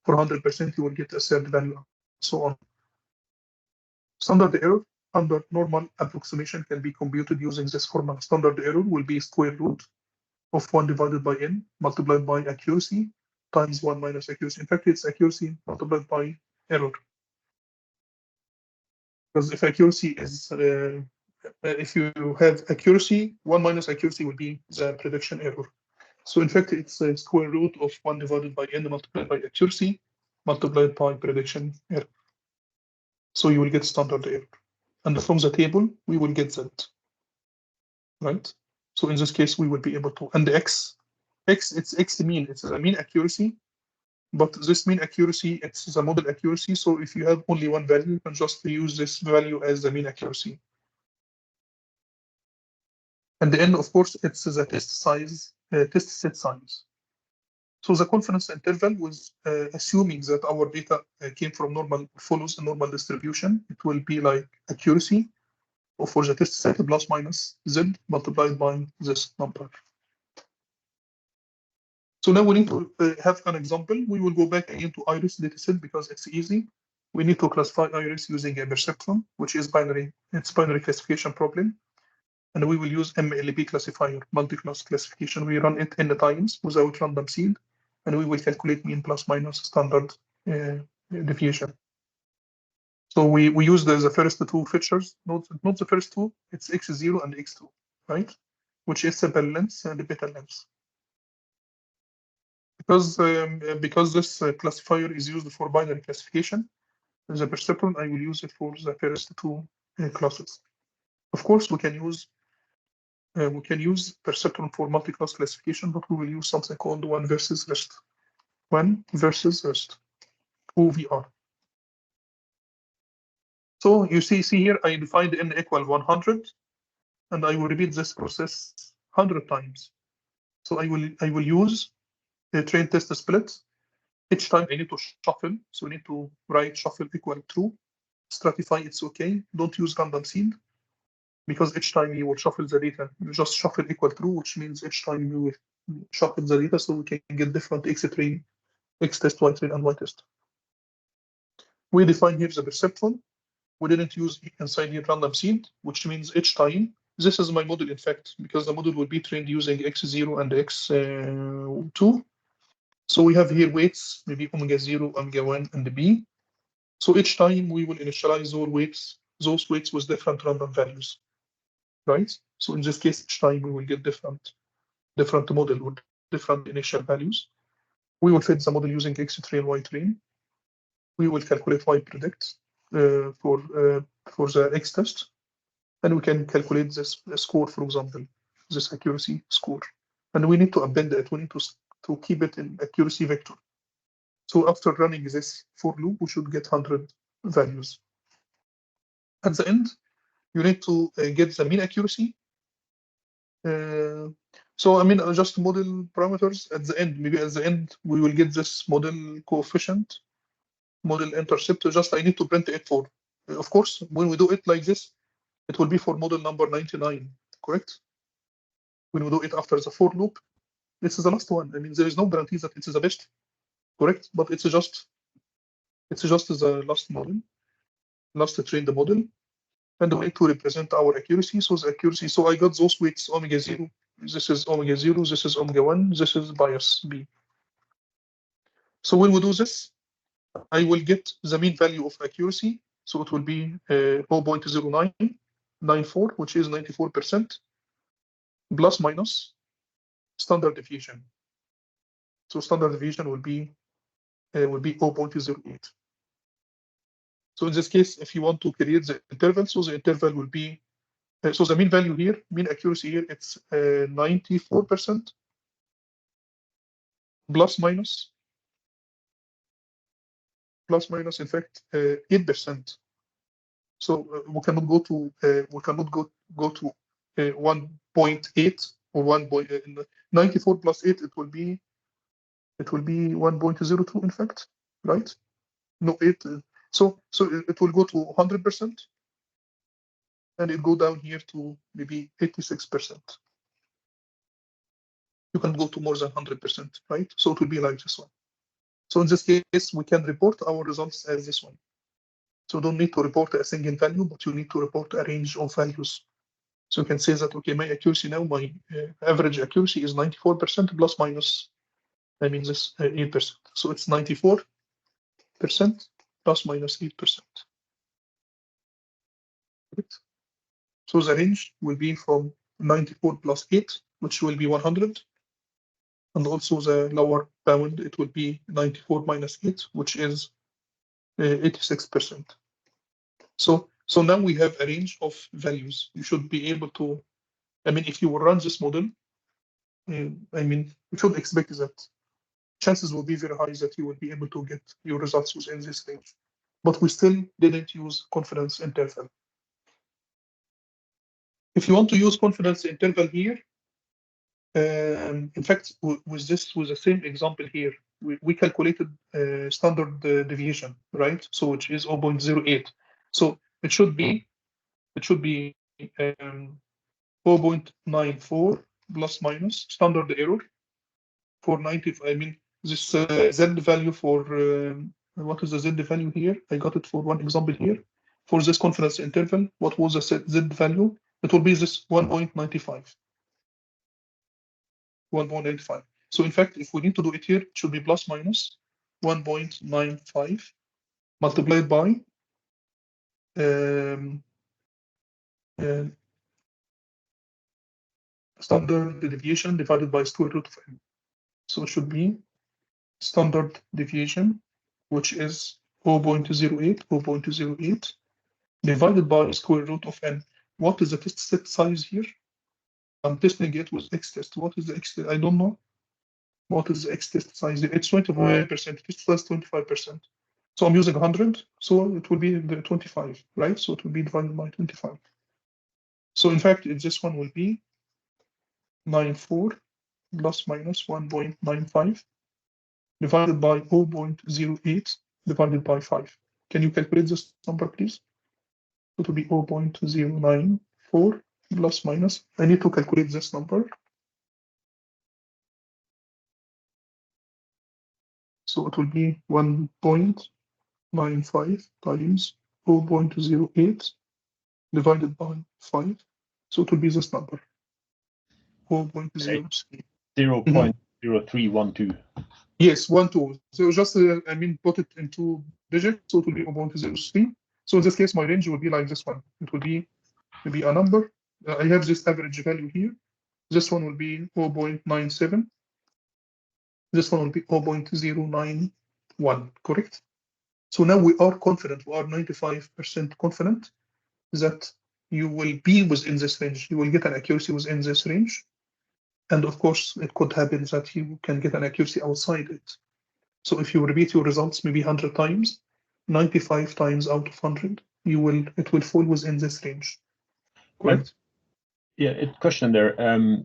For 100%, you will get a third value, so on. Standard error under normal approximation can be computed using this formula. Standard error will be square root of 1 divided by n multiplied by accuracy times 1 minus accuracy. In fact, it's accuracy multiplied by error. Because if accuracy is, if you have accuracy, 1 minus accuracy will be the prediction error. So in fact, it's a square root of 1 divided by n multiplied by accuracy multiplied by prediction error. So you will get standard error. And from the table, we will get that, right? So in this case, we will be able to, and the x, it's x mean, it's a mean accuracy, but this mean accuracy, it's the model accuracy. So if you have only one value, you can just use this value as the mean accuracy. And the n, of course, it's the test size, test set size. So the confidence interval was assuming that our data came from normal, follows a normal distribution. It will be like accuracy for the test set plus minus z multiplied by this number. So now we need to have an example. We will go back again to iris dataset because it's easy. We need to classify iris using a perceptron, which is binary. It's binary classification problem. And we will use MLB classifier, multi-class classification. We run it n times without random seed, and we will calculate mean plus minus standard deviation. So we use the first two features, not the first two, it's x0 and x2, right? Which is simple length and beta length. Because this classifier is used for binary classification, the perceptron, I will use it for the first two classes. Of course, we can use perceptron for multi-class classification, but we will use something called one versus rest. One versus rest, OVR. So you see here, I defined n equal 100, and I will repeat this process 100 times. So I will use the train test split. Each time I need to shuffle, so we need to write shuffle equal true. Stratify, it's okay. Don't use random seed, because each time you will shuffle the data, you just shuffle equal true, which means each time you will shuffle the data, so we can get different x train, x test, y train, and y test. We define here the perceptron. We didn't use inside here random seed, which means each time, this is my model, in fact, because the model will be trained using x0 and x2. So we have here weights, maybe omega 0, omega 1, and b. So each time we will initialize those weights with different random values, right? So in this case, each time we will get different model with different initial values. We will fit the model using X train, Y train. We will calculate Y predict for the X test, and we can calculate this score, for example, this accuracy score. And we need to append it. We need to keep it in accuracy vector. So after running this for loop, we should get 100 values. At the end, you need to get the mean accuracy. So I mean, just model parameters at the end. Maybe at the end we will get this model coefficient, model intercept. Just I need to print it for. Of course, when we do it like this, it will be for model number 99, correct? When we do it after the for loop, this is the last one. I mean, there is no guarantee that it's the best, correct? But it's just the last model, last trained model, and we need to represent our accuracy. So the accuracy. So I got those weights: omega 0. This is omega 0. This is omega 1. This is bias B. So when we do this, I will get the mean value of accuracy. So it will be 0.0994, which is 94%, plus minus standard deviation. So standard deviation will be 0.08. So in this case, if you want to create the interval, so the interval will be so the mean value here, mean accuracy here, it's 94% plus minus, in fact, 8%. So we cannot go to 1.8 or 94 plus 8. It will be 1.02. In fact, right? No 8. So it will go to 100%, and it go down here to maybe 86%. You can go to more than 100%, right? So it will be like this one. So in this case, we can report our results as this one. So don't need to report a single value, but you need to report a range of values. So you can say that, okay, my accuracy now, my average accuracy is 94% plus minus, I mean this 8%. So it's 94% plus minus 8%. Right? So the range will be from 94 plus 8, which will be 100. And also the lower bound, it will be 94 minus 8, which is 86%. So now we have a range of values. You should be able to, I mean, if you will run this model, I mean, you should expect that chances will be very high that you will be able to get your results within this range. But we still didn't use confidence interval. If you want to use confidence interval here, in fact, with the same example here, we calculated standard deviation, right? So which is 0.08. So it should be 0.94 plus minus standard error for 90. I mean, this Z value for what is the Z value here? I got it for one example here. For this confidence interval, what was the Z value? It will be this 1.95. 1.95. So in fact, if we need to do it here, it should be plus minus 1.95 multiplied by standard deviation divided by square root of n. So it should be standard deviation, which is 0.08 divided by square root of n. What is the test set size here? I'm testing it with X test. What is the X test? I don't know. What is the X test size? It's 25%. Test size 25%. So I'm using 100. So it will be the 25, right? So it will be divided by 25. So in fact, this one will be 94 plus minus 1.95 divided by 0.08 divided by 5. Can you calculate this number, please? It will be 0.094 plus minus. I need to calculate this number. So it will be 1.95 times 0.08 divided by 5. So it will be this number. 4.03. 0.0312. Yes, 1, 2. So just, I mean, put it into digit, so it will be 0.03. So in this case, my range will be like this one. It will be maybe a number. I have this average value here. This one will be 0.97. This one will be 0.091, correct? So now we are confident, we are 95% confident that you will be within this range. You will get an accuracy within this range. And of course, it could happen that you can get an accuracy outside it. So if you repeat your results maybe 100 times, 95 times out of 100, it will fall within this range. Correct? Yeah, a question there.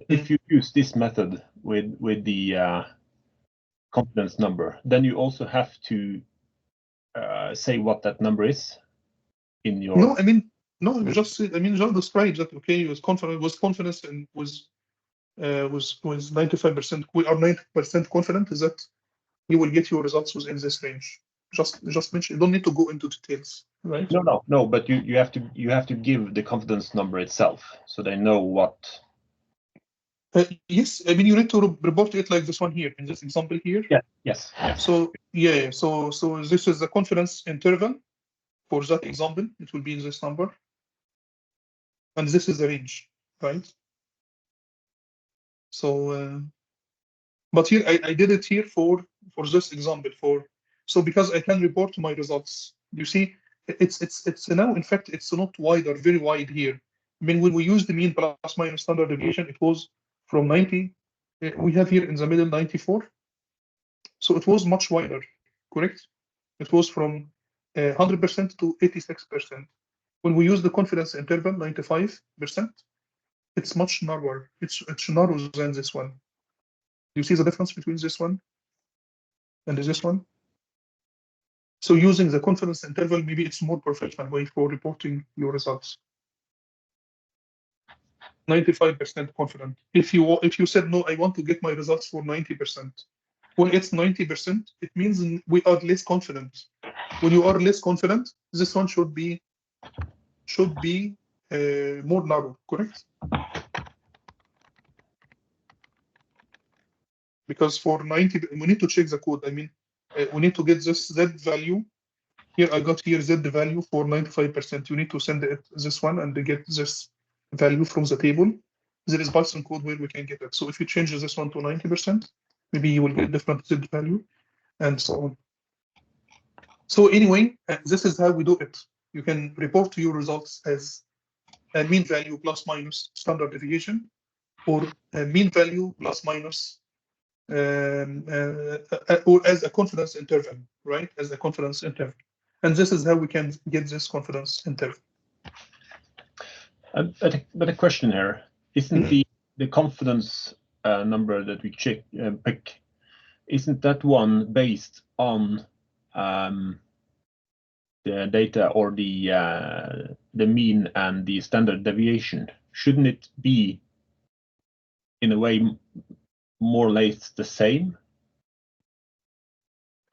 If you use this method with the confidence number, then you also have to say what that number is in your. No, I mean, no, you just describe that. Okay, with confidence and was 95%. We are 90% confident that you will get your results within this range. Just mention. You don't need to go into details, right? No. But you have to give the confidence number itself, so they know what. Yes, I mean you need to report it like this one here in this example here. Yeah. Yes. So yeah. So this is the confidence interval for that example. It will be in this number, and this is the range, right? So, but here I did it here for this example so because I can report my results. You see, it's now in fact it's not wide or very wide here. I mean when we use the mean plus minus standard deviation, it was from 90. We have here in the middle 94. So it was much wider, correct? It was from 100% to 86%. When we use the confidence interval 95%, it's much narrower. It's narrower than this one. You see the difference between this one and this one? So using the confidence interval, maybe it's more professional way for reporting your results. 95% confident. If you said no, I want to get my results for 90%. When it's 90%, it means we are less confident. When you are less confident, this one should be more narrow, correct? Because for 90, we need to check the code. I mean, we need to get this Z value. Here I got here Z value for 95%. You need to send it this one and get this value from the table. There is Python code where we can get it. So if you change this one to 90%, maybe you will get different Z value and so on. So anyway, this is how we do it. You can report your results as a mean value plus minus standard deviation, or a mean value plus minus, or as a confidence interval, right? As a confidence interval. And this is how we can get this confidence interval. But a question here, isn't the confidence number that we pick, isn't that one based on the data or the mean and the standard deviation? Shouldn't it be in a way more or less the same?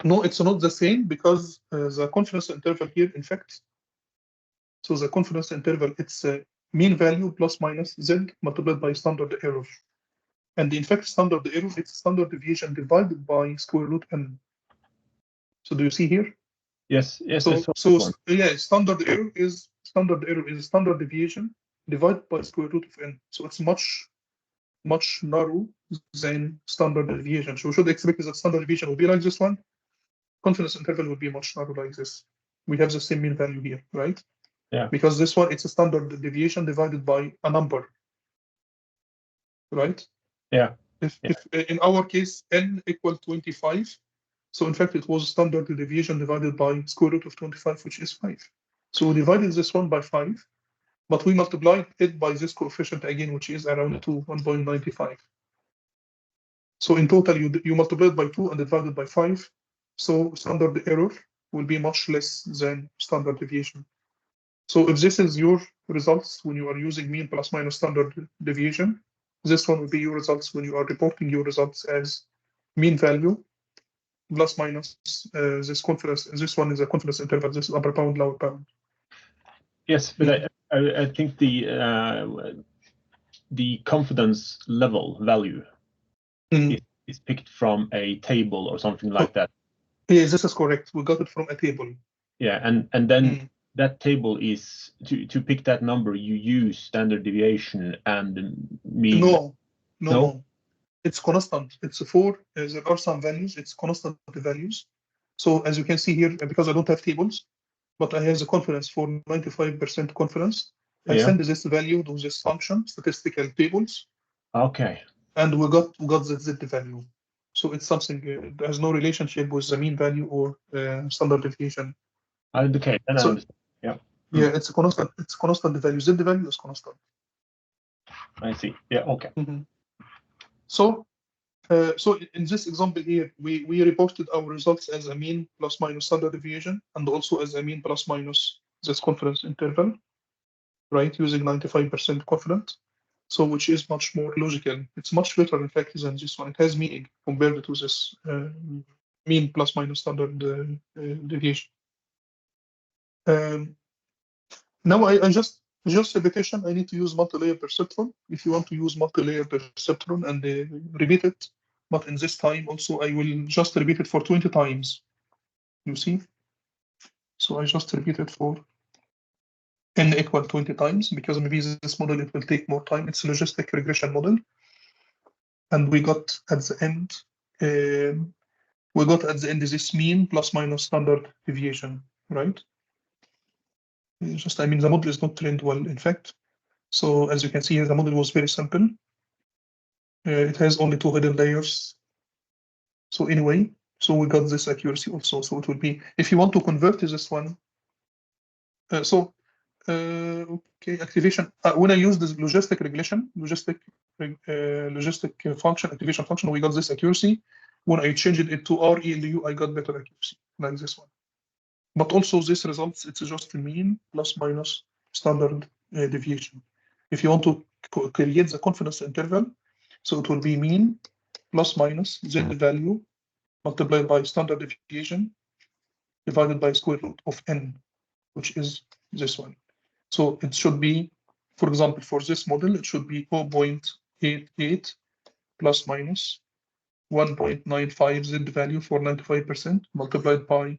No, it's not the same, because the confidence interval here, in fact, so the confidence interval, it's mean value plus minus Z multiplied by standard error. And in fact, standard error, it's standard deviation divided by square root n. So do you see here? Yes. So yeah, standard error is standard deviation divided by square root of n. So it's much narrow than standard deviation. So we should expect that standard deviation will be like this one. Confidence interval will be much narrow like this. We have the same mean value here, right? Yeah. Because this one, it's a standard deviation divided by a number, right? Yeah. If in our case n equal 25, so in fact it was standard deviation divided by square root of 25, which is 5. So we divided this one by 5, but we multiplied it by this coefficient again, which is around 1.95. So in total, you multiply it by 2 and divided by 5. So standard error will be much less than standard deviation. So if this is your results when you are using mean plus minus standard deviation, this one will be your results when you are reporting your results as mean value plus minus this confidence. This one is a confidence interval. This is upper bound, lower bound. Yes, but I think the confidence level value is picked from a table or something like that. Yes, this is correct. We got it from a table. Yeah, and then that table is to pick that number. You use standard deviation and mean. No. It's constant. It's there are some values. It's constant values. So as you can see here, because I don't have tables, but I have the confidence for 95% confidence. I send this value to this function, statistical tables. Okay. And we got the z value. So it's something that has no relationship with the mean value or standard deviation. Okay. Then So, yeah. Yeah, it's a constant. It's constant value. Z value is constant. I see. Yeah. Okay. So in this example here, we reported our results as a mean plus minus standard deviation, and also as a mean plus minus this confidence interval, right? Using 95% confidence. So which is much more logical. It's much better, in fact, than this one. It has meaning compared to this mean plus minus standard deviation. Now I just repetition. I need to use multi-layer perceptron. If you want to use multi-layer perceptron and repeat it, but in this time also I will just repeat it for 20 times. You see? So I just repeat it for n equal 20 times because maybe this model it will take more time. It's a logistic regression model, and we got at the end this mean plus minus standard deviation, right? I mean, the model is not trained well, in fact. So as you can see here, the model was very simple. It has only 2 hidden layers. So anyway, so we got this accuracy also. So it will be, if you want to convert this one, okay, activation. When I use this logistic regression, logistic function, activation function, we got this accuracy. When I changed it to ReLU, I got better accuracy, like this one. But also this results, it's just mean plus minus standard deviation. If you want to create the confidence interval, so it will be mean plus minus z value multiplied by standard deviation divided by square root of n, which is this one. So it should be, for example, for this model, it should be 0.88 plus minus 1.95 z value for 95% multiplied by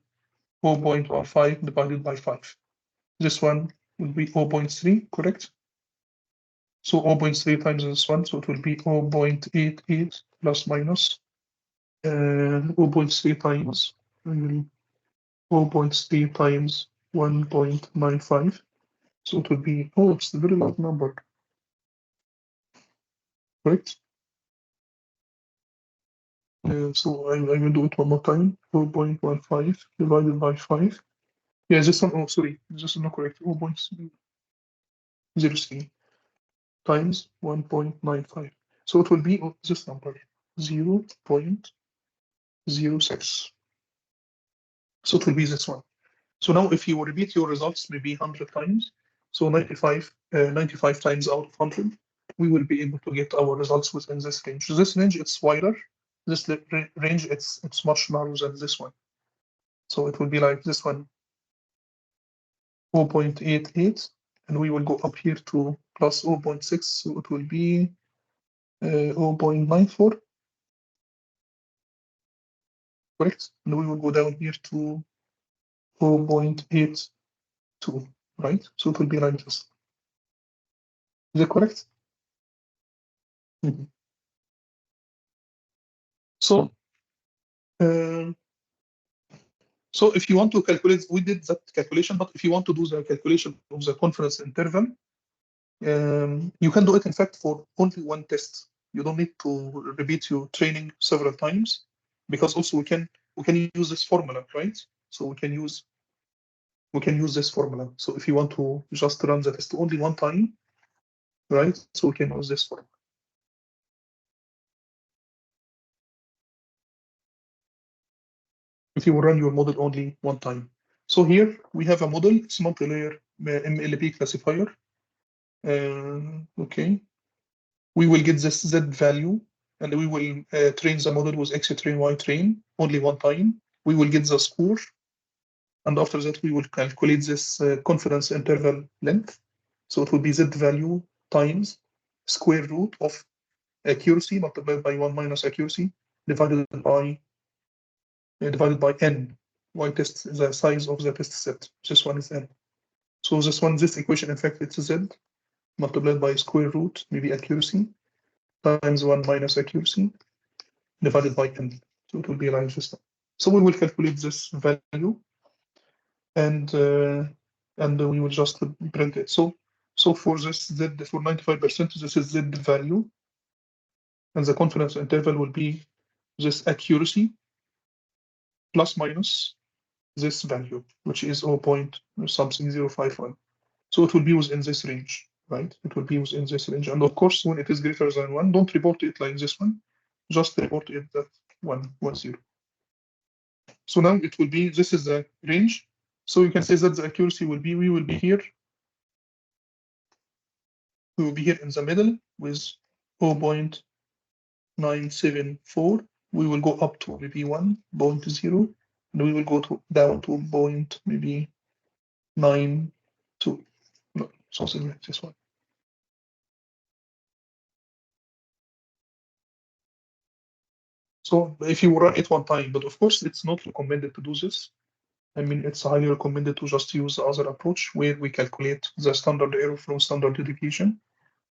0.15 divided by 5. This one will be 0.3, correct? So 0.3 times this one, so it will be 0.88 plus minus 0.3 times 0.3 times 1.95. So it will be, it's a very large number, correct? So I will do it one more time. 0.15 divided by 5. Yeah, this one, sorry, this is not correct. 0.03 times 1.95. So it will be this number, 0.06. So it will be this one. So now if you repeat your results maybe 100 times, so 95 times out of 100, we will be able to get our results within this range. This range, it's wider. This range, it's much narrower than this one. So it will be like this one, 0.88, and we will go up here to plus 0.6, so it will be 0.94, correct? And we will go down here to 0.82, right? So it will be like this. Is that correct? So, so if you want to calculate, we did that calculation, but if you want to do the calculation of the confidence interval, you can do it, in fact, for only one test. You don't need to repeat your training several times, because also we can use this formula, right? So we can use this formula. So if you want to just run the test only one time, right? So we can use this formula. If you run your model only one time. So here we have a model, it's multi-layer MLP classifier. Okay. We will get this Z value, and we will train the model with X train, Y train only one time. We will get the score, and after that we will calculate this confidence interval length. So it will be Z value times square root of accuracy multiplied by 1 minus accuracy divided by divided by n. Y test is the size of the test set. This one is n. So this equation, in fact, it's z multiplied by square root, maybe accuracy, times 1 minus accuracy, divided by n. So it will be like this. So we will calculate this value, and we will just print it. So for this z, for 95%, this is z value, and the confidence interval will be this accuracy plus minus this value, which is 0.051. So it will be within this range, right? It will be within this range. And of course, when it is greater than 1, don't report it like this one. Just report it that 110. So now it will be, this is the range. So you can say that the accuracy will be, we will be here in the middle with 0.974. We will go up to maybe 1.0, and we will go down to maybe 9.2. No, something like this one. So if you run it one time, but of course it's not recommended to do this. I mean, it's highly recommended to just use the other approach where we calculate the standard error from standard deviation.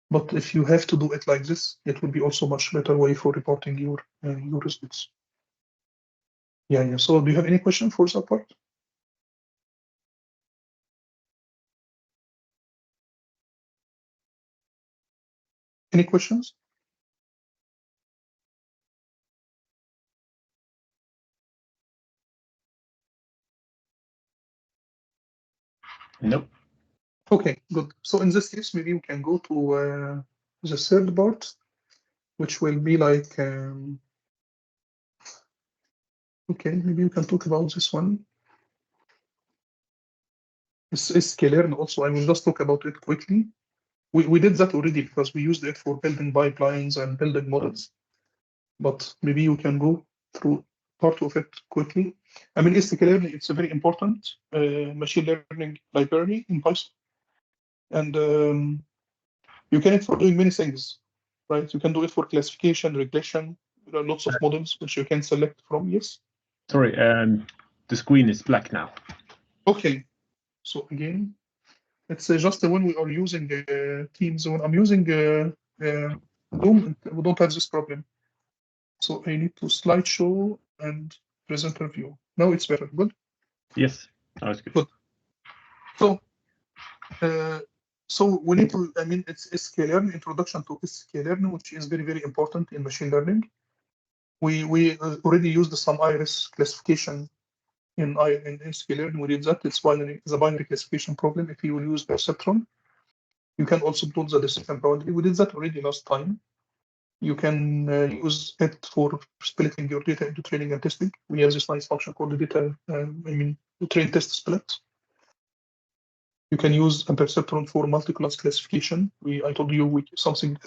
But if you have to do it like this, it will be also much better way for reporting your results. Yeah. So do you have any question for that part? Any questions? Nope. Okay, good. So in this case, maybe we can go to the third part, which will be like, okay, maybe we can talk about this one. It's sklearn also. I will just talk about it quickly. We did that already because we used it for building pipelines and building models. But maybe you can go through part of it quickly. I mean, sklearn, it's a very important machine learning library in Python. And you can use it for doing many things, right? You can do it for classification, regression. There are lots of models which you can select from. Yes. Sorry, the screen is black now. Okay. So again, it's just when we are using Teams. When I'm using Zoom, we don't have this problem. So I need to slideshow and presenter view. Now it's better. Good. Yes, that's good. Good. So we need to. I mean, it's sklearn, introduction to sklearn, which is very, very important in machine learning. We already used some iris classification in sklearn. We did that. It's the binary classification problem. If you will use perceptron, you can also put the decision boundary. We did that already last time. You can use it for splitting your data into training and testing. We have this nice function called the data, the train test split. You can use a perceptron for multi-class classification. I told you a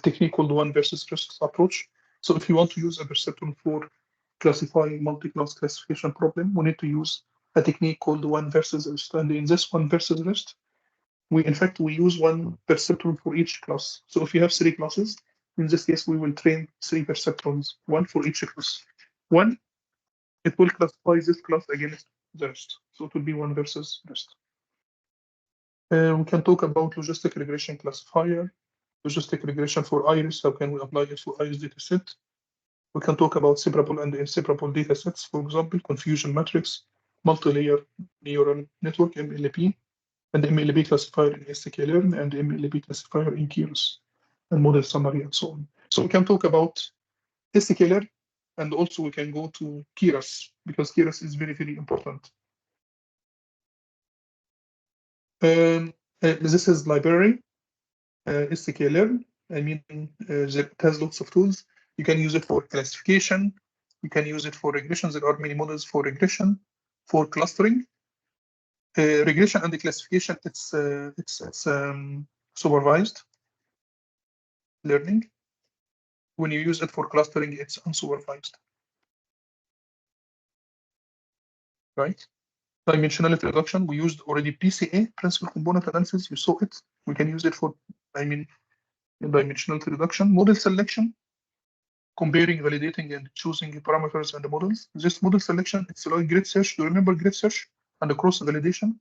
technique called one versus rest approach. So if you want to use a perceptron for classifying multi-class classification problem, we need to use a technique called one versus rest. And in this one versus rest, we use one perceptron for each class. So if you have 3 classes, in this case, we will train 3 perceptrons, 1 for each class. One, it will classify this class against the rest. So it will be one versus rest. We can talk about logistic regression classifier, logistic regression for iris. How can we apply it for iris dataset? We can talk about separable and inseparable datasets, for example, confusion matrix, multi-layer neural network, MLP, and MLP classifier in sklearn, and MLP classifier in Keras, and model summary, and so on. So we can talk about sklearn, and also we can go to Keras, because Keras is very, very important. This is library, sklearn. I mean, it has lots of tools. You can use it for classification. You can use it for regression. There are many models for regression, for clustering. Regression and the classification, it's supervised learning. When you use it for clustering, it's unsupervised. Right? Dimensionality reduction, we used already PCA, principal component analysis. You saw it. We can use it for, dimensionality reduction. Model selection, comparing, validating, and choosing parameters and the models. This model selection, it's like grid search. Do you remember grid search and the cross validation?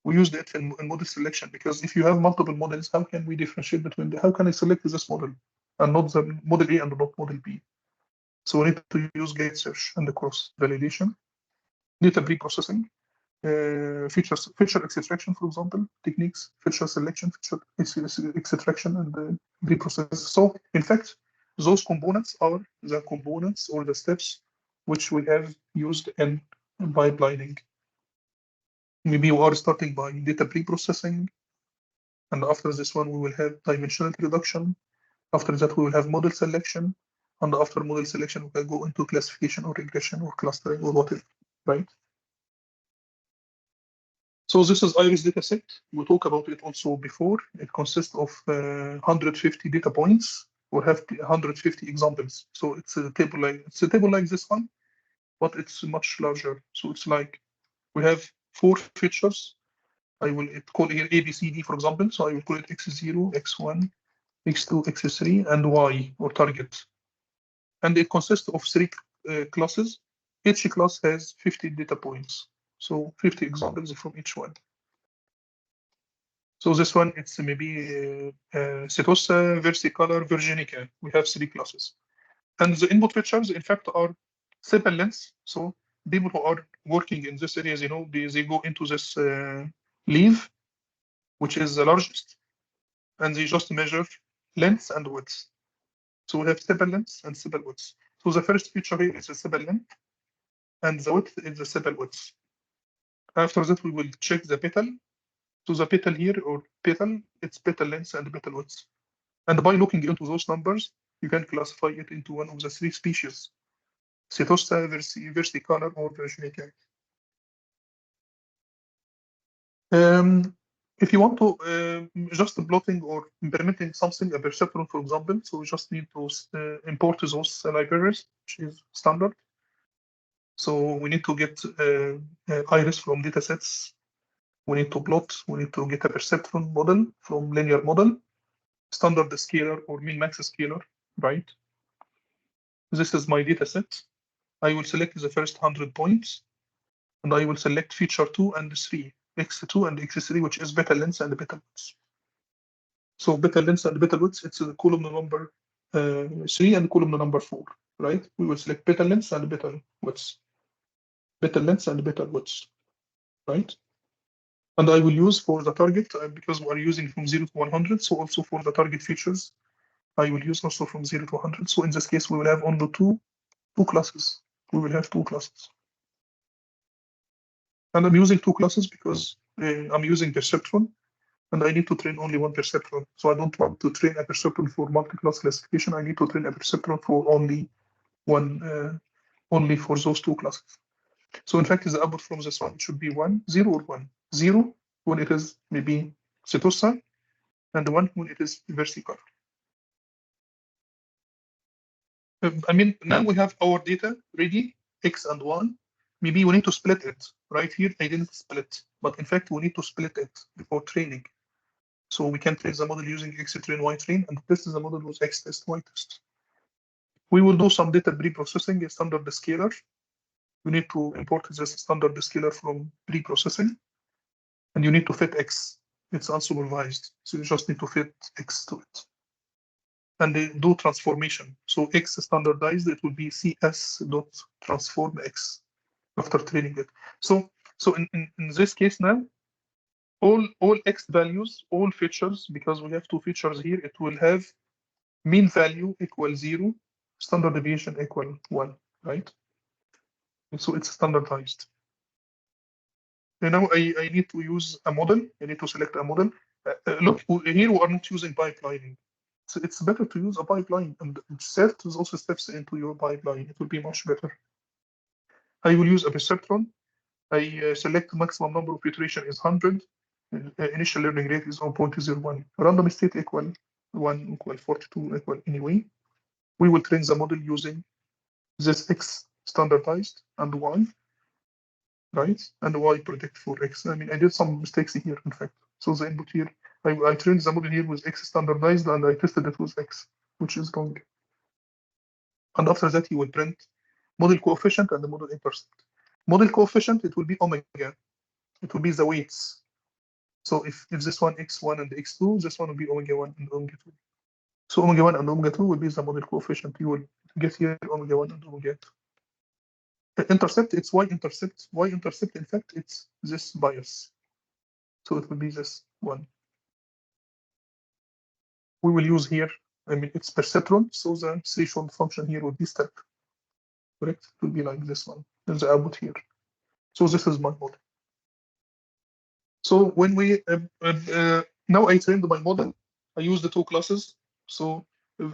We used it in model selection because if you have multiple models, how can we differentiate between how can I select this model and not the model A and not model B? So we need to use grid search and the cross validation, data pre-processing, feature extraction, for example, techniques, feature selection, feature extraction, and pre-process. So in fact, those components are the components or the steps which we have used in pipelining. Maybe you are starting by data pre-processing, and after this one, we will have dimensional reduction. After that, we will have model selection, and after model selection, we can go into classification or regression or clustering or whatever, right? So this is Iris dataset. We talked about it also before. It consists of 150 data points. We have 150 examples. So it's a table like this one, but it's much larger. So it's like we have 4 features. I will call here A, B, C, D, for example. So I will call it X0, X1, X2, X3, and Y, or target. And it consists of 3 classes. Each class has 50 data points. So 50 examples from each one. So this one, it's maybe Setosa, Versicolor, Virginica. We have 3 classes. And the input features, in fact, are simple lengths. So people who are working in this area, they go into this leaf, which is the largest, and they just measure length and width. So we have simple lengths and simple widths. So the first feature here is a simple length, and the width is the simple width. After that, we will check the petal. So the petal here, or petal, it's petal length and petal width. And by looking into those numbers, you can classify it into one of the 3 species, Setosa, Versicolor, or Virginica. If you want to just plotting or implementing something, a perceptron, for example, so we just need to import those libraries, which is standard. So we need to get iris from datasets. We need to plot. We need to get a perceptron model from linear model, standard scalar or min-max scalar, right? This is my dataset. I will select the first 100 points, and I will select feature 2 and 3, X2 and X3, which is beta length and beta width. So beta length and beta width, it's the column number 3 and column number 4, right? We will select beta length and beta width. Beta length and beta width, right? And I will use for the target, because we are using from 0 to 100, so also for the target features, I will use also from 0 to 100. So in this case, we will have only two classes. We will have 2 classes. And I'm using 2 classes because I'm using perceptron, and I need to train only one perceptron. So I don't want to train a perceptron for multi-class classification. I need to train a perceptron for only one, only for those 2 classes. So in fact, the output from this one should be 1, 0, or 1. 0 when it is maybe Setosa, and 1 when it is Versicolor. I mean, now we have our data ready, X and Y. Maybe we need to split it. Right here, I didn't split, but in fact, we need to split it before training. So we can train the model using X train, Y train, and test the model with X test, Y test. We will do some data pre-processing, a standard scalar. We need to import this standard scalar from pre-processing, and you need to fit X. It's unsupervised, so you just need to fit X to it. And they do transformation. So X standardized, it will be CS.transform X after training it. So in this case now, all X values, all features, because we have 2 features here, it will have mean value equal 0, standard deviation equal 1, right? And so it's standardized. And now I need to use a model. I need to select a model. Look, here we are not using pipelining. So it's better to use a pipeline, and CERT is also steps into your pipeline. It will be much better. I will use a perceptron. I select maximum number of iteration is 100. Initial learning rate is 0.01. Random state equal 1 equal 42 equal anyway. We will train the model using this X standardized and Y, right? And Y predict for X. I mean, I did some mistakes here, in fact. So the input here, I trained the model here with X standardized, and I tested it with X, which is wrong. And after that, you will print model coefficient and the model intercept. Model coefficient, it will be omega. It will be the weights. So if this one x1 and x2, this one will be omega 1 and omega 2. So omega 1 and omega 2 will be the model coefficient. You will get here omega 1 and omega 2. The intercept, it's y-intercept. Y-intercept, in fact, it's this bias. So it will be this one. We will use here, I mean, it's perceptron, so the threshold function here will be step. Correct? It will be like this one. There's the output here. So this is my model. So when we now I trained my model, I use the two classes. So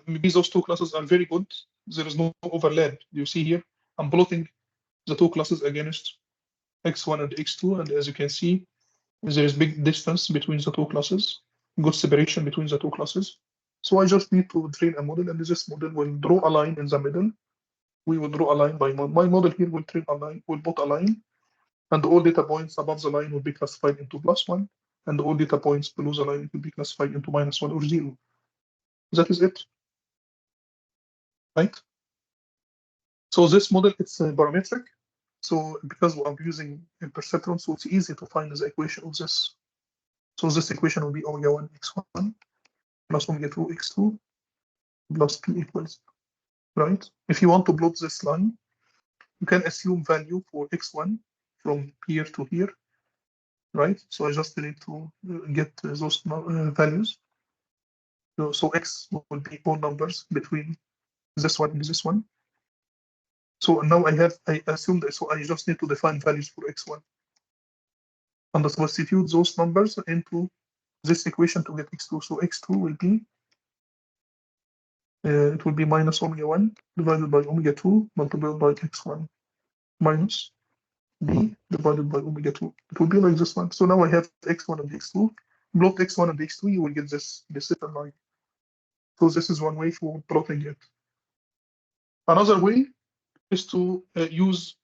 maybe those two classes are very good. There is no overlap. You see here, I'm plotting the two classes against x1 and x2, and as you can see, there is big distance between the two classes, good separation between the two classes. So I just need to train a model, and this model will draw a line in the middle. We will draw a line by my model here will train a line, will put a line, and all data points above the line will be classified into +1, and all data points below the line will be classified into -1 or 0. That is it, right? So this model, it's parametric. So because I'm using a perceptron, so it's easy to find the equation of this. So this equation will be omega 1 x1 plus omega 2 x2 plus p equals, right? If you want to plot this line, you can assume value for x1 from here to here, right? So I just need to get those values. So x will be all numbers between this one and this one. So now I assume that, so I just need to define values for x1. And substitute those numbers into this equation to get x2. So x2 will be, it will be minus omega 1 divided by omega 2 multiplied by x1 minus b divided by omega 2. It will be like this one. So now I have x1 and x2. Plot x1 and x2, you will get this different line. So this is one way for plotting it. Another way is to use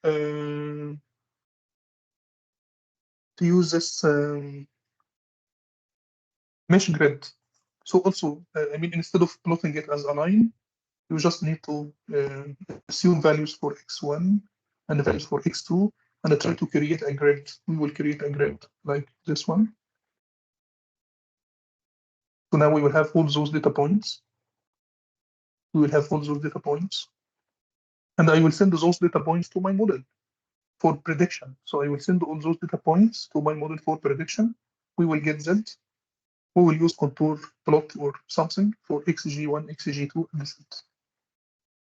this mesh grid. So also, I mean, instead of plotting it as a line, you just need to assume values for x1 and values for x2, and try to create a grid. We will create a grid like this one. So now we will have all those data points. We will have all those data points. And I will send those data points to my model for prediction. So I will send all those data points to my model for prediction. We will get Z. We will use contour plot or something for xg1, xg2, and Z.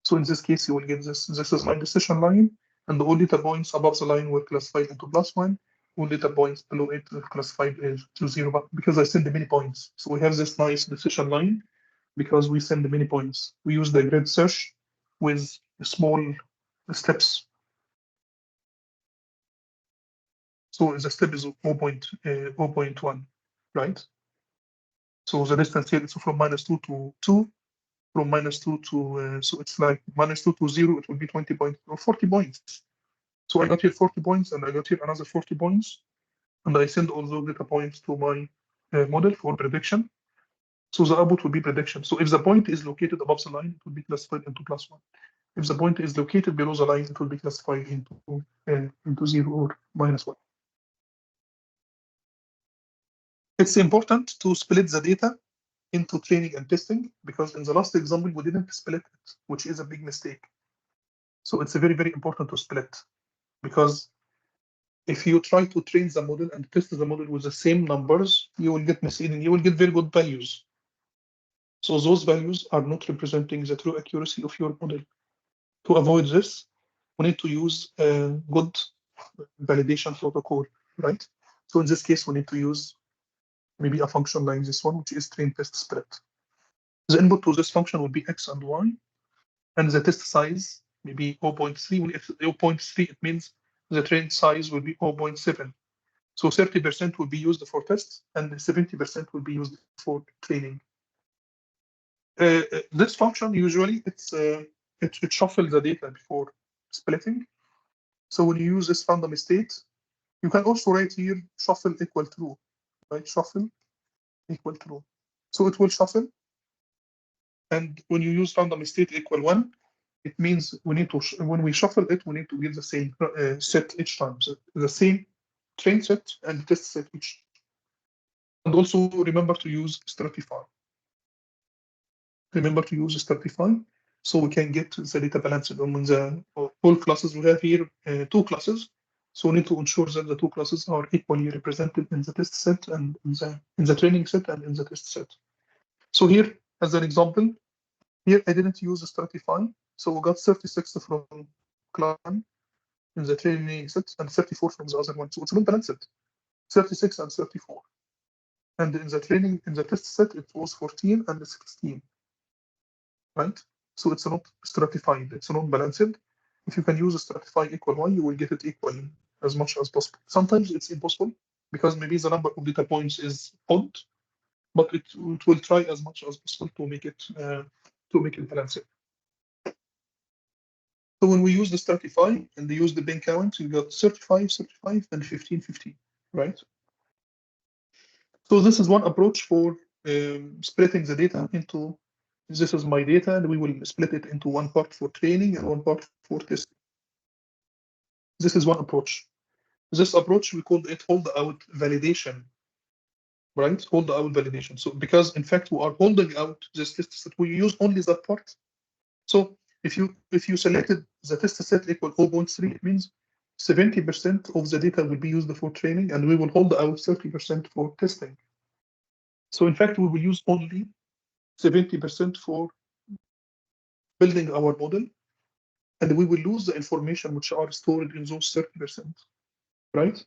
So in this case, you will get this. This is my decision line, and all data points above the line were classified into +1. All data points below it were classified into 0, because I send the many points. So we have this nice decision line because we send the many points. We use the grid search with small steps. So the step is 0.1, right? So the distance here is from -2 to 2. From -2 to, so it's like -2 to 0, it will be 20 points or 40 points. So I got here 40 points, and I got here another 40 points, and I send all those data points to my model for prediction. So the output will be prediction. So if the point is located above the line, it will be classified into +1. If the point is located below the line, it will be classified into 0 or -1. It's important to split the data into training and testing, because in the last example, we didn't split it, which is a big mistake. So it's very, very important to split, because if you try to train the model and test the model with the same numbers, you will get misleading. You will get very good values. So those values are not representing the true accuracy of your model. To avoid this, we need to use a good validation protocol, right? So in this case, we need to use maybe a function like this one, which is train test split. The input to this function will be x and y, and the test size maybe 0.3. When it's 0.3, it means the train size will be 0.7. So 30% will be used for tests, and 70% will be used for training. This function usually it shuffles the data before splitting. So when you use this random state, you can also write here shuffle equal true, right? Shuffle equal true. So it will shuffle, and when you use random state equal 1, it means we need to, when we shuffle it, we need to give the same set each time. So the same train set and test set each. And also remember to use stratify. Remember to use stratify so we can get the data balanced among the all classes. We have here 2 classes. So we need to ensure that the 2 classes are equally represented in the test set and in the training set and in the test set. So here, as an example, here I didn't use stratify. So we got 36 from class in the training set and 34 from the other one. So it's not balanced, 36 and 34. And in the test set, it was 14 and 16, right? So it's not stratified, it's not balanced. If you can use stratify equal 1, you will get it equally as much as possible. Sometimes it's impossible because maybe the number of data points is odd, but it will try as much as possible to make it balanced. So when we use the stratify and they use the bin count, you got 35, 35, and 15, 15, right? So this is one approach for splitting the data into, this is my data, and we will split it into one part for training and one part for testing. This is one approach. This approach, we call it hold out validation, right? Hold out validation. So because in fact we are holding out this test set, we use only that part. So if you selected the test set equal 0.3, it means 70% of the data will be used for training, and we will hold out 30% for testing. So in fact, we will use only 70% for building our model, and we will lose the information which are stored in those 30%, right?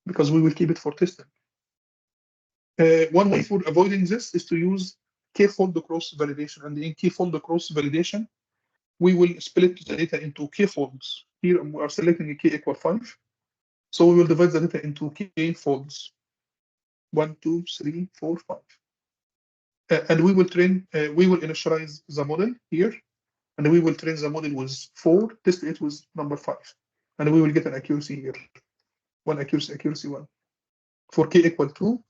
Because we will keep it for testing. One way for avoiding this is to use k-fold cross validation, and in k-fold cross validation, we will split the data into k-folds. Here we are selecting a k equal 5. So we will divide the data into k-folds. 1, 2, 3, 4, 5. And we will initialize the model here, and we will train the model with 4, test it with number 5. And we will get an accuracy here. One accuracy 1. For k equal 2,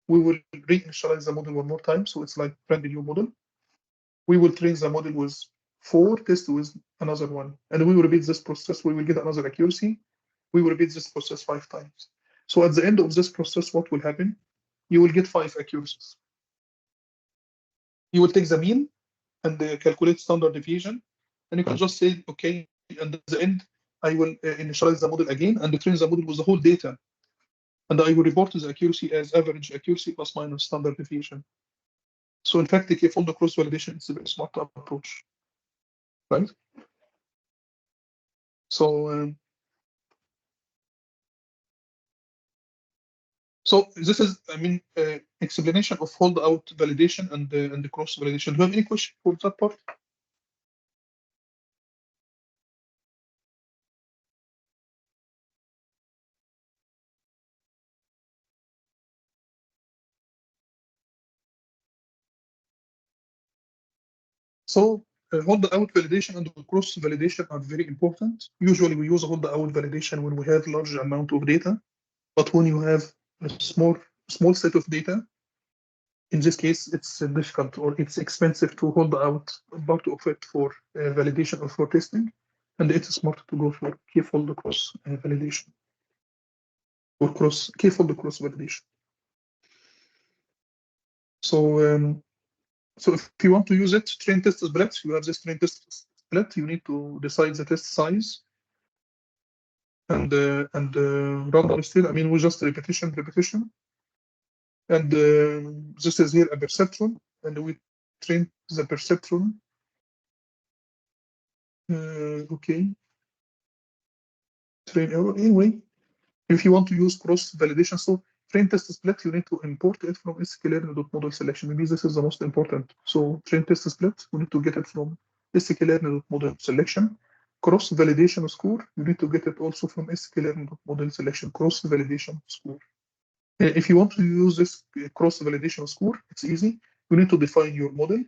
we will reinitialize the model one more time. So it's like brand new model. We will train the model with 4, test with another 1. And we will repeat this process. We will get another accuracy. We will repeat this process 5 times. So at the end of this process, what will happen? You will get 5 accuracies. You will take the mean and calculate standard deviation. And you can just say, okay, and at the end, I will initialize the model again and train the model with the whole data. And I will report the accuracy as average accuracy plus minus standard deviation. So in fact, the k-fold cross validation is a very smart approach, right? So so this is, I mean, explanation of hold out validation and the cross validation. Do you have any question for that part? So hold out validation and cross validation are very important. Usually we use hold out validation when we have large amount of data, but when you have a small set of data, in this case, it's difficult or it's expensive to hold out part of it for validation or for testing, and it's smart to go for k-fold cross validation or k-fold cross validation. So if you want to use it, train test split, you have this train test split, you need to decide the test size and random still. I mean, we just repetition. And this is here a perceptron, and we train the perceptron. Okay. Train error. Anyway, if you want to use cross validation, so train test split, you need to import it from sklearn.model selection. Maybe this is the most important. So train test split, we need to get it from sklearn.model selection. Cross validation score, you need to get it also from sklearn.model selection. Cross validation score. If you want to use this cross validation score, it's easy. You need to define your model.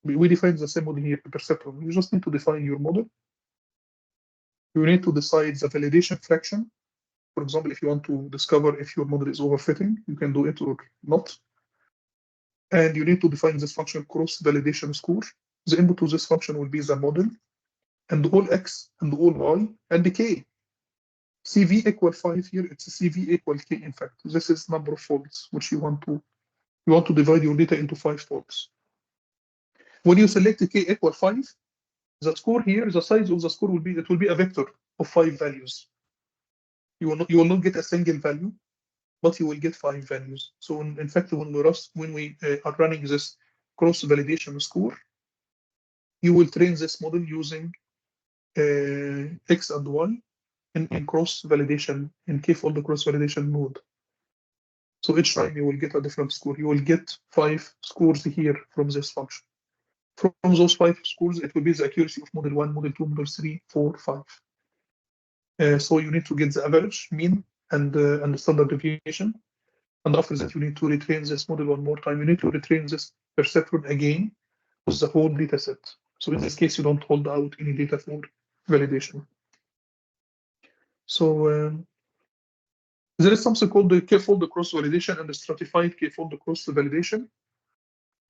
We define the same model here, perceptron. You just need to define your model. You need to decide the validation fraction. For example, if you want to discover if your model is overfitting, you can do it or not. And you need to define this function cross validation score. The input to this function will be the model, and all x and all y and k. CV equal 5 here, it's CV equal k. In fact, this is number of folds which you want to divide your data into 5 folds. When you select k equal 5, the score here, the size of the score will be a vector of 5 values. You will not get a single value, but you will get 5 values. So in fact, when we are running this cross validation score, you will train this model using x and y in cross validation, in k-fold cross validation mode. So each time you will get a different score. You will get 5 scores here from this function. From those 5 scores, it will be the accuracy of model 1, model 2, model 3, 4, 5. So you need to get the average, mean, and the standard deviation. And after that, you need to retrain this model one more time. You need to retrain this perceptron again with the whole data set. So in this case, you don't hold out any data for validation. So there is something called the k-fold cross validation and the stratified k-fold cross validation.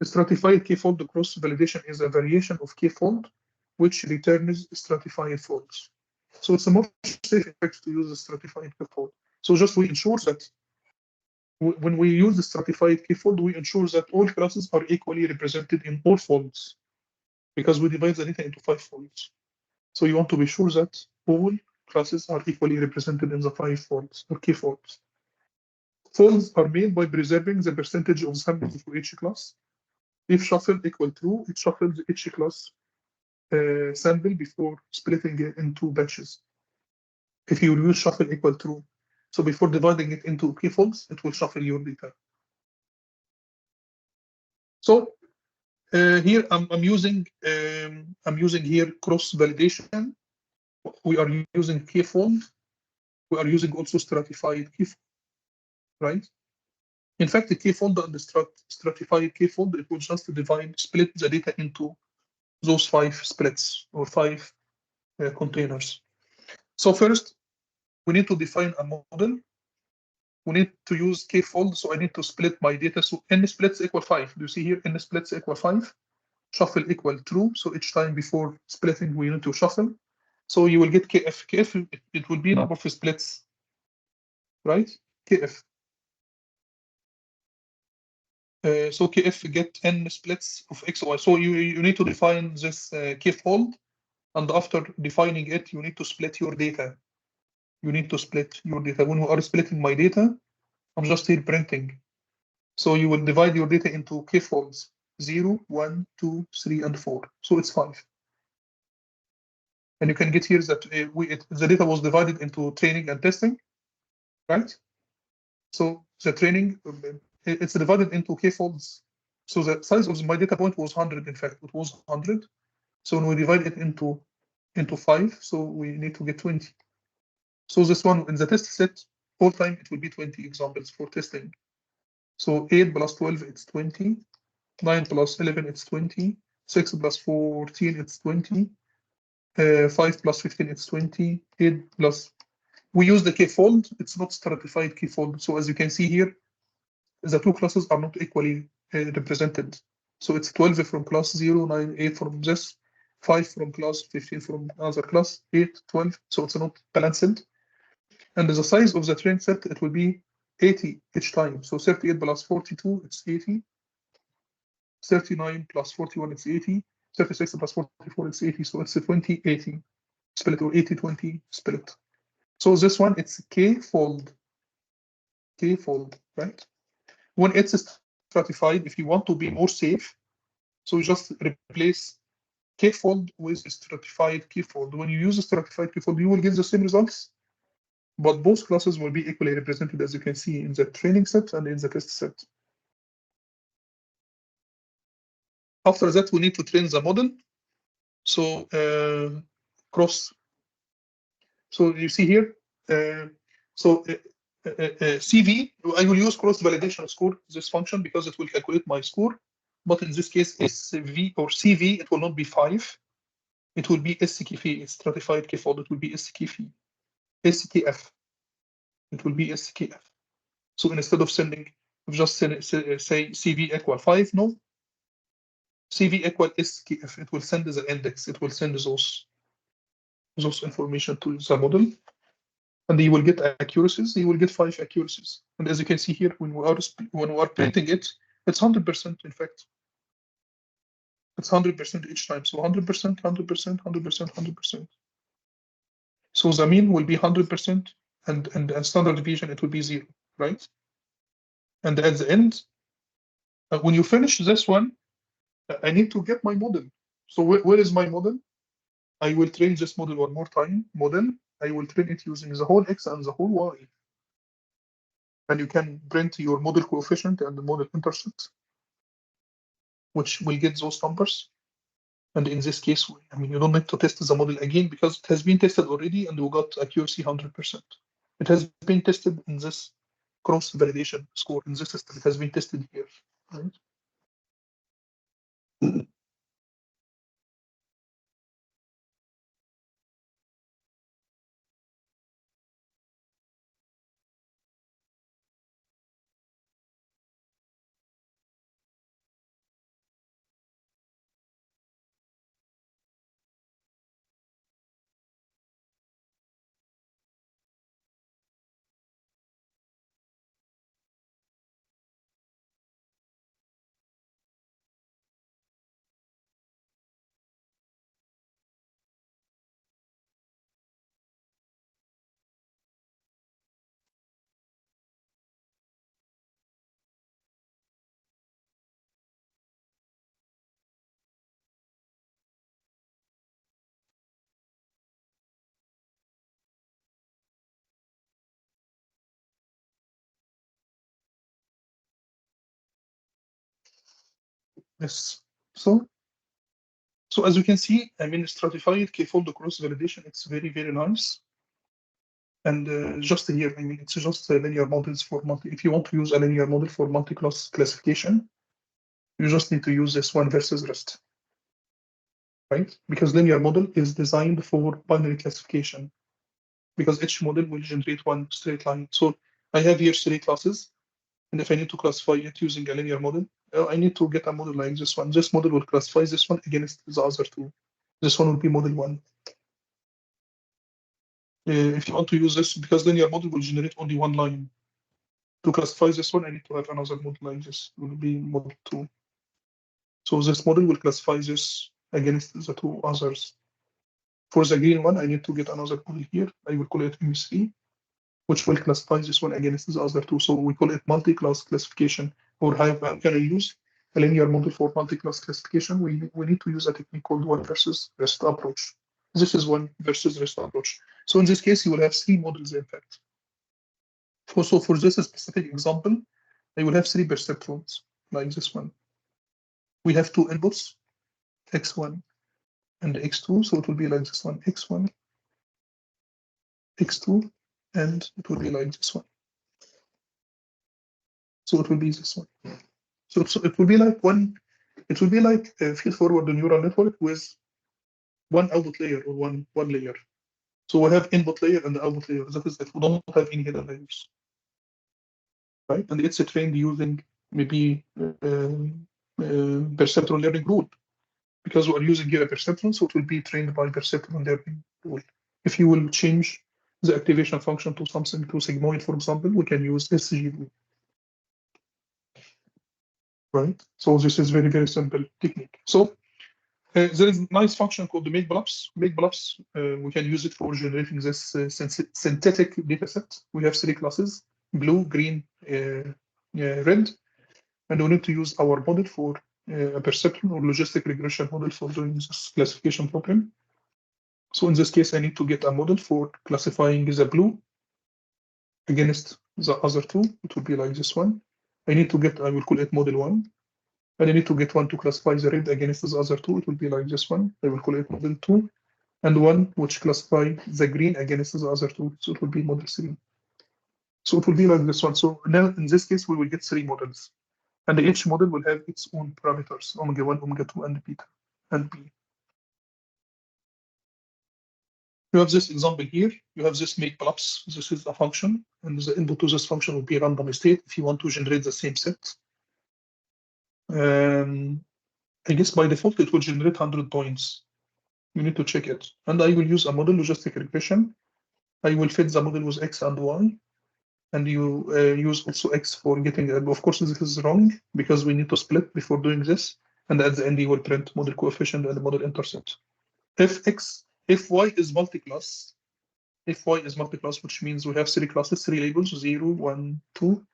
The stratified k-fold cross validation is a variation of k-fold which returns stratified folds. So it's a more safe effect to use the stratified k-fold. So just we ensure that when we use the stratified k-fold, we ensure that all classes are equally represented in all folds, because we divide the data into 5 folds. So you want to be sure that all classes are equally represented in the 5 folds or k-folds. Folds are made by preserving the percentage of samples for each class. If shuffle equal true, it shuffles each class sample before splitting it into batches. If you use shuffle equal true, so before dividing it into k-folds, it will shuffle your data. So here I'm using here cross validation. We are using k-fold. We are using also stratified k-fold, right? In fact, the k-fold and the stratified k-fold, it will just split the data into those 5 splits or 5 containers. So first, we need to define a model. We need to use k-fold, so I need to split my data. So n splits equal 5. Do you see here n splits equal 5? Shuffle equal true. So each time before splitting, we need to shuffle. So you will get kf. Kf, it will be number of splits, right? Kf. So kf get n splits of x, y. So you need to define this k-fold, and after defining it, you need to split your data. You need to split your data. When we are splitting my data, I'm just here printing. So you will divide your data into k-folds, 0, 1, 2, 3, and 4. So it's 5. And you can get here that the data was divided into training and testing, right? So the training, it's divided into k-folds. So the size of my data point was 100, in fact, it was 100. So when we divide it into 5, so we need to get 20. So this one, in the test set, all time it will be 20 examples for testing. So 8 plus 12, it's 20. 9 plus 11, it's 20. 6 plus 14, it's 20. 5 plus 15, it's 20. 8 plus... We use the k-fold. It's not stratified k-fold. So as you can see here, the 2 classes are not equally represented. So it's 12 from class 0, 9, 8 from this, 5 from class, 15 from another class, 8, 12. So it's not balanced. And the size of the train set, it will be 80 each time. So 38 plus 42, it's 80. 39 plus 41, it's 80. 36 plus 44, it's 80. So it's a 20-80 split or 80-20 split. So this one, it's k-fold. K-fold, right? When it's stratified, if you want to be more safe, so you just replace k-fold with stratified k-fold. When you use a stratified k-fold, you will get the same results, but both classes will be equally represented, as you can see in the training set and in the test set. After that, we need to train the model. So cross. So you see here. CV, I will use cross validation score, this function, because it will calculate my score. But in this case, SV or CV, it will not be 5. It will be SKF, stratified k-fold. It will be SKF. SKF. It will be SKF. So instead of sending, we just say CV equal 5, no. CV equal SKF. It will send the index. It will send those information to the model, and you will get accuracies. You will get 5 accuracies. And as you can see here, when we are printing it, it's 100%. In fact, it's 100% each time. So 100%, 100%, 100%, 100%. So the mean will be 100%, and standard deviation it will be 0, right? And at the end, when you finish this one, I need to get my model. So where is my model? I will train this model one more time. Model, I will train it using the whole X and the whole Y. And you can print your model coefficient and the model intercept, which will get those numbers. And in this case, I mean, you don't need to test the model again because it has been tested already and we got accuracy 100%. It has been tested in this cross-validation score in this system. It has been tested here, right? Yes. So as you can see, I mean, stratified k-fold cross validation, it's very, very nice. And just here, I mean, it's just linear models for if you want to use a linear model for multi-class classification, you just need to use this one versus rest, right? Because linear model is designed for binary classification, because each model will generate one straight line. So I have here 3 classes, and if I need to classify it using a linear model, I need to get a model like this one. This model will classify this one against the other 2. This one will be model 1. If you want to use this, because linear model will generate only one line. To classify this one, I need to have another model like this. It will be model 2. So this model will classify this against the 2 others. For the green one, I need to get another model here. I will call it M3, which will classify this one against the other 2. So we call it multi-class classification. Or how can I use a linear model for multi-class classification? We need to use a technique called one versus rest approach. This is one versus rest approach. So in this case, you will have 3 models, in fact. So for this specific example, I will have 3 perceptrons, like this one. We have 2 inputs, x1 and x2, so it will be like this one, x1, x2, and it will be like this one. So it will be this one. So it will be like a feed-forward neural network with one output layer or one layer. So we have input layer and the output layer. That is that we don't have any hidden layers, right? And it's trained using maybe perceptron learning rule, because we are using here a perceptron, so it will be trained by perceptron learning rule. If you will change the activation function to something to sigmoid, for example, we can use SGD. Right? So this is very, very simple technique. So there is a nice function called the make bluffs. Make bluffs, we can use it for generating this synthetic data set. We have 3 classes, blue, green, red. And we need to use our model for a perceptron or logistic regression model for doing this classification problem. So in this case, I need to get a model for classifying the blue against the other 2. It will be like this one. I will call it model 1. And I need to get one to classify the red against the other 2. It will be like this one. I will call it model 2. And one which classify the green against the other 2. So it will be model 3. So it will be like this one. So now in this case, we will get 3 models. And each model will have its own parameters, omega 1, omega 2, and beta, and b. You have this example here. You have this make bluffs. This is a function, and the input to this function will be random state if you want to generate the same set. I guess by default it will generate 100 points. You need to check it. And I will use a model logistic regression. I will fit the model with X and Y. And you use also X for getting, of course, this is wrong because we need to split before doing this. And at the end, you will print model coefficient and model intercept. If Y is multi-class, which means we have 3 classes, 3 labels, 0, 1, 2.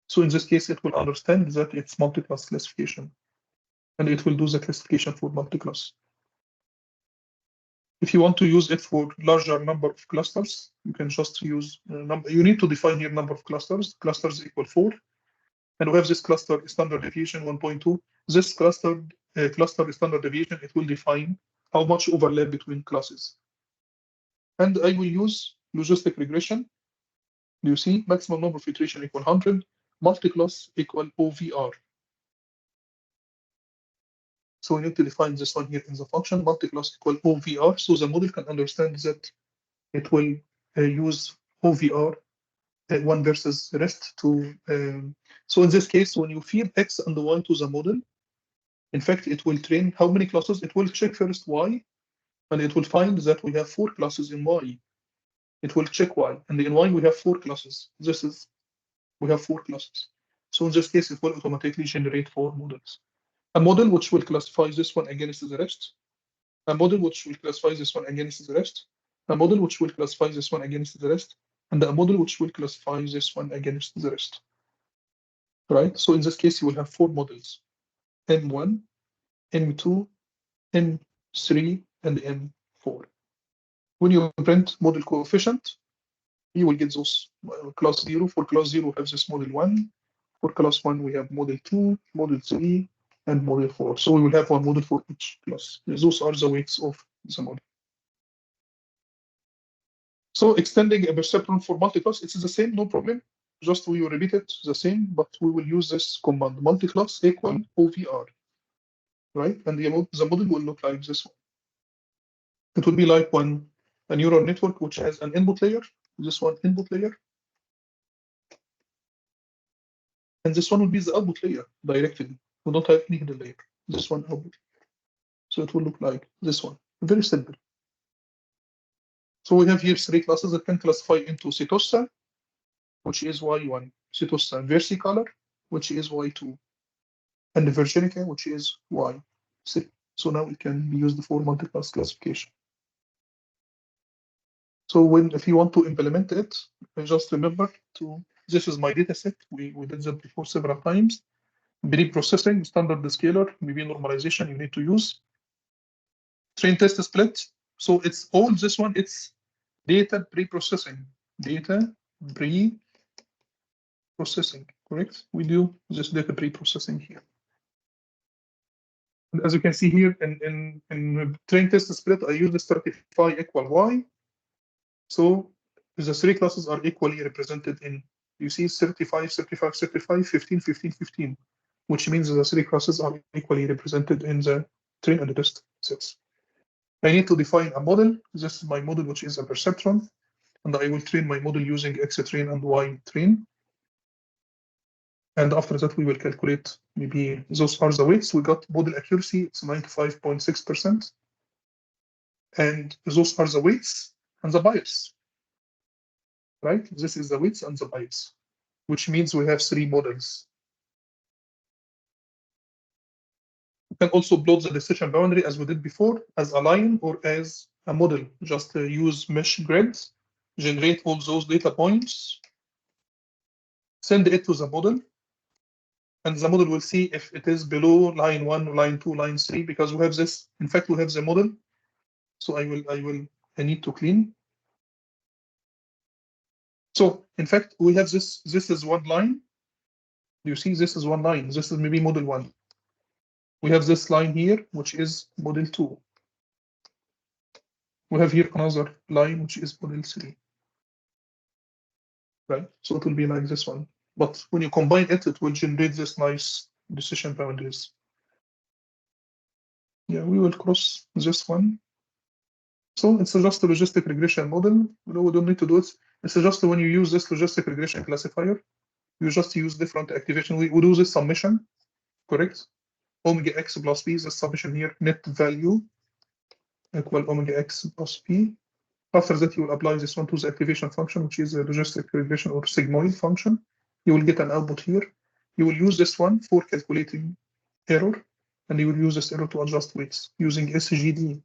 So in this case, it will understand that it's multi-class classification. And it will do the classification for multi-class. If you want to use it for larger number of clusters, you can just use number. You need to define here number of clusters. Clusters equal 4. And we have this cluster standard deviation 1.2. This cluster standard deviation, it will define how much overlap between classes. And I will use logistic regression. You see, maximum number of iteration equal 100, multi-class equal OVR. So we need to define this one here in the function, multi-class equal OVR. So the model can understand that it will use OVR, one versus the rest to. So in this case, when you feed X and Y to the model, in fact, it will train how many classes? It will check first Y, and it will find that we have 4 classes in Y. It will check Y, and in Y we have 4 classes. We have 4 classes. So in this case, it will automatically generate 4 models. A model which will classify this one against the rest. A model which will classify this one against the rest. A model which will classify this one against the rest. And a model which will classify this one against the rest. Right? So in this case, you will have 4 models. M1, M2, M3, and M4. When you print model coefficient, you will get those class 0. For class 0, we have this model 1. For class 1, we have model 2, model 3, and model 4. So we will have one model for each class. Those are the weights of the model. So extending a perceptron for multi-class, it's the same, no problem. Just we will repeat it the same, but we will use this command, multi-class equal OVR. Right? And the model will look like this one. It will be like a neural network which has an input layer, this one input layer. And this one will be the output layer directly. We don't have any hidden layer. This one output. So it will look like this one. Very simple. So we have here 3 classes that can classify into Setosa, which is Y1, Setosa versicolor, which is Y2, and the Virginica, which is Y3. So now it can be used for multi-class classification. So if you want to implement it, just remember this is my data set. We did that before several times. Pre-processing, standard scalar, maybe normalization you need to use. Train test split. So it's all this one, it's data pre-processing. Data pre-processing, correct? We do this data pre-processing here. And as you can see here in train test split, I use the stratify equal Y. So the 3 classes are equally represented in, you see 35, 35, 35, 15, 15, 15, which means the 3 classes are equally represented in the train and the test sets. I need to define a model. This is my model, which is a perceptron, and I will train my model using X train and Y train. And after that, we will calculate maybe those are the weights. We got model accuracy, it's 95.6%. And those are the weights and the bias. Right? This is the weights and the bias, which means we have 3 models. You can also plot the decision boundary as we did before, as a line or as a model. Just use mesh grids, generate all those data points, send it to the model, and the model will see if it is below line 1, line 2, line 3, because we have this. In fact, we have the model. So I need to clean. So in fact, we have this. This is one line. You see, this is one line. This is maybe model 1. We have this line here, which is model 2. We have here another line, which is model 3. Right? So it will be like this one. But when you combine it, it will generate this nice decision boundaries. Yeah, we will cross this one. So it's just a logistic regression model. We don't need to do it. It's just when you use this logistic regression classifier, you just use different activation. We do this summation, correct? omega x plus b is the summation here, net value equal omega x plus b. After that, you will apply this one to the activation function, which is a logistic regression or sigmoid function. You will get an output here. You will use this one for calculating error, and you will use this error to adjust weights using SGD,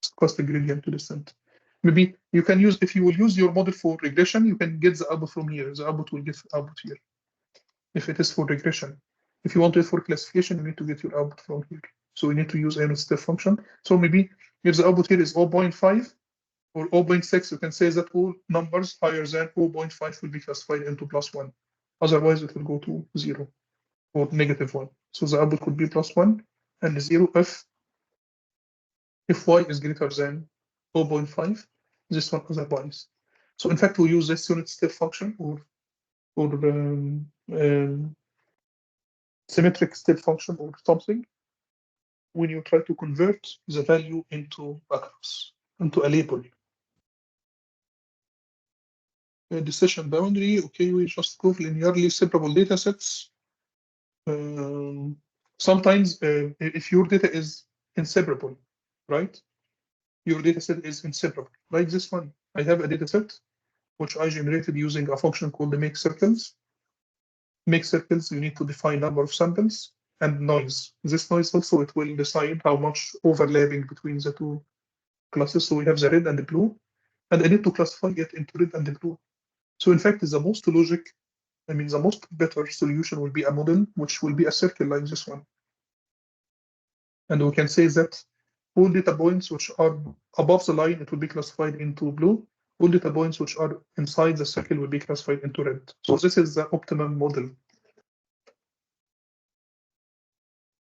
stochastic gradient descent. Maybe you can use, if you will use your model for regression, you can get the output from here. The output will get output here. If it is for regression. If you want it for classification, you need to get your output from here. So we need to use a step function. So maybe if the output here is 0.5 or 0.6, you can say that all numbers higher than 0.5 will be classified into +1. Otherwise, it will go to 0 or -1. So the output could be +1 and 0 if y is greater than 0.5. This one otherwise. So in fact, we use this unit step function or symmetric step function or something when you try to convert the value into a class, into a label. Decision boundary, okay, we just go linearly separable data sets. Sometimes if your data is inseparable, right? Your data set is inseparable, like this one. I have a data set which I generated using a function called the make circles. Make circles, you need to define number of samples and noise. This noise also, it will decide how much overlapping between the two classes. So we have the red and the blue, and I need to classify it into red and the blue. So in fact, the most logic, I mean, the most better solution will be a model which will be a circle like this one. And we can say that all data points which are above the line, it will be classified into blue. All data points which are inside the circle will be classified into red. So this is the optimum model.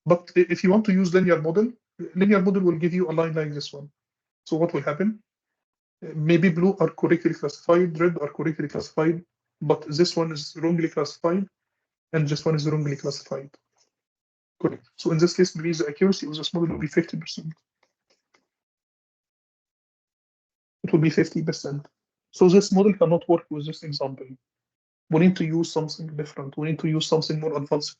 But if you want to use linear model will give you a line like this one. So what will happen? Maybe blue are correctly classified, red are correctly classified, but this one is wrongly classified, and this one is wrongly classified. Correct. So in this case, maybe the accuracy of this model will be 50%. It will be 50%. So this model cannot work with this example. We need to use something different. We need to use something more advanced.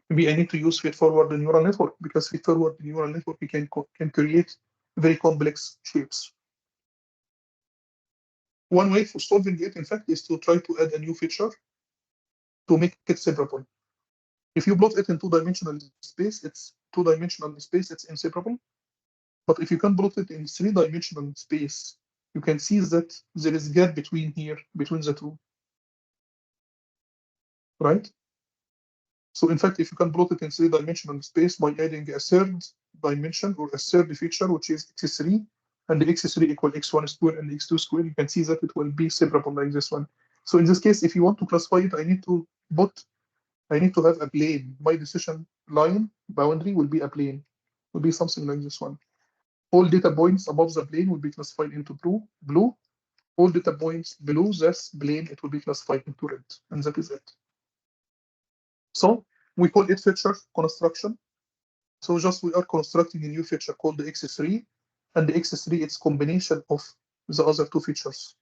Maybe I need to use feed-forward neural network, because feed-forward neural network we can create very complex shapes. One way for solving it, in fact, is to try to add a new feature to make it separable. If you plot it in two-dimensional space, it's inseparable. But if you can plot it in three-dimensional space, you can see that there is a gap between the two. Right? So in fact, if you can plot it in three-dimensional space by adding a third dimension or a third feature, which is x3, and the x3 equal x1 squared and x2 squared, you can see that it will be separable like this one. So in this case, if you want to classify it, I need to have a plane. My decision line boundary will be a plane, will be something like this one. All data points above the plane will be classified into blue. All data points below this plane, it will be classified into red, and that is it. So we call it feature construction. So just we are constructing a new feature called the x3, and the x3 it's combination of the other two features,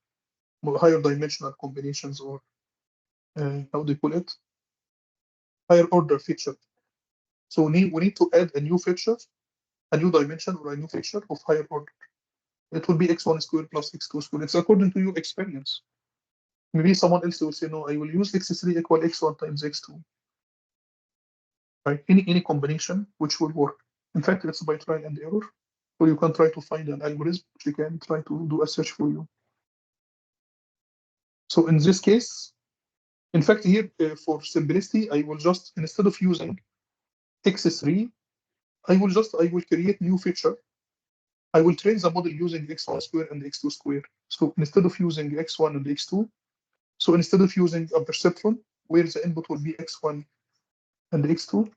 higher dimensional combinations, or how do you call it? Higher order feature. So we need to add a new feature, a new dimension or a new feature of higher order. It will be x1 squared plus x2 squared. It's according to your experience. Maybe someone else will say, no, I will use x3 equal x1 times x2. Right? Any combination which will work. In fact, it's by trial and error, or you can try to find an algorithm which you can try to do a search for you. So in this case, in fact, here for simplicity, I will just, instead of using x3, I will create new feature. I will train the model using x1 squared and x2 squared. So instead of using x1 and x2, so instead of using a perceptron where the input will be x1 and x2,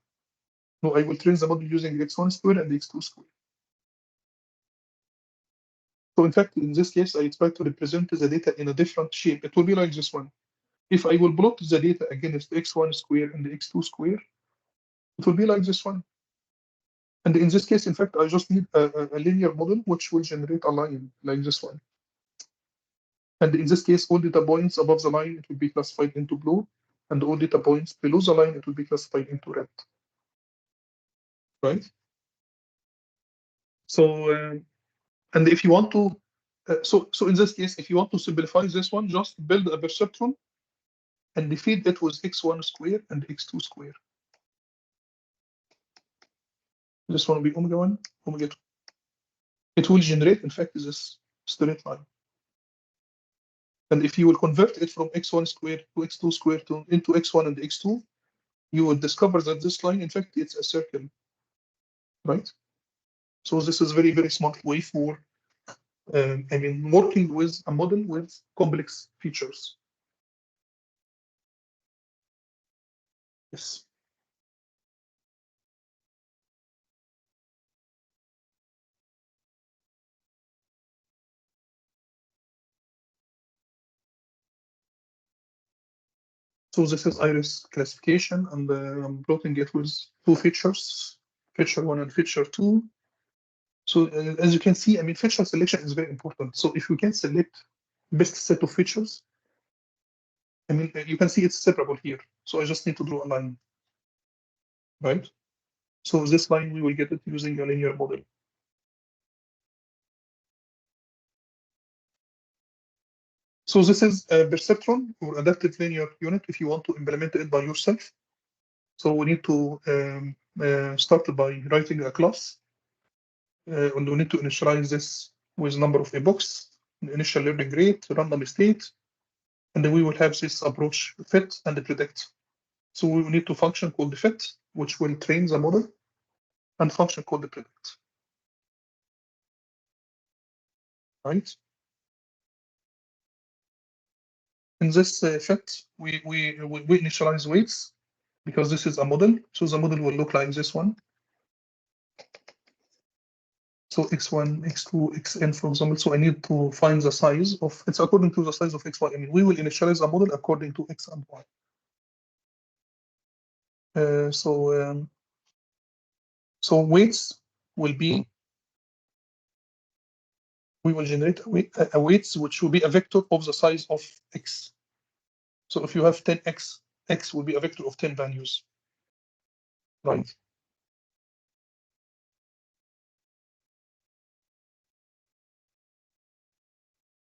no, I will train the model using x1 squared and x2 squared. So in fact, in this case, I try to represent the data in a different shape. It will be like this one. If I will plot the data against x1 squared and x2 squared, it will be like this one. And in this case, in fact, I just need a linear model which will generate a line like this one. And in this case, all data points above the line, it will be classified into blue, and all data points below the line, it will be classified into red. right? So, and if you want to, so in this case, if you want to simplify this one, just build a perceptron and feed it with x1 square and x2 square. This one will be omega 1, omega 2. It will generate, in fact, this straight line. And if you will convert it from x1 square to x2 square into x1 and x2, you will discover that this line, in fact, it's a circle, right? So this is very, very smart way for, I mean, working with a model with complex features. Yes. So this is iris classification, and I'm plotting it with two features, feature 1 and feature 2. So as you can see, I mean, feature selection is very important. So if you can select best set of features, I mean, you can see it's separable here. So I just need to draw a line, right? So this line, we will get it using a linear model. So this is a perceptron or adaptive linear unit if you want to implement it by yourself. So we need to start by writing a class. And we need to initialize this with number of epochs, initial learning rate, random state, and then we will have this approach fit and predict. So we will need to function called fit, which will train the model, and function called predict. Right? In this fit, we initialize weights because this is a model. So the model will look like this one. So x1, x2, xn, for example. So I need to find the size of, it's according to the size of x, y. I mean, we will initialize a model according to x and y. So weights will be, we will generate a weights which will be a vector of the size of x. So if you have 10x, x will be a vector of 10 values, right?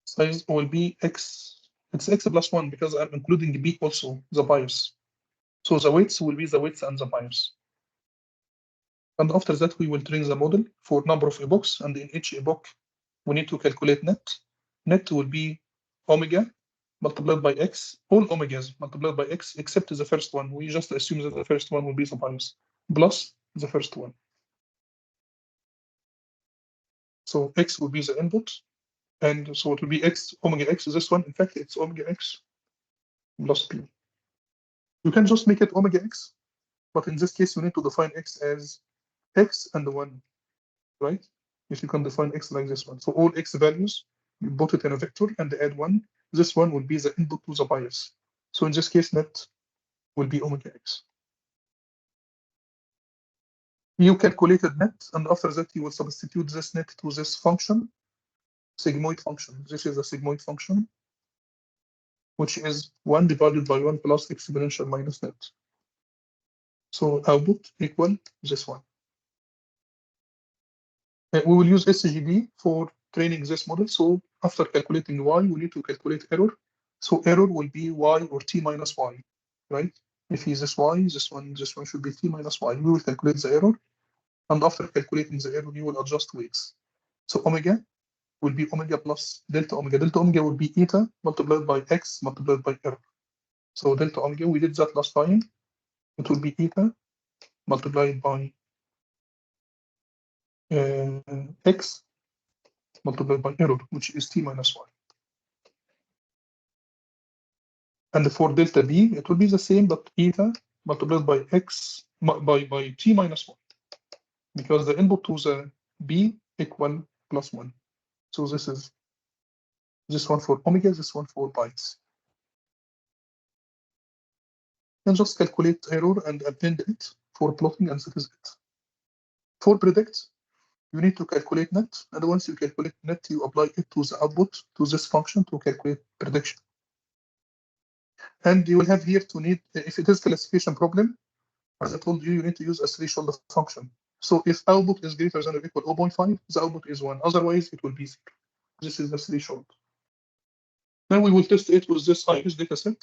Size will be x, it's x plus 1 because I'm including b also, the bias. So the weights will be the weights and the bias. And after that, we will train the model for number of epochs, and in each epoch, we need to calculate net. Net will be omega multiplied by x, all omegas multiplied by x, except the first one. We just assume that the first one will be the bias, plus the first one. So x will be the input, and so it will be x, omega x, this one. In fact, it's omega x plus p. You can just make it omega x, but in this case, you need to define x as x and 1, right? If you can define x like this one. So all x values, you put it in a vector and add 1. This one will be the input to the bias. So in this case, net will be omega x. You calculated net, and after that, you will substitute this net to this function, sigmoid function. This is a sigmoid function, which is 1 divided by 1 plus exponential minus net. So output equal this one. We will use SGB for training this model. So after calculating y, we need to calculate error. So error will be y or t minus y, right? If it's this y, this one should be t minus y. We will calculate the error. And after calculating the error, you will adjust weights. So omega will be omega plus delta omega. Delta omega will be eta multiplied by x multiplied by error. So delta omega, we did that last time. It will be eta multiplied by x multiplied by error, which is t minus y. And for delta b, it will be the same, but eta multiplied by x by t minus 1, because the input to the b equal plus 1. So this is this one for omega, this one for bytes. And just calculate error and append it for plotting, and that is it. For predict, you need to calculate net, and once you calculate net, you apply it to the output to this function to calculate prediction. And you will have here to need, if it is classification problem, as I told you, you need to use a threshold function. So if output is greater than or equal 0.5, the output is 1. Otherwise, it will be 0. This is the threshold. Then we will test it with this IS data set.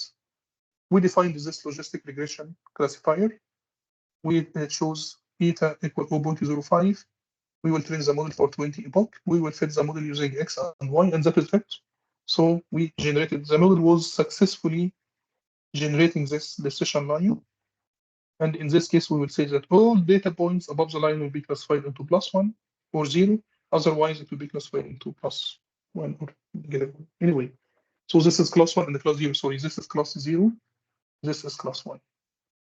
We defined this logistic regression classifier. We choose eta equal 0.05. We will train the model for 20 epoch. We will fit the model using X and Y, and that is it. So we generated, the model was successfully generating this decision line. And in this case, we will say that all data points above the line will be classified into +1 or 0. Otherwise, it will be classified into +1 or -1. Anyway, so this is class 1 and the class 0. Sorry, this is class 0. This is class 1.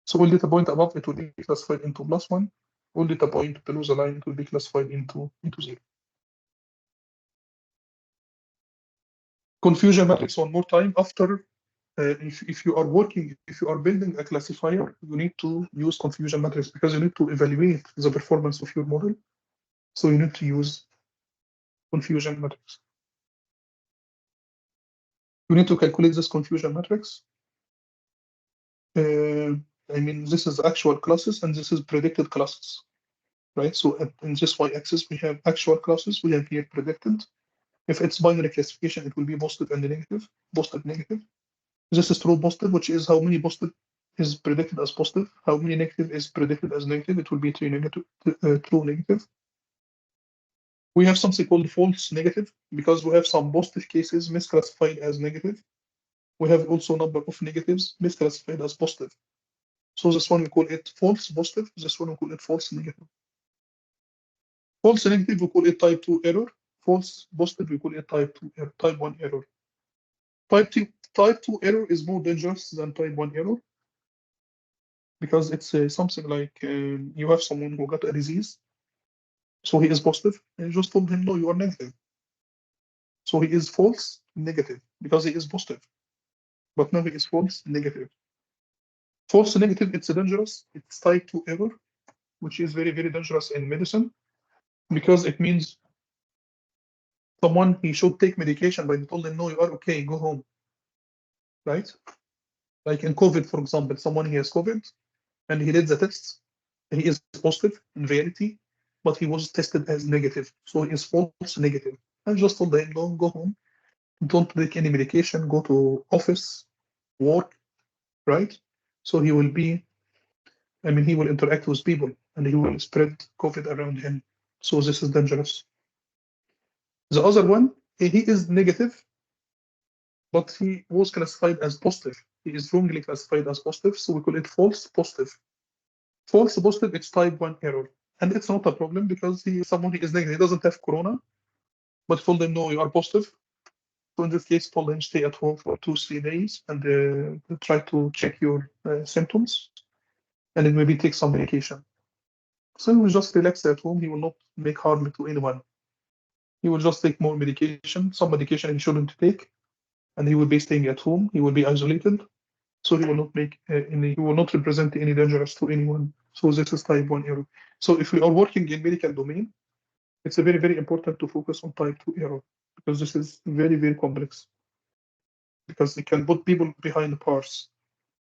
So all data point above it will be classified into +1. All data point below the line will be classified into 0. Confusion matrix one more time. After, if you are working, if you are building a classifier, you need to use confusion matrix because you need to evaluate the performance of your model. So you need to use confusion matrix. You need to calculate this confusion matrix. I mean, this is actual classes and this is predicted classes, right? So in this y-axis, we have actual classes, we have here predicted. If it's binary classification, it will be positive and negative, positive, negative. This is true positive, which is how many positive is predicted as positive, how many negative is predicted as negative. It will be true negative. We have something called false negative because we have some positive cases misclassified as negative. We have also a number of negatives misclassified as positive. So this one we call it false positive. This one we call it false negative. False negative we call it type 2 error. False positive we call it type 2 error, type 1 error. Type 2 error is more dangerous than type 1 error because it's something like you have someone who got a disease, so he is positive, and you just told him no, you are negative. So he is false negative because he is positive, but now he is false negative. False negative, it's dangerous. It's type 2 error, which is very, very dangerous in medicine because it means someone, he should take medication, but you told him no, you are okay, go home, right? Like in COVID, for example, someone he has COVID and he did the tests, he is positive in reality, but he was tested as negative, so he is false negative. I just told him no, go home, don't take any medication, go to office, work, right? So he will be, I mean, he will interact with people and he will spread COVID around him. So this is dangerous. The other one, he is negative, but he was classified as positive. He is wrongly classified as positive, so we call it false positive. False positive, it's type 1 error. And it's not a problem because he is someone who is negative. He doesn't have corona, but told them, no, you are positive. So in this case, told him stay at home for 2-3 days and try to check your symptoms and then maybe take some medication. So he will just relax at home. He will not make harm to anyone. He will just take more medication, some medication he shouldn't take, and he will be staying at home. He will be isolated. So he will not make he will not represent any dangerous to anyone. So this is type 1 error. So if we are working in medical domain, it's very, very important to focus on type 2 error because this is very, very complex. Because it can put people behind bars.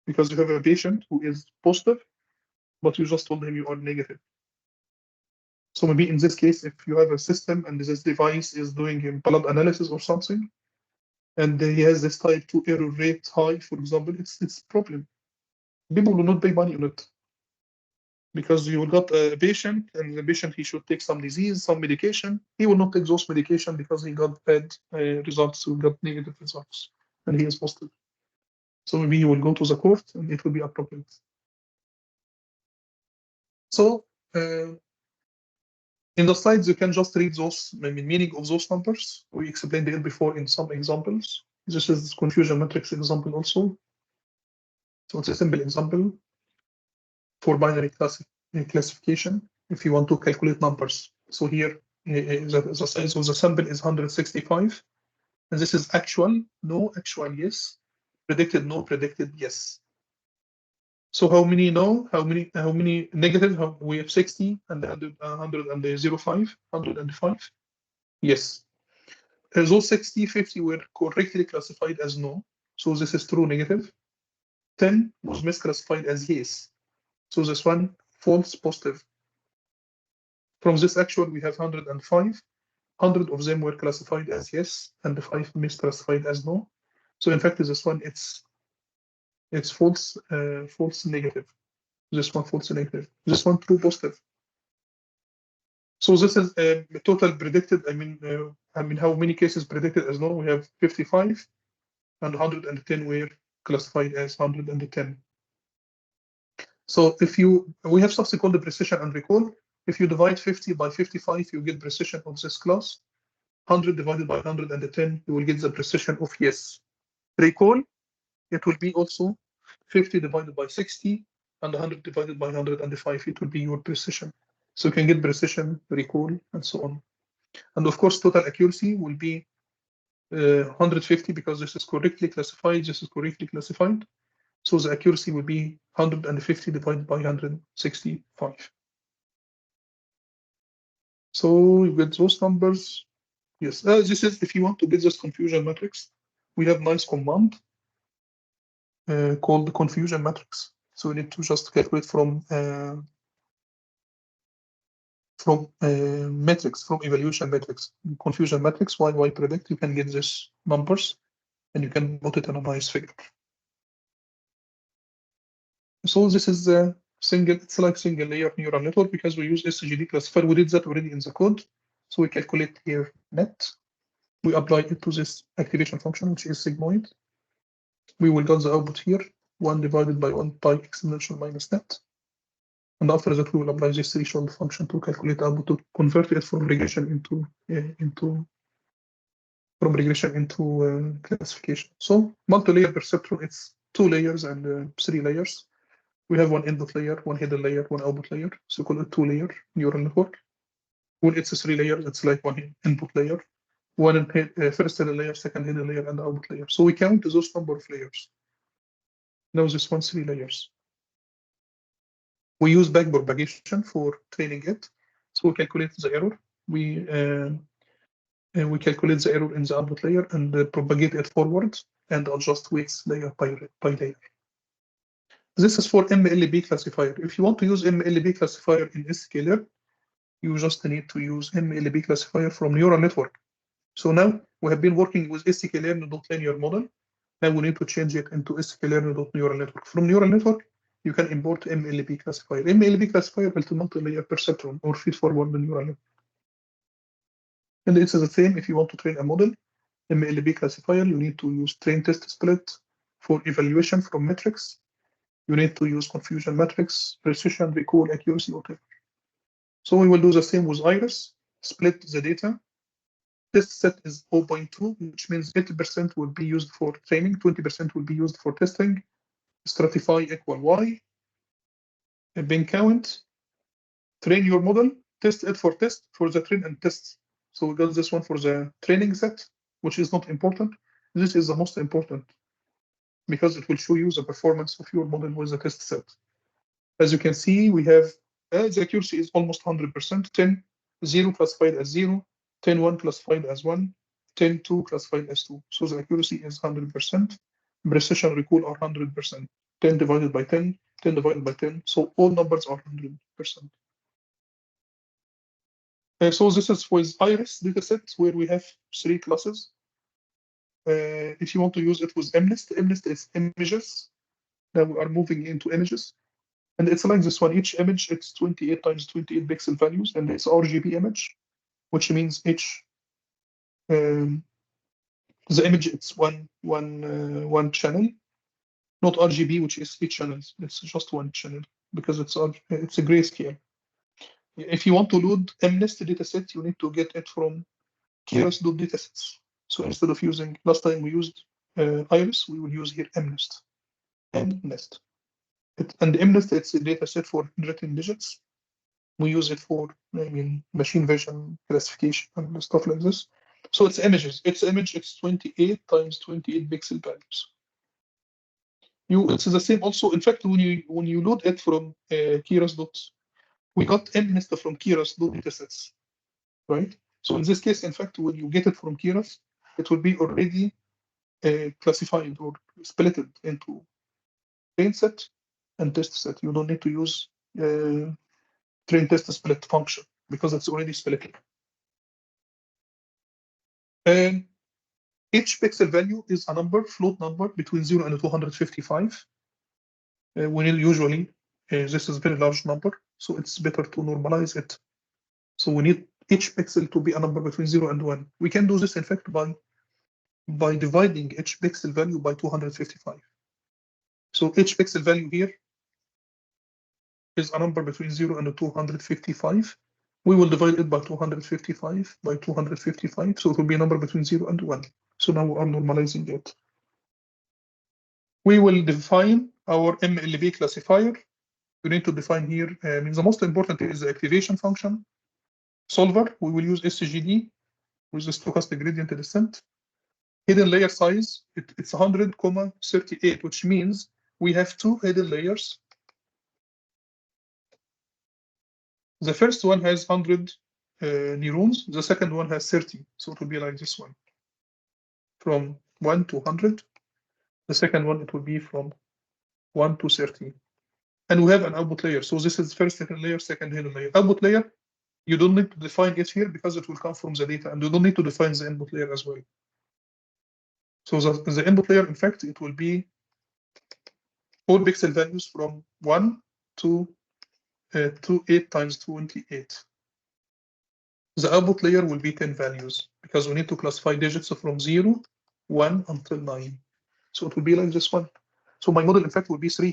Because you have a patient who is positive, but you just told him you are negative. So maybe in this case, if you have a system and this device is doing blood analysis or something, and he has this type 2 error rate high, for example, it's a problem. People will not pay money on it. Because you got a patient, and the patient, he should take some disease, some medication. He will not take those medication because he got bad results, he got negative results, and he is positive. So maybe he will go to the court, and it will be a problem. So in the slides, you can just read those, meaning of those numbers. We explained it before in some examples. This is confusion matrix example also. So it's a simple example for binary classification if you want to calculate numbers. So here, the size of the sample is 165. And this is actual, no, actual, yes. Predicted, no, predicted, yes. So how many no? How many negative? We have 60 and 105, 105. Yes. Those 60, 50 were correctly classified as no. So this is true negative. 10 was misclassified as yes. So this one false positive. From this actual, we have 105. 100 of them were classified as yes, and 5 misclassified as no. So in fact, this one it's false, false negative. This one false negative. This one true positive. So this is total predicted. I mean, how many cases predicted as no? We have 55, and 110 were classified as 110. So if we have something called the precision and recall. If you divide 50 by 55, you get precision of this class. 100 divided by 110, you will get the precision of yes. Recall, it will be also 50 divided by 60, and 100 divided by 105, it will be your precision. So you can get precision, recall, and so on. And of course, total accuracy will be 150 because this is correctly classified, this is correctly classified. So the accuracy will be 150 divided by 165. So you get those numbers. Yes, this is if you want to get this confusion matrix, we have nice command called the confusion matrix. So we need to just calculate from metrics, from evaluation metrics, confusion matrix, y predict. You can get these numbers, and you can put it in a nice figure. So this is a single. It's like single layer neural network because we use SGD classifier. We did that already in the code. So we calculate here net. We apply it to this activation function, which is sigmoid. We will get the output here, 1 divided by 1 pi exponential minus net. And after that, we will apply this threshold function to calculate output to convert it from regression into classification. So multi-layer perceptron, it's 2 layers and 3 layers. We have one input layer, one hidden layer, one output layer. So call it 2-layer neural network. When it's a 3 layers, it's like one input layer, one first hidden layer, second hidden layer, and output layer. So we count those number of layers. Now this one 3 layers. We use back propagation for training it. So we calculate the error. We calculate the error in the output layer and propagate it forward and adjust weights layer by layer. This is for MLB classifier. If you want to use MLB classifier in sklearn, you just need to use MLB classifier from neural network. So now we have been working with sklearn.linear model. Now we need to change it into sklearn.neural network. From neural network, you can import MLB classifier. MLB classifier is a multi-layer perceptron or feed-forward neural network. And it's the same if you want to train a model. MLB classifier, you need to use train test split for evaluation from metrics. You need to use confusion matrix, precision, recall, accuracy, whatever. So we will do the same with iris, split the data. Test set is 0.2, which means 80% will be used for training, 20% will be used for testing. Stratify equal y. A bin count. Train your model, test it for the train and test. So we got this one for the training set, which is not important. This is the most important because it will show you the performance of your model with the test set. As you can see, we have the accuracy is almost 100%, 10, 0 classified as 0, 10, 1 classified as 1, 10, 2 classified as 2. So the accuracy is 100%. Precision recall are 100%. 10 divided by 10, 10 divided by 10. So all numbers are 100%. So this is with iris dataset where we have 3 classes. If you want to use it with MNIST is images. Now we are moving into images. And it's like this one, each image, it's 28 times 28 pixel values, and it's RGB image, which means each, the image, it's one channel, not RGB, which is 8 channels. It's just 1 channel because it's a grayscale. If you want to load MNIST dataset, you need to get it from Keras.datasets. So instead of using, last time we used iris, we will use here MNIST. MNIST. And MNIST, it's a data set for written digits. We use it for, machine vision classification and stuff like this. So it's images. It's 28 times 28 pixel values. It's the same also. In fact, when you load it from Keras. We got MNIST from Keras datasets, right? So in this case, in fact, when you get it from Keras, it will be already classified or split into train set and test set. You don't need to use train test split function. because it's already split. And each pixel value is a number, float number between 0 and 255. We need usually, this is a very large number, so it's better to normalize it. So we need each pixel to be a number between 0 and 1. We can do this, in fact, by dividing each pixel value by 255. So each pixel value here is a number between 0 and 255. We will divide it by 255 by 255, so it will be a number between 0 and 1. So now we are normalizing it. We will define our MLB classifier. We need to define here, the most important is the activation function. Solver, we will use SGD with the stochastic gradient descent. Hidden layer size, it's 100,38, which means we have two hidden layers. The first one has 100 neurons, the second one has 30, so it will be like this one. From 1 to 100, the second one, it will be from 1 to 30. And we have an output layer, so this is first hidden layer, second hidden layer. Output layer, you don't need to define it here because it will come from the data, and you don't need to define the input layer as well. So the input layer, in fact, it will be all pixel values from 1 to 8 times 28. The output layer will be 10 values because we need to classify digits from 0, 1 until 9. So it will be like this one. So my model, in fact, will be three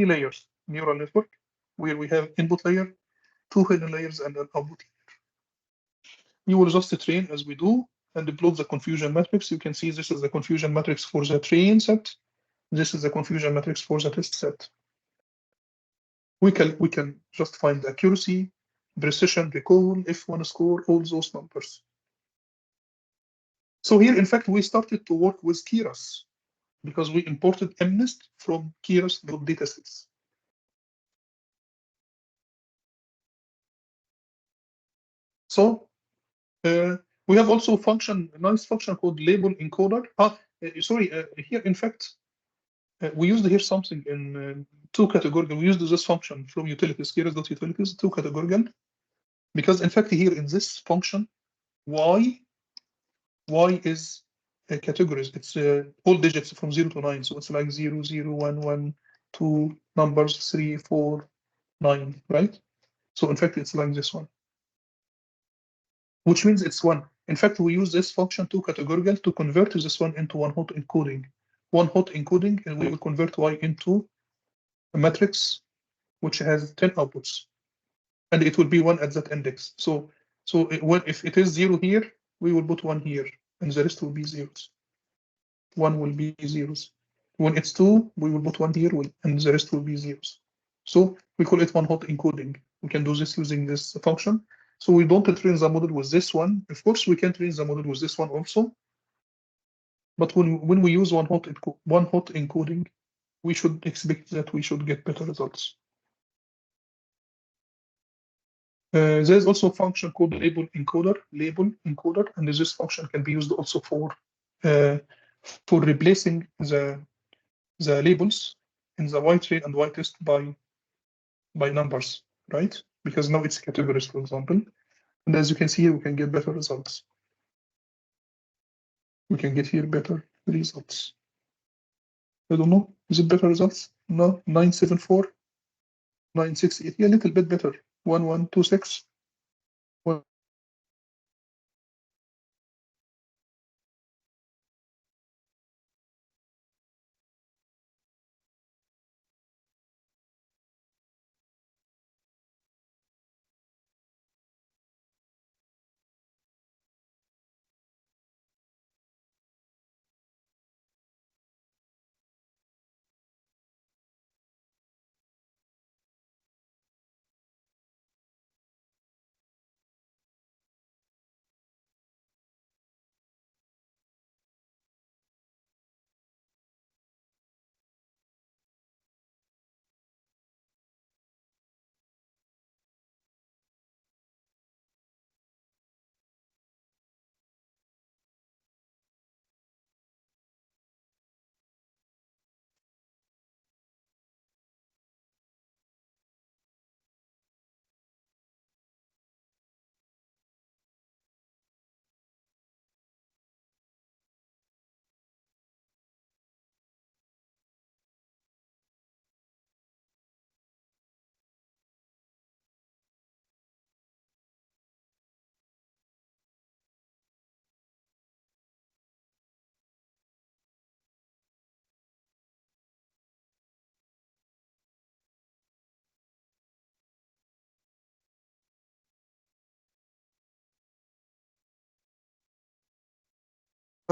layers neural network, where we have input layer, two hidden layers, and an output layer. You will just train as we do and plot the confusion matrix. You can see this is the confusion matrix for the train set. This is the confusion matrix for the test set. We can just find the accuracy, precision, recall, F1 score, all those numbers. So here, in fact, we started to work with Keras because we imported MNIST from Keras.datasets. So we have also a nice function called label encoder. Here, in fact, we used here something in two categorical. We used this function from utilities, Keras.utilities, two categorical, because in fact here in this function, y is categories. It's all digits from 0 to 9. So it's like 0, 0, 1, 1, 2 numbers, 3, 4, 9, right? So in fact, it's like this one, which means it's 1. In fact, we use this function to categorical to convert this one into one-hot encoding. One-hot encoding, and we will convert y into a matrix which has 10 outputs, and it will be 1 at that index. So if it is 0 here, we will put 1 here, and the rest will be zeros. 1 will be zeros. When it's 2, we will put 1 here, and the rest will be zeros. So we call it one-hot encoding. We can do this using this function. So we don't train the model with this one. Of course, we can train the model with this one also. But when we use one-hot encoding, we should expect that we should get better results. There's also a function called label encoder, and this function can be used also for replacing the labels in the Y train and Y test by numbers, right? Because now it's categories, for example. And as you can see here, we can get better results. We can get here better results. I don't know, is it better results? No, 974, 968, yeah, a little bit better. 1126.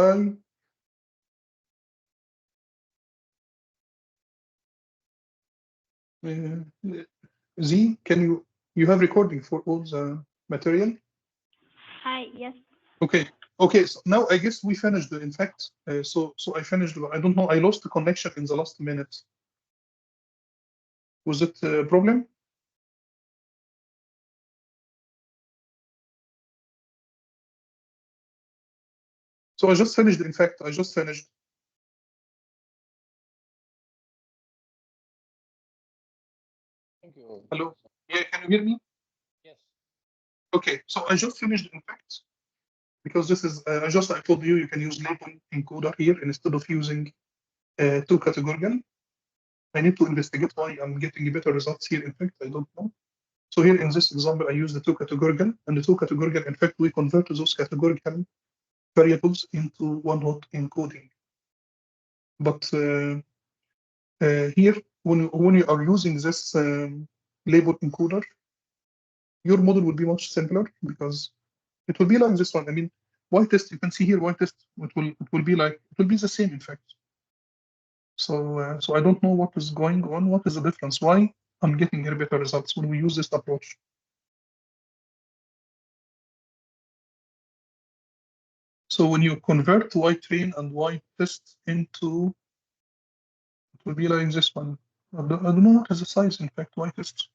Hi. Z, can you have recording for all the material? Hi, yes. Okay. Okay. So now I guess we finished. In fact, so I finished. I don't know. I lost the connection in the last minute. Was it a problem? So I just finished. In fact, I just finished. Thank you. Hello. Yeah. Can you hear me? Yes. Okay. So I just finished. In fact, because this is I told you can use label encoder here instead of using two categorical. I need to investigate why I'm getting better results here. In fact, I don't know. So here in this example, I use the two categorical, and the two categorical, in fact, we convert those categorical variables into one-hot encoding. But here, when you are using this label encoder, your model will be much simpler because it will be like this one. I mean, y-test, you can see here y-test, it will be the same, in fact. So so I don't know what is going on. What is the difference? Why I'm getting here better results when we use this approach? So when you convert y-train and y-test into, it will be like this one. I don't know what is the size, in fact, y-test.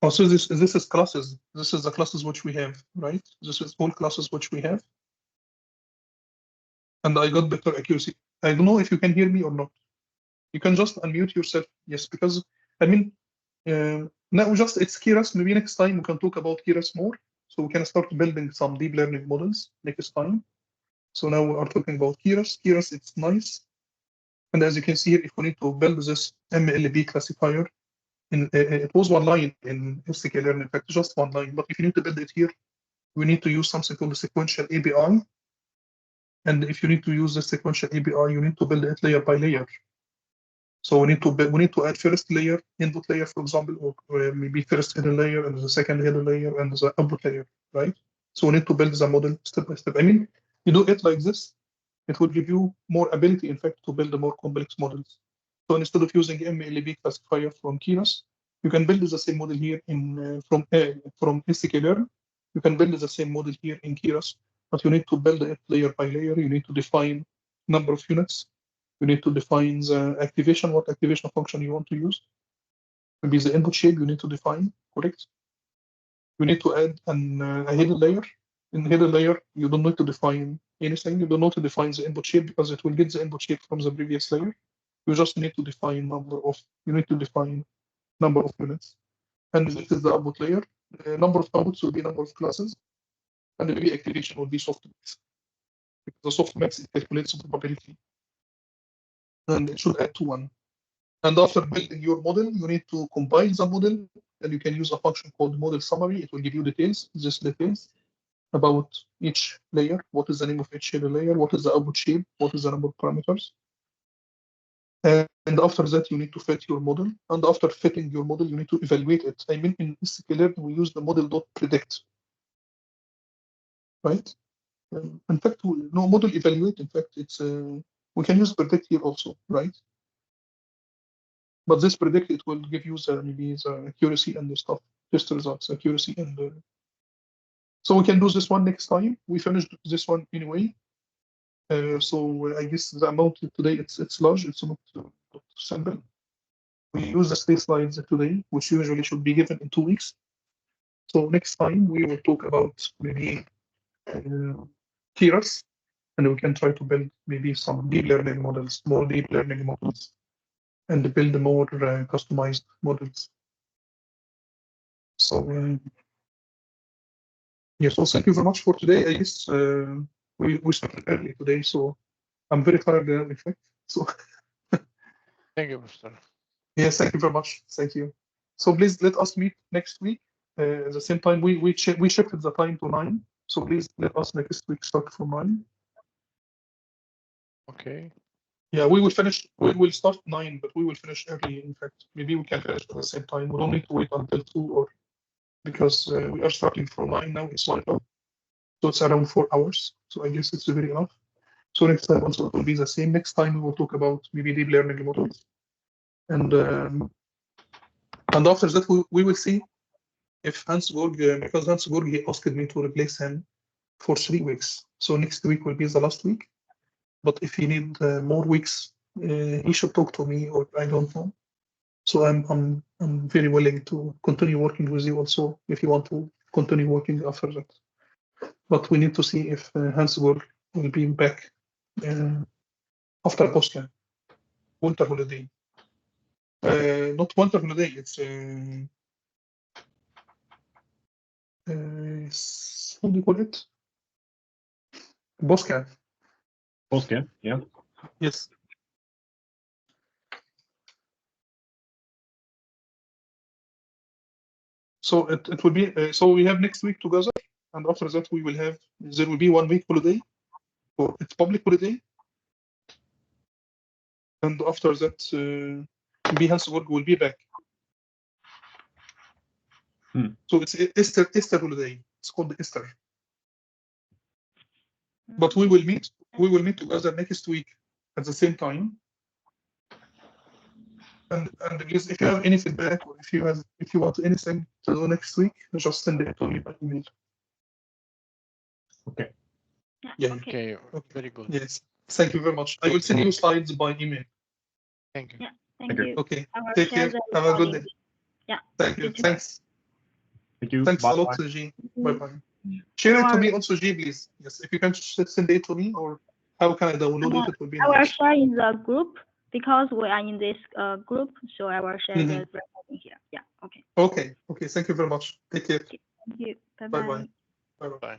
Oh, so this is classes. This is the classes which we have, right? This is all classes which we have. And I got better accuracy. I don't know if you can hear me or not. You can just unmute yourself. Yes, because I mean, now just it's Keras. Maybe next time we can talk about Keras more. So we can start building some deep learning models next time. So now we are talking about Keras. Keras, it's nice. And as you can see here, if we need to build this MLB classifier, it was one line in sklearn, in fact, just one line. But if you need to build it here, we need to use something called the sequential API. And if you need to use the sequential API, you need to build it layer by layer. So we need to add first layer, input layer, for example, or maybe first hidden layer and the second hidden layer and the output layer, right? So we need to build the model step by step. I mean, you do it like this, it will give you more ability, in fact, to build more complex models. So instead of using MLB classifier from Keras, you can build the same model here from sklearn. You can build the same model here in Keras, but you need to build it layer by layer. You need to define number of units. You need to define the activation, what activation function you want to use. Maybe the input shape you need to define, correct? You need to add a hidden layer. In the hidden layer, you don't need to define anything. You don't need to define the input shape because it will get the input shape from the previous layer. You just need to define number of units. And this is the output layer. The number of outputs will be number of classes. And maybe activation will be softmax. Because the softmax it calculates the probability. And it should add to 1. And after building your model, you need to compile the model, and you can use a function called model summary. It will give you details, just details about each layer. What is the name of each layer? What is the output shape? What is the number of parameters? And after that, you need to fit your model. And after fitting your model, you need to evaluate it. I mean, in sklearn, we use the model.predict, right? In fact, no model evaluate. In fact, it's we can use predict here also, right? But this predict, it will give you maybe the accuracy and the stuff, test results, accuracy and. So we can do this one next time. We finished this one anyway. So I guess the amount today it's large. It's not simple. We use the space slides today, which usually should be given in 2 weeks. So next time we will talk about maybe Keras, and we can try to build maybe some deep learning models, more deep learning models, and build more customized models. So yes, well, thank you very much for today. I guess we started early today, so I'm very tired in fact. So Thank you, Professor. yes, thank you very much. Thank you. So please let us meet next week at the same time. We shifted the time to 9. So please let us next week start from 9. Okay. Yeah, we will finish. We will start 9, but we will finish early. In fact, maybe we can finish at the same time. We don't need to wait until 2 or because we are starting from 9 now. It's 1 o'clock, so it's around 4 hours. So I guess it's very enough. So next time also it will be the same. Next time we will talk about maybe deep learning models, and after that we will see if Hans-Georg, because Hans-Georg he asked me to replace him for 3 weeks. So next week will be the last week. But if he need more weeks, he should talk to me, or I don't know. So I'm very willing to continue working with you also if you want to continue working after that. But we need to see if Hans-Georg will be back after Postcan, winter holiday. Not winter holiday. It's how do you call it? Postcan. Okay, yeah. Yes. So it will be so we have next week together, and after that there will be 1 week holiday, or it's public holiday, and after that Hans-Georg will be back. So it's Easter holiday. It's called Easter. But we will meet together next week at the same time. And please, if you have any feedback, or if you want anything to do next week, just send it to me by email. Okay. Yeah. Okay, very good. Yes. Thank you very much. I will send you slides by email. Thank you. Yeah, thank you. Okay. I will Take share care. the Have a good recording. day. Yeah. Thank you. You too. Thanks. Thank you. Thanks Bye. a lot, G. Bye bye. Share it to me also, G, please. Yes, if you can send it to me, or how can I download it? It will be I will nice. share in the group because we are in this group, so I will share the Mhm. recording here. Yeah. Okay. Okay. Thank you very much. Take care. Thank you. Bye Bye bye. bye. Bye bye. Bye.